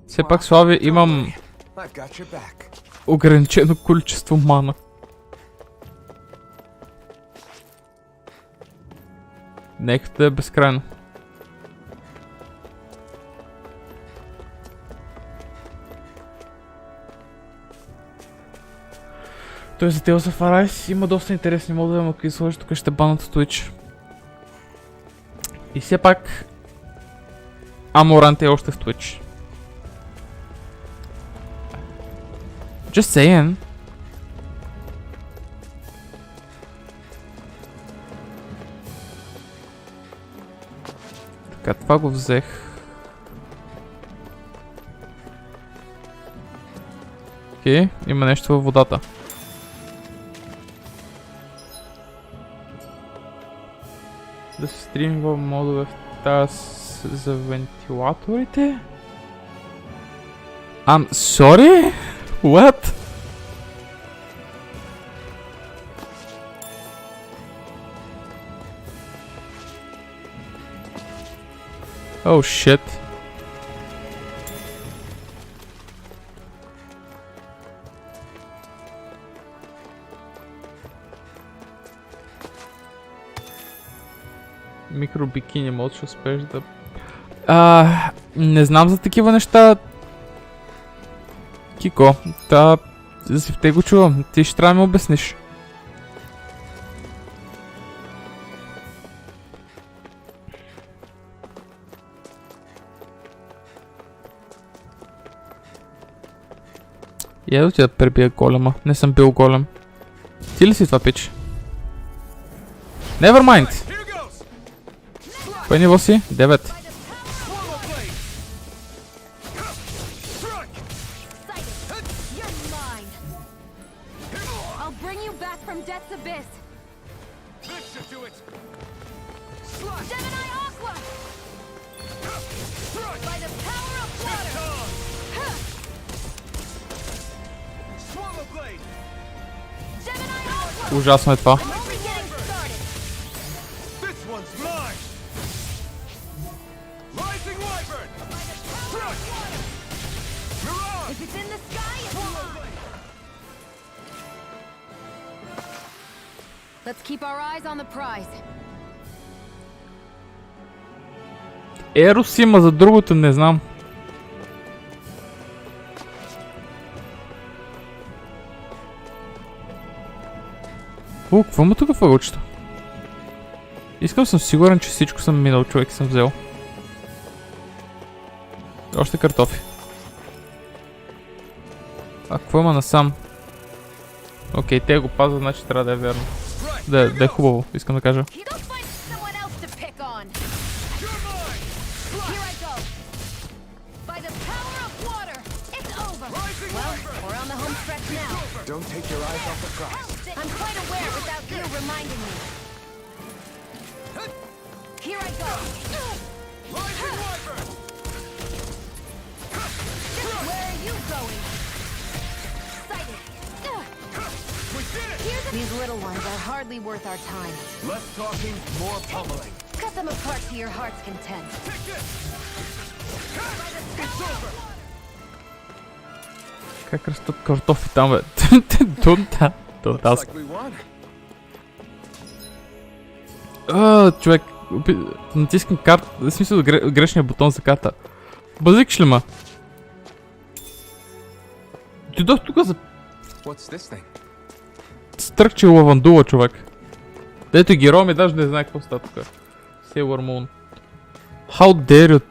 Все пак, Слави, имам ограничено количество мана. Нека да е безкрайно. Той за Tales of Arise има доста интересни модове, но ако изложи тук ще банат в Twitch. И все пак Аморант е още в Twitch. Just saying. Така, това го взех. Окей, има нещо във водата. Да се стримва модове в тази за вентилаторите? I'm sorry? What? Oh shit. Микробикини мод ще успееш да... не знам за такива неща. Кико, те го чувам. Ти ще трябва да ме обясниш. Я да ти да пребия голема. Не съм бил голем. Ти ли си това пич? Never mind! Кое ниво си? 9. Ужасно е това. Let's keep our eyes on the prize. Ерос има, за другото не знам. Какво има тук въгълчето? Искам съм сигурен, че всичко съм минал, човек, съм взел. Още картофи. А какво има насам? Окей, те го пазват, значи трябва да е верно. Да е хубаво, искам да кажа. Don't take your eyes off the prize. I'm quite aware without you reminding me. Here I go. Where are you going? Sighted. These little ones are hardly worth our time. Less talking, more pummeling. Cut them apart to your heart's content. It's over. Как растат картофи там, бе? Човек, натискам карта, в смисъл грешния бутон за карта. Базикаш ли ма? Дойдох тук за... Стръкче лавандула, човек. Дето героя ми даже не знае какво става тук. Sailor Moon. How dare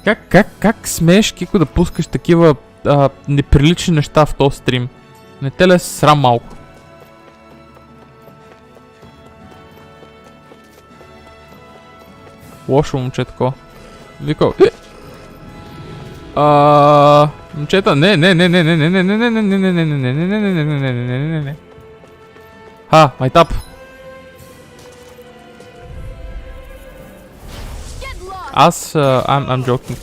you? Как смееш, Кико, да пускаш такива неприлични неща в този стрим? Не те ли е срам малко? Лошо момче тако. Вика... Момчета, не. Майтап. Аз... I'm joking.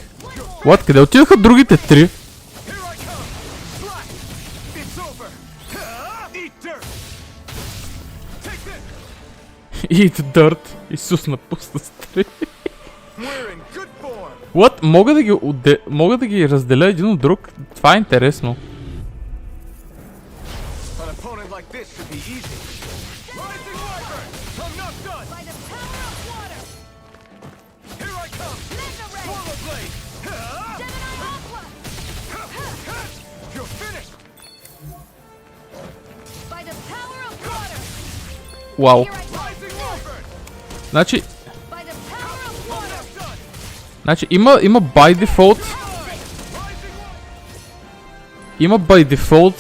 What? Къде отидаха другите три? Eat dirt. Исус напусна стри. What? Мога да ги разделя един от друг? Това е интересно. Вау. Значи има by default. Има by default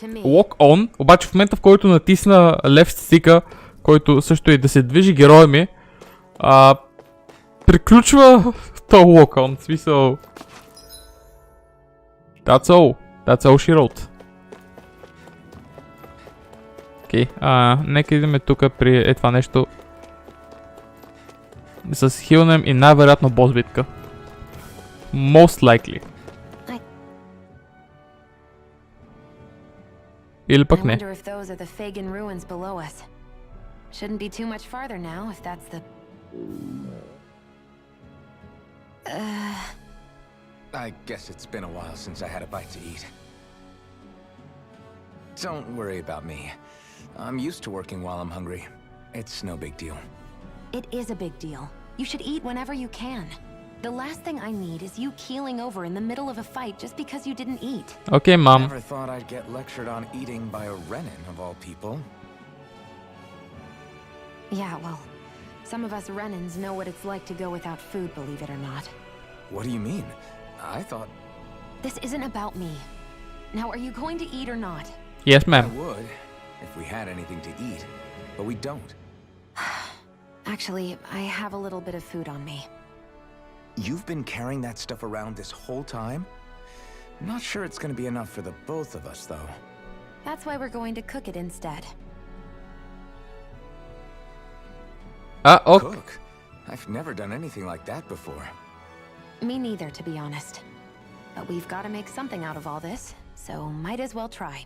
lock on, обаче в момента, в който натисна left stick-а, който също и да се движи героя ми, приключва този локън, в смисъл... That's all she wrote. Окей, нека идем тук при това нещо. С хилнем и най-вероятно бос битка. Most likely. Или пък не. Shouldn't be too much farther now if that's the... I guess it's been a while since I had a bite to eat. Don't worry about me. I'm used to working while I'm hungry. It's no big deal. It is a big deal. You should eat whenever you can. The last thing I need is you keeling over in the middle of a fight just because you didn't eat. Okay, Mom. Never thought I'd get lectured on eating by a Renin of all people. Yeah, well, some of us Renins know what it's like to go without food, believe it or not. What do you mean? I thought... This isn't about me. Now, are you going to eat or not? Yes, ma'am. I would, if we had anything to eat, but we don't. Actually, I have a little bit of food on me. You've been carrying that stuff around this whole time? Not sure it's gonna be enough for the both of us, though. That's why we're going to cook it instead. Okay. Cook? I've never done anything like that before. Me neither, to be honest. But we've got to make something out of all this, so might as well try.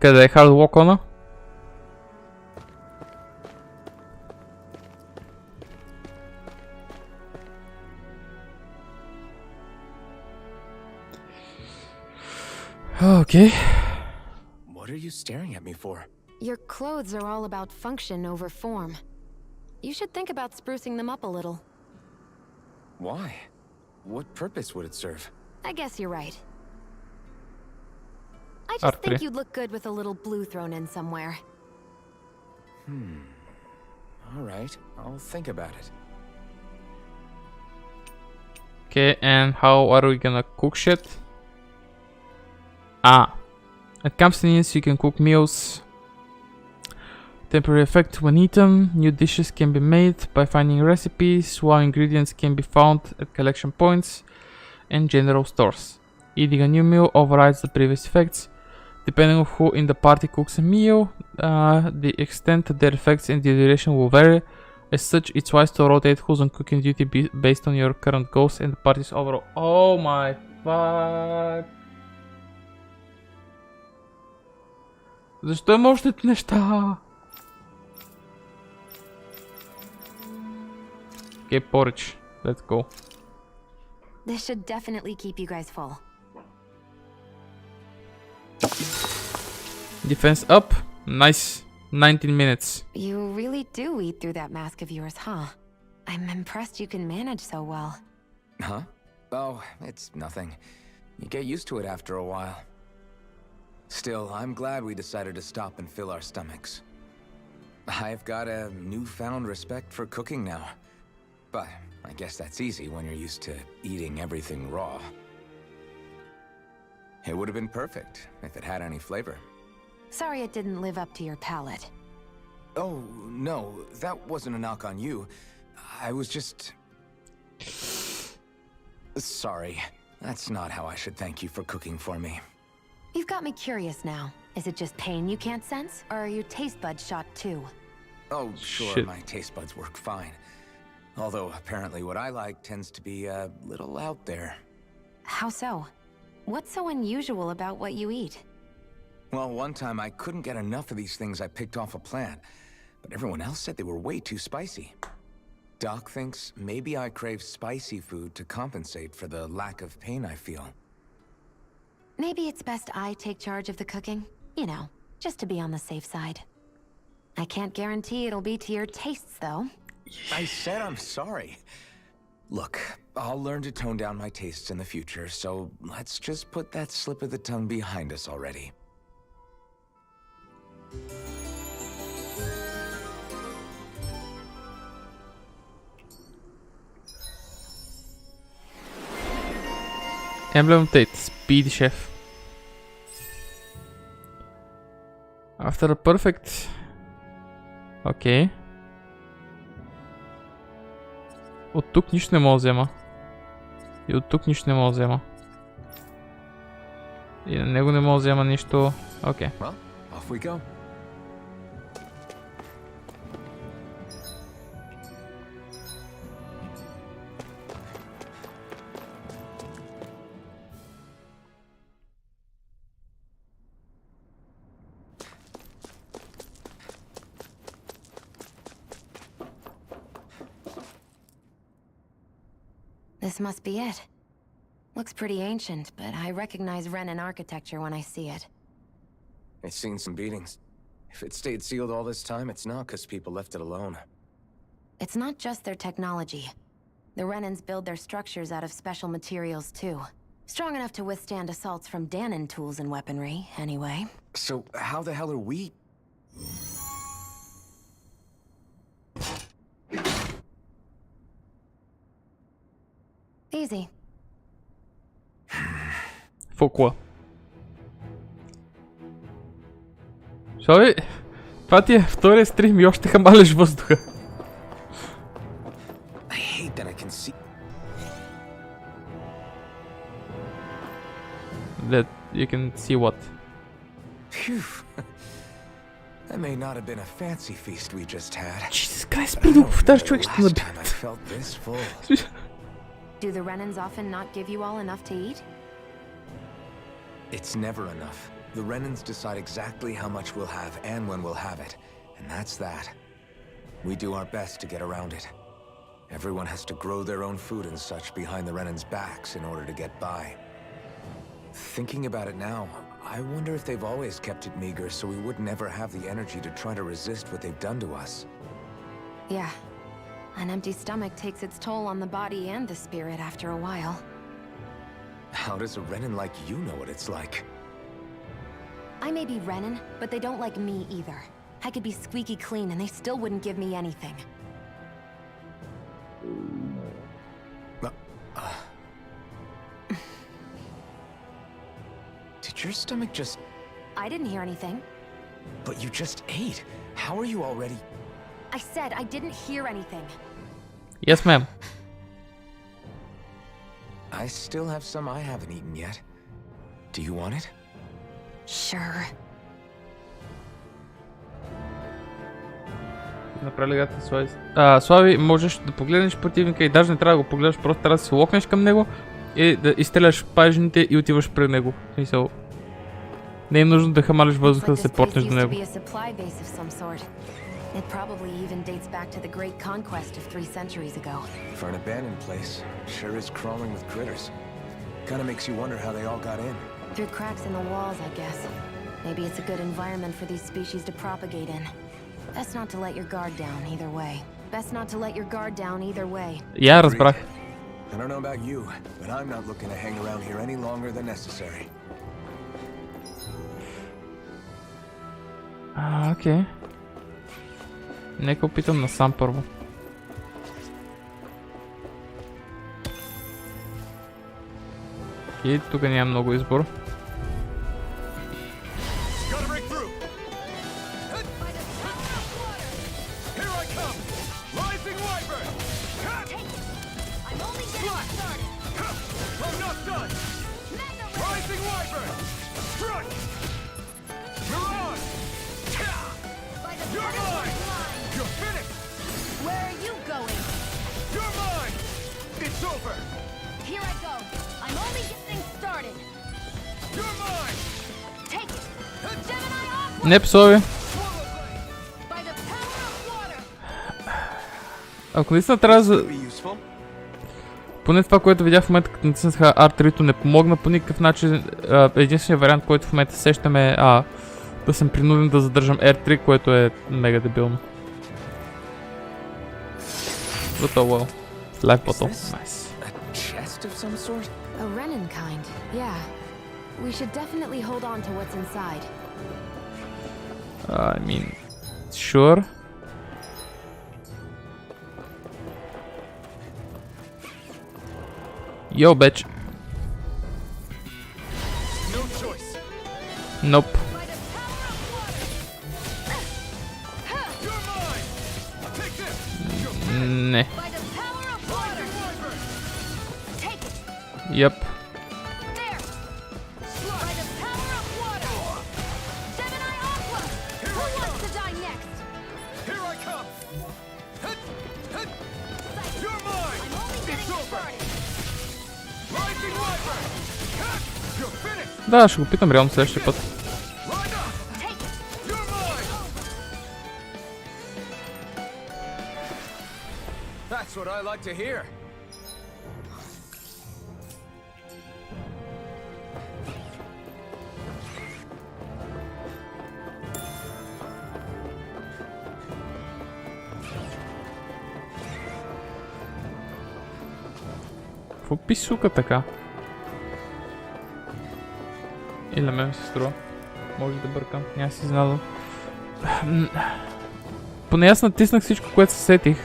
Къде е hard walk on? Okay. What are you staring at me for? Your clothes are all about function over form. You should think about sprucing them up a little. Why? What purpose would it serve? I guess you're right. I just think you'd look good with a little blue thrown in somewhere. Alright, I'll think about it. Okay, and how are we gonna cook shit? At campsites you can cook meals. Temporary effect when eaten. New dishes can be made by finding recipes, while ingredients can be found at collection points and general stores. Eating a new meal overrides the previous effects. Depending on who in the party cooks a meal, the extent of their effects and the duration will vary. As such, it's wise to rotate who's on cooking duty based on your current goals and the party's overall. Oh my fuck. Защо има още неща? Okay, porridge. Let's go. This should definitely keep you guys full. Defense up. Nice. 19 minutes. You really do eat through that mask of yours, huh? I'm impressed you can manage so well. Huh? Oh, it's nothing. You get used to it after a while. Still, I'm glad we decided to stop and fill our stomachs. I've got a newfound respect for cooking now. But I guess that's easy when you're used to eating everything raw. It would have been perfect if it had any flavor. Sorry it didn't live up to your palate. Oh, no, that wasn't a knock on you. I was just... Sorry. That's not how I should thank you for cooking for me. You've got me curious now. Is it just pain you can't sense, or are your taste buds shot too? Oh, sure, Shit. my taste buds work fine. Although, apparently what I like tends to be a little out there. How so? What's so unusual about what you eat? Well, one time I couldn't get enough of these things I picked off a plant, but everyone else said they were way too spicy. Doc thinks maybe I crave spicy food to compensate for the lack of pain I feel. Maybe it's best I take charge of the cooking. You know, just to be on the safe side. I can't guarantee it'll be to your tastes, though. I said I'm sorry. Look, I'll learn to tone down my tastes in the future, so let's just put that slip of the tongue behind us already. Emblem update. Speed chef. After a perfect Окей. От тук нищо не мога да взема. И от тук нищо не мога да взема. И на него не мога да взема нищо. Окей. Well, off we go. This must be it. Looks pretty ancient, but I recognize Renan architecture when I see it. It's seen some beatings. If it stayed sealed all this time, it's not because people left it alone. It's not just their technology. The Renans build their structures out of special materials too. Strong enough to withstand assaults from Danon tools and weaponry, anyway. So how the hell are we? Easy. Фокуа. Шови, това ти е втория стрим и още хамалиш въздуха. I hate that I can see. That you can see what? Phew. That may not have been a fancy feast we just had. Jesus Christ, спри да го повтаряш, човек ще Last time I felt this full. Do the Renans often not give you all enough to eat? It's never enough. The Renans decide exactly how much we'll have and when we'll have it. And that's that. We do our best to get around it. Everyone has to grow their own food and such behind the Renans' backs in order to get by. Thinking about it now, I wonder if they've always kept it meager so we would never have the energy to try to resist what they've done to us. Yeah. An empty stomach takes its toll on the body and the spirit after a while. How does a Renan like you know what it's like? I may be Renan, but they don't like me either. I could be squeaky clean and they still wouldn't give me anything. Did your stomach just... I didn't hear anything. But you just ate. How are you already... I said I didn't hear anything. Yes, ma'am. I still have some I haven't eaten yet. Do you want it? Sure. Направи играта Слави. Слави, можеш да погледнеш противника и даже не трябва да го погледаш, просто трябва да се локнеш към него и да изстреляш пажните и отиваш пред него. Смисъл. Не е нужно да хамалиш въздуха да се портнеш до него. It probably even dates back to the great conquest of 3 centuries ago. For an abandoned place, sure is crawling with critters. Kinda makes you wonder how they all got in. Through cracks in the walls, I guess. Maybe it's a good environment for these species to propagate in. Best not to let your guard down either way. Best not to let your guard down either way. Я разбрах. I don't know about you, but I'm not looking to hang around here any longer than necessary. Окей. Нека опитам насам първо. Окей, тук няма много избор. Не, псове. Ако наистина трябва за... Поне това, което видях в момента, като натиснаха R3-то, не помогна по никакъв начин. Единственият вариант, който в момента сещаме е да съм принуден да задържам R3, което е мега дебилно. But oh well. Life bottle. Nice. A chest of some sort? A Renan kind, yeah. We should definitely hold on to what's inside. I mean, sure. Yo, bitch. No choice. Nope. You're mine. Не. By the power of water. Take it. Yep. There. By the power of water. Gemini Aqua. Who wants to die next? Here I come! You're mine! I'm only getting started. Rising Viper! You're finished! Да, ще го питам реално следващия път. Line up! Take it. You're mine! That's what I like to hear. Какво писука така? Или на мен се струва. Може да бъркам, няма си изненадам. Поне аз натиснах всичко, което се сетих.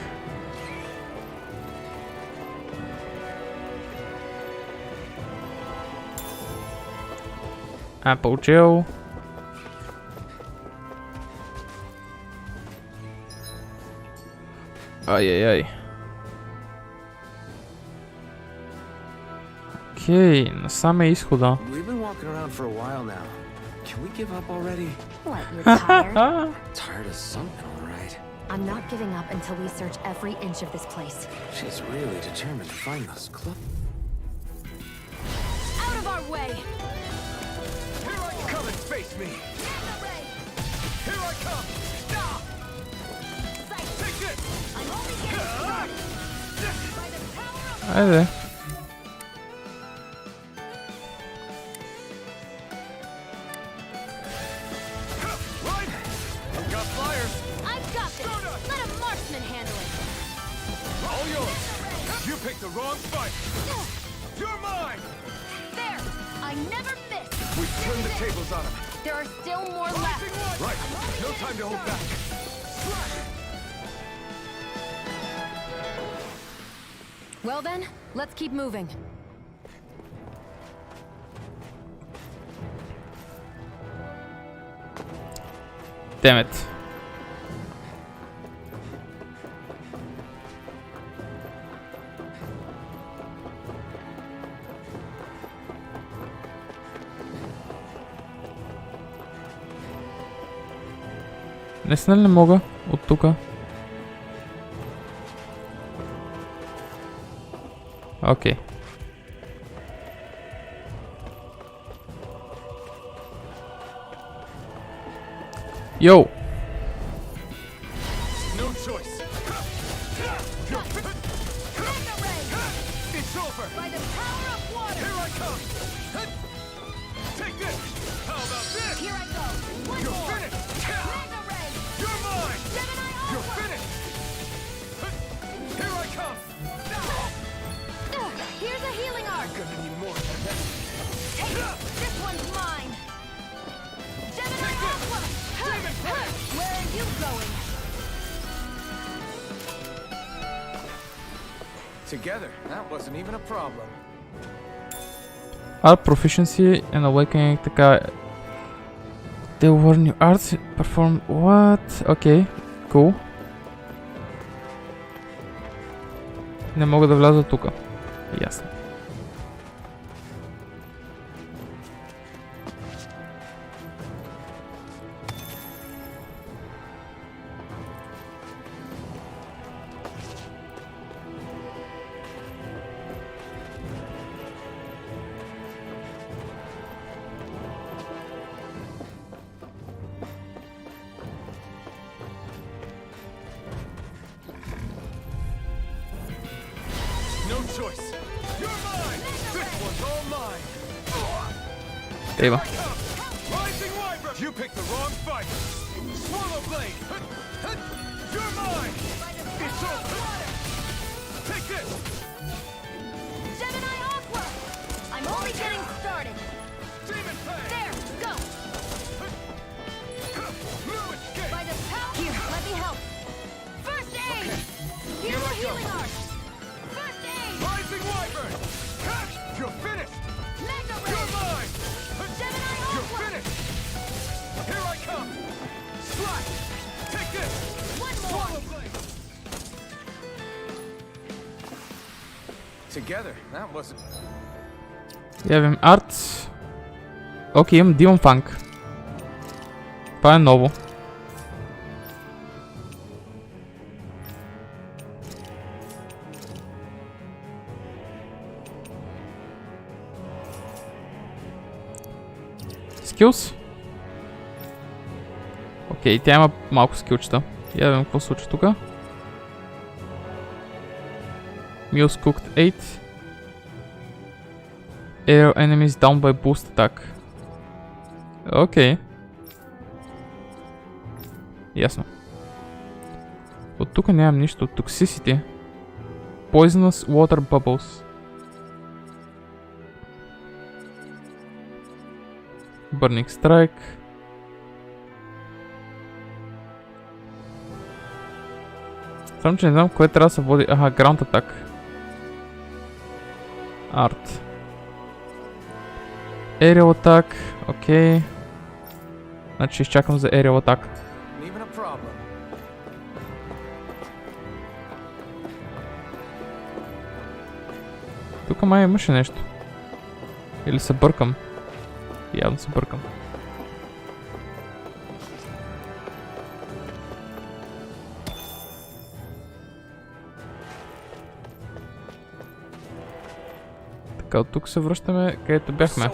Получил. Ай-яй-яй. Окей, насам е изхода. We've been walking around for a while now. Can we give up already? What, you're tired? Tired of something, all right. I'm not giving up until we search every inch of this place. She's really determined to find those club. Out of our way. Here I come and face me! Here I come! Stop! Take this! I'm only getting started. By the power of Айде. Right! I've got flyers! I've got this. Let a marksman handle it. All yours! You picked the wrong fight! You're mine! There. I never miss. We've turned the tables on him. There are still more left. Rising Viper! Right! No time to hold back! Well then, let's keep moving. Damn it. Наистина ли не мога от тука? Окей. Йоу! No choice! It's over! By the power of water. Here I come! Take this! How about this? Here I go. One You're more. finished! Mega ray. You're mine! Gemini You're Aqua. finished! Here I come! Here's a healing arc. Gonna need more than that. Take it. This one's mine. Gemini Aqua. Where are you going? Together, that wasn't even a problem. Art proficiency and awakening, така. They were new arts, perform what? Okay, cool. Не мога да вляза тука. Ясно. No choice. You're mine! This one's all mine! Ева. Rising Viper! You picked the wrong fight! Swallow Blade! You're mine! It's over! Take this! Gemini Aqua. I'm only getting started. Demon Fang! There. Go. No escape! By the power. Here. Let me help. First aid. Here's a healing arc. First aid. Rising Wyvern! You're finished! Mega ray. You're mine! Gemini You're Aqua. finished! Here I come! Slash! Take this! One more. Swallow Blade! Together, that wasn't... Явим арт. Окей, имам Demon Funk. Това е ново. Скилс. Окей, тя има малко скилчета. Я да видим какво се случва тук. Meals cooked 8. Air enemies down by boost attack. Окей. Ясно. От тук нямам нищо. Toxicity. Poisonous water bubbles. Burning strike. Само че не знам кое трябва да се води. Аха, ground attack. Art. Aerial attack. Окей. Значи изчакам за aerial attack. Тук май имаше нещо. Или се бъркам. Явно се бъркам. Така, от тук се връщаме където бяхме.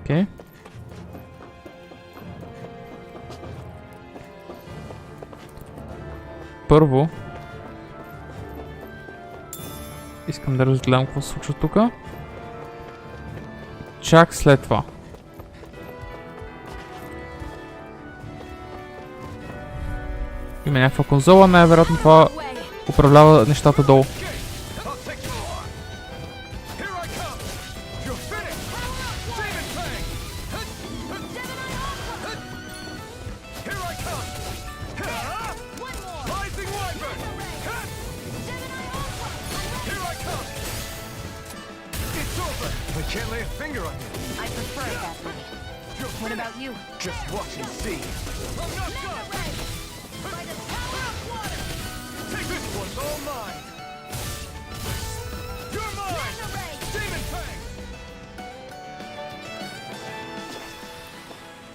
Окей. Първо искам да разгледам какво се случва тук. Чак след това. Има някаква конзола, най-вероятно това управлява нещата долу.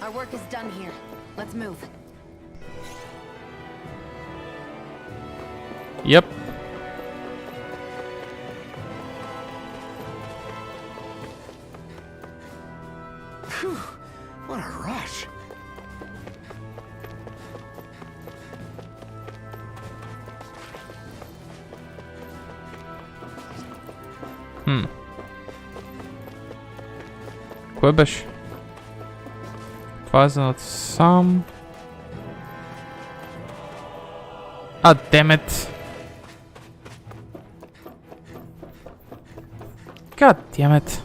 Our work is done here. Let's move. Yep. Phew, what a rush. Кое беше? Това е за надсам. Damn it. God damn it.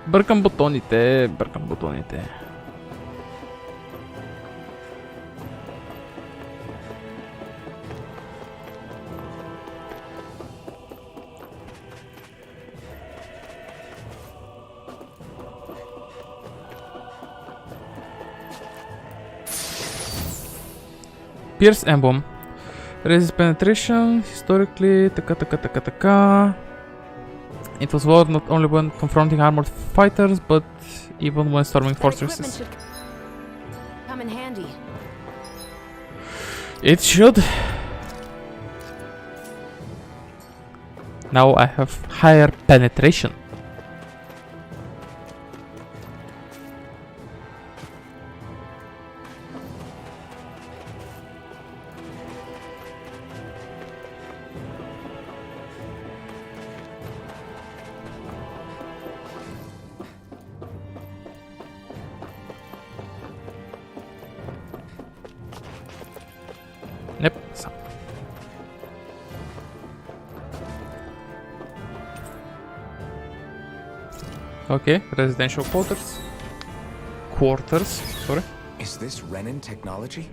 Бъркам бутоните, бъркам бутоните. Pierce Emblem. Resist penetration, historically, така. It was won not only when confronting armored fighters, but even when storming fortresses. Come in handy. It should. Now I have higher penetration. Yep, so. Okay, residential quarters. quarters. Sorry. Is this Renin technology?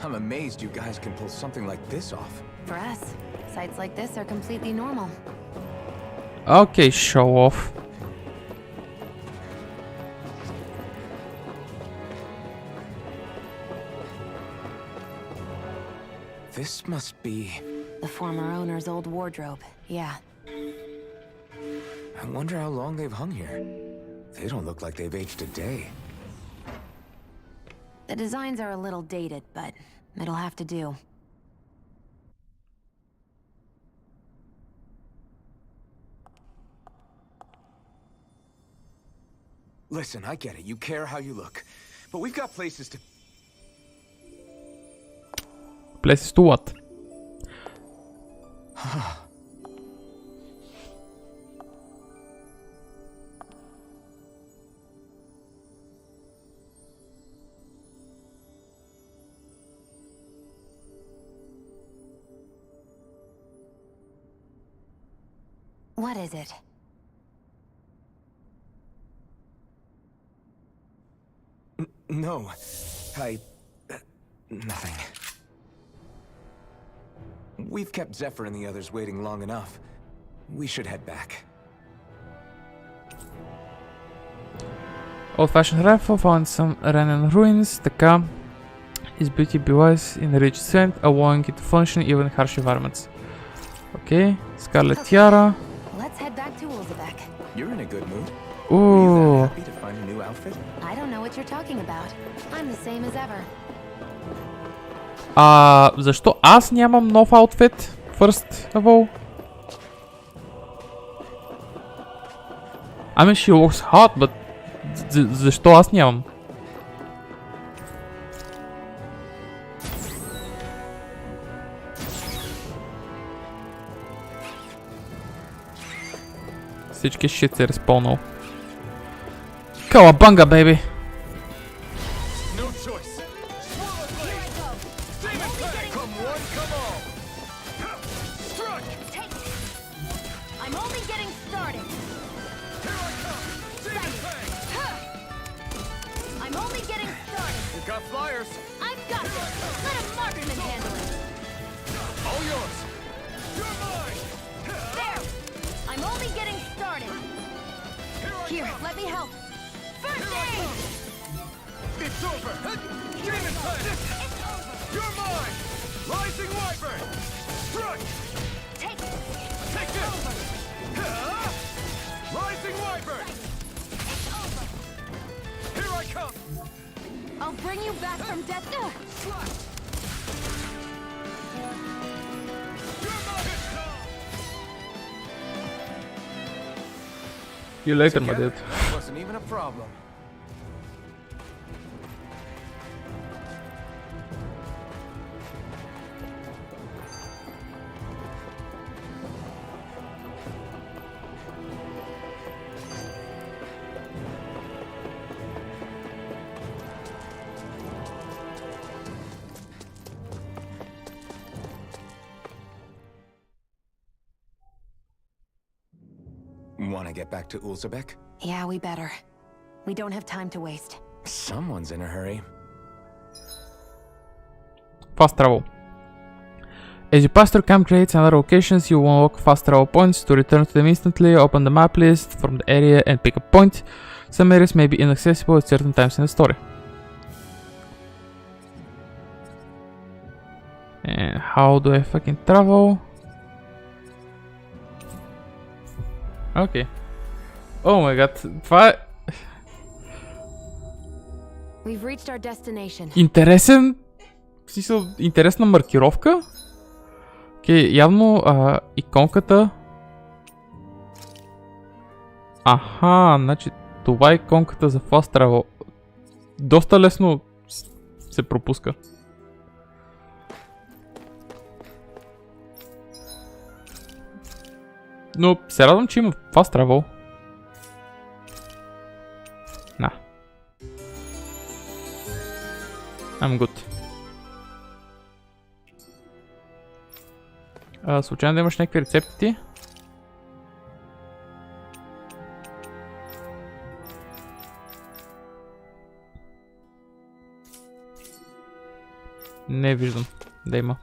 I'm amazed you guys can pull something like this off. For us, sites like this are completely normal. Okay, show off. This must be... The former owner's old wardrobe, yeah. I wonder how long they've hung here. They don't look like they've aged a day. The designs are a little dated, but it'll have to do. Listen, I get it. You care how you look. But we've got places to... Places to what? What is it? No. Nothing. We've kept Zephyr and the others waiting long enough. We should head back. Old-fashioned rifle found some Renin ruins. Така is beauty belies in rich sand, allowing it to function even in harsh environments. Okay, Scarlet Tiara. Let's head back to Ulzebek. You're in a good mood. Ooh. Were you that happy to find a new outfit? I don't know what you're talking about. I'm the same as ever. Защо аз нямам нов аутфит? First of all. I mean, she looks hot, but защо аз нямам? Всички shit се респълнал. Калабанга, baby! No choice. Come one, come all. Struck. I'm only getting started. Here I come. Demon Fang. I'm only getting started. You got flyers. I've got this. Let a marksman handle it. All yours. You're mine. There. I'm only getting started. Here, let me help. First aid. It's over. Demon Fang. You're mine. Rising Wyvern. Struck. Take Take this. Rising Wyvern. Here I come. I'll bring you back from death. Slap. You're mine. You later, my Together, dude. that wasn't even a problem. Want to get back to Ulzebek? Yeah, we better. We don't have time to waste. Someone's in a hurry. Fast travel. As you pass through campsites and other locations, you will unlock fast travel points. To return to them instantly, open the map list from the area and pick a point. Some areas may be inaccessible at certain times in the story. And how do I fucking travel? Окей. О май гад, това е We've reached our destination. интересен, в смисъл, интересна маркировка. Окей, явно иконката. Аха, значи това е иконката за Fast Travel. Доста лесно се пропуска. Но се радвам, че има Fast Travel. На. I'm good. Случайно да имаш някакви рецепти? Не виждам да има.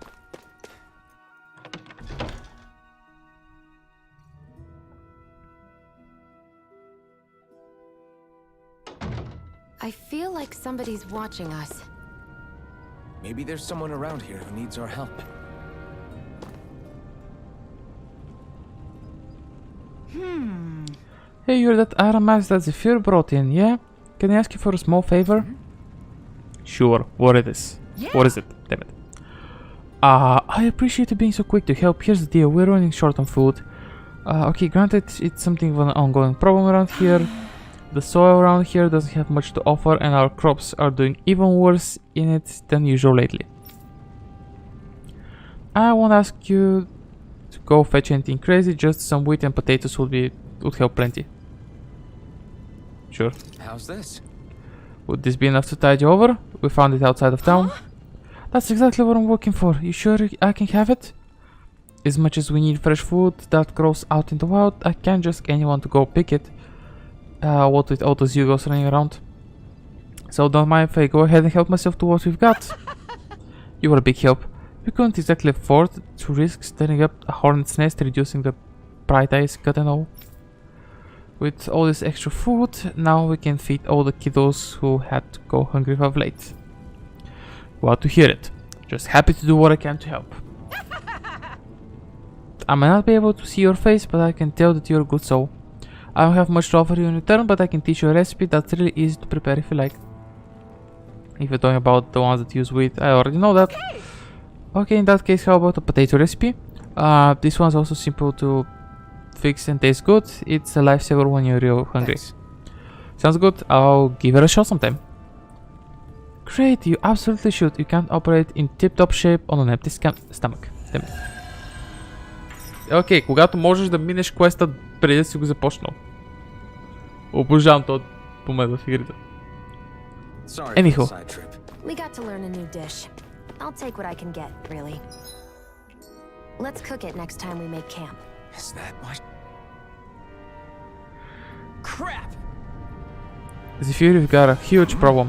I feel like somebody's watching us. Maybe there's someone around here who needs our help. Hey, you're that iron mask that Zephyr brought in, yeah? Can I ask you for a small favor? Sure, what it is? What is it? Damn it. I appreciate you being so quick to help. Here's the deal, we're running short on food. Okay, granted, it's something of an ongoing problem around here. The soil around here doesn't have much to offer, and our crops are doing even worse in it than usual lately. I won't ask you to go fetch anything crazy, just some wheat and potatoes would help plenty. Sure. How's this? Would this be enough to tide you over? We found it outside of town. That's exactly what I'm working for. You sure I can have it? As much as we need fresh food that grows out in the wild, I can't just get anyone to go pick it. What with all those Yugos running around. So don't mind if I go ahead and help myself to what we've got. You were a big help. We couldn't exactly afford to risk stirring up a hornet's nest, reducing the bright eyes cut and all. With all this extra food, now we can feed all the kiddos who had to go hungry of late. Glad to hear it. Just happy to do what I can to help. I may not be able to see your face, but I can tell that you're a good soul. I don't have much to offer you in return, but I can teach you a recipe that's really easy to prepare if you like. If you're talking about the ones that use wheat, I already know that. Okay, in that case, how about a potato recipe? This one's also simple to fix and tastes good. It's a lifesaver when you're real hungry. Thanks. Sounds good. I'll give it a shot sometime. Great, you absolutely should. You can't operate in tip-top shape on an empty stomach. Окей, когато можеш да минеш квеста преди да си го започнал. Обожавам този момент в игрите. Anyhow. We got to learn a new dish. I'll take what I can get, really. Let's cook it next time we make camp. Is that what? Crap! Zephyr, we've got a huge problem.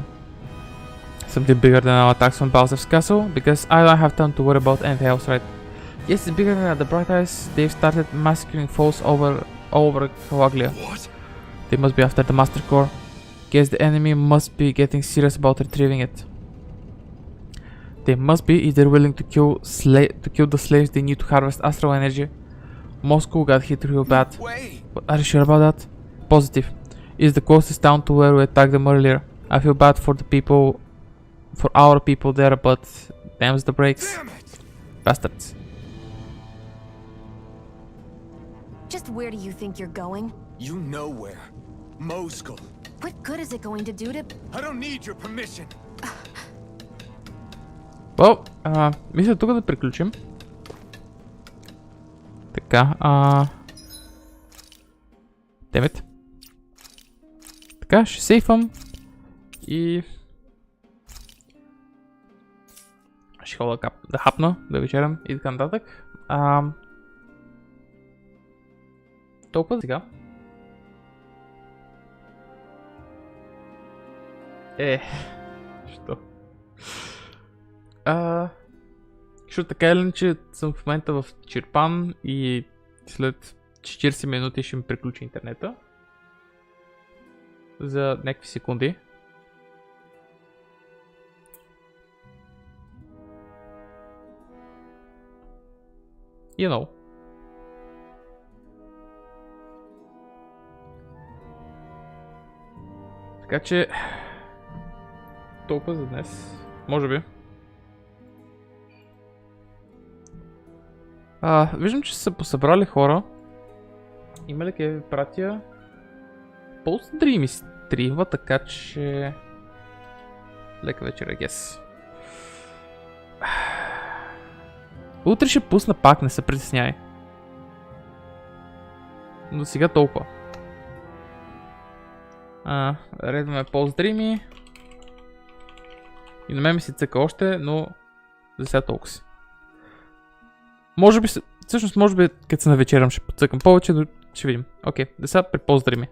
Something bigger than our attacks on Bowser's castle, because I don't have time to worry about anything else, right? Yes, it's bigger than that. The Bright Eyes, they've started massacring foes over Calaglia. What? They must be after the Master Core. Guess the enemy must be getting serious about retrieving it. They must be if they're willing to kill the slaves they need to harvest astral energy. Moscow got hit real bad. Wait. But are you sure about that? Positive. It's the closest town to where we attacked them earlier. I feel bad for our people there, but them's the breaks. Damn it. Bastards. Just where do you think you're going? You know where. Moscow. What good is it going to do to... I don't need your permission. Well, мисля тук да приключим. Така, Демет. Така, ще сейфам. И... ще ходя да хапна, да вечерям и така нататък. Толкова сега. Що? Защото така или иначе съм в момента в Чирпан и след 40 минути ще ми приключи интернета. За някакви секунди. You know. Така че... толкова за днес. Може би. Виждам, че са посъбрали хора. Има ли къде ви пратя? Post-Dream ми стримва, така че... лека вечер, I guess. Утре ще пусна пак, не се притесняй. Но сега толкова. Редваме Post-Dream. И на мен ми се цъка още, но за сега толкова си. Може би, всъщност може би като се навечерям ще подцъкам повече, но ще видим. Окей, да сега при Post-Dream.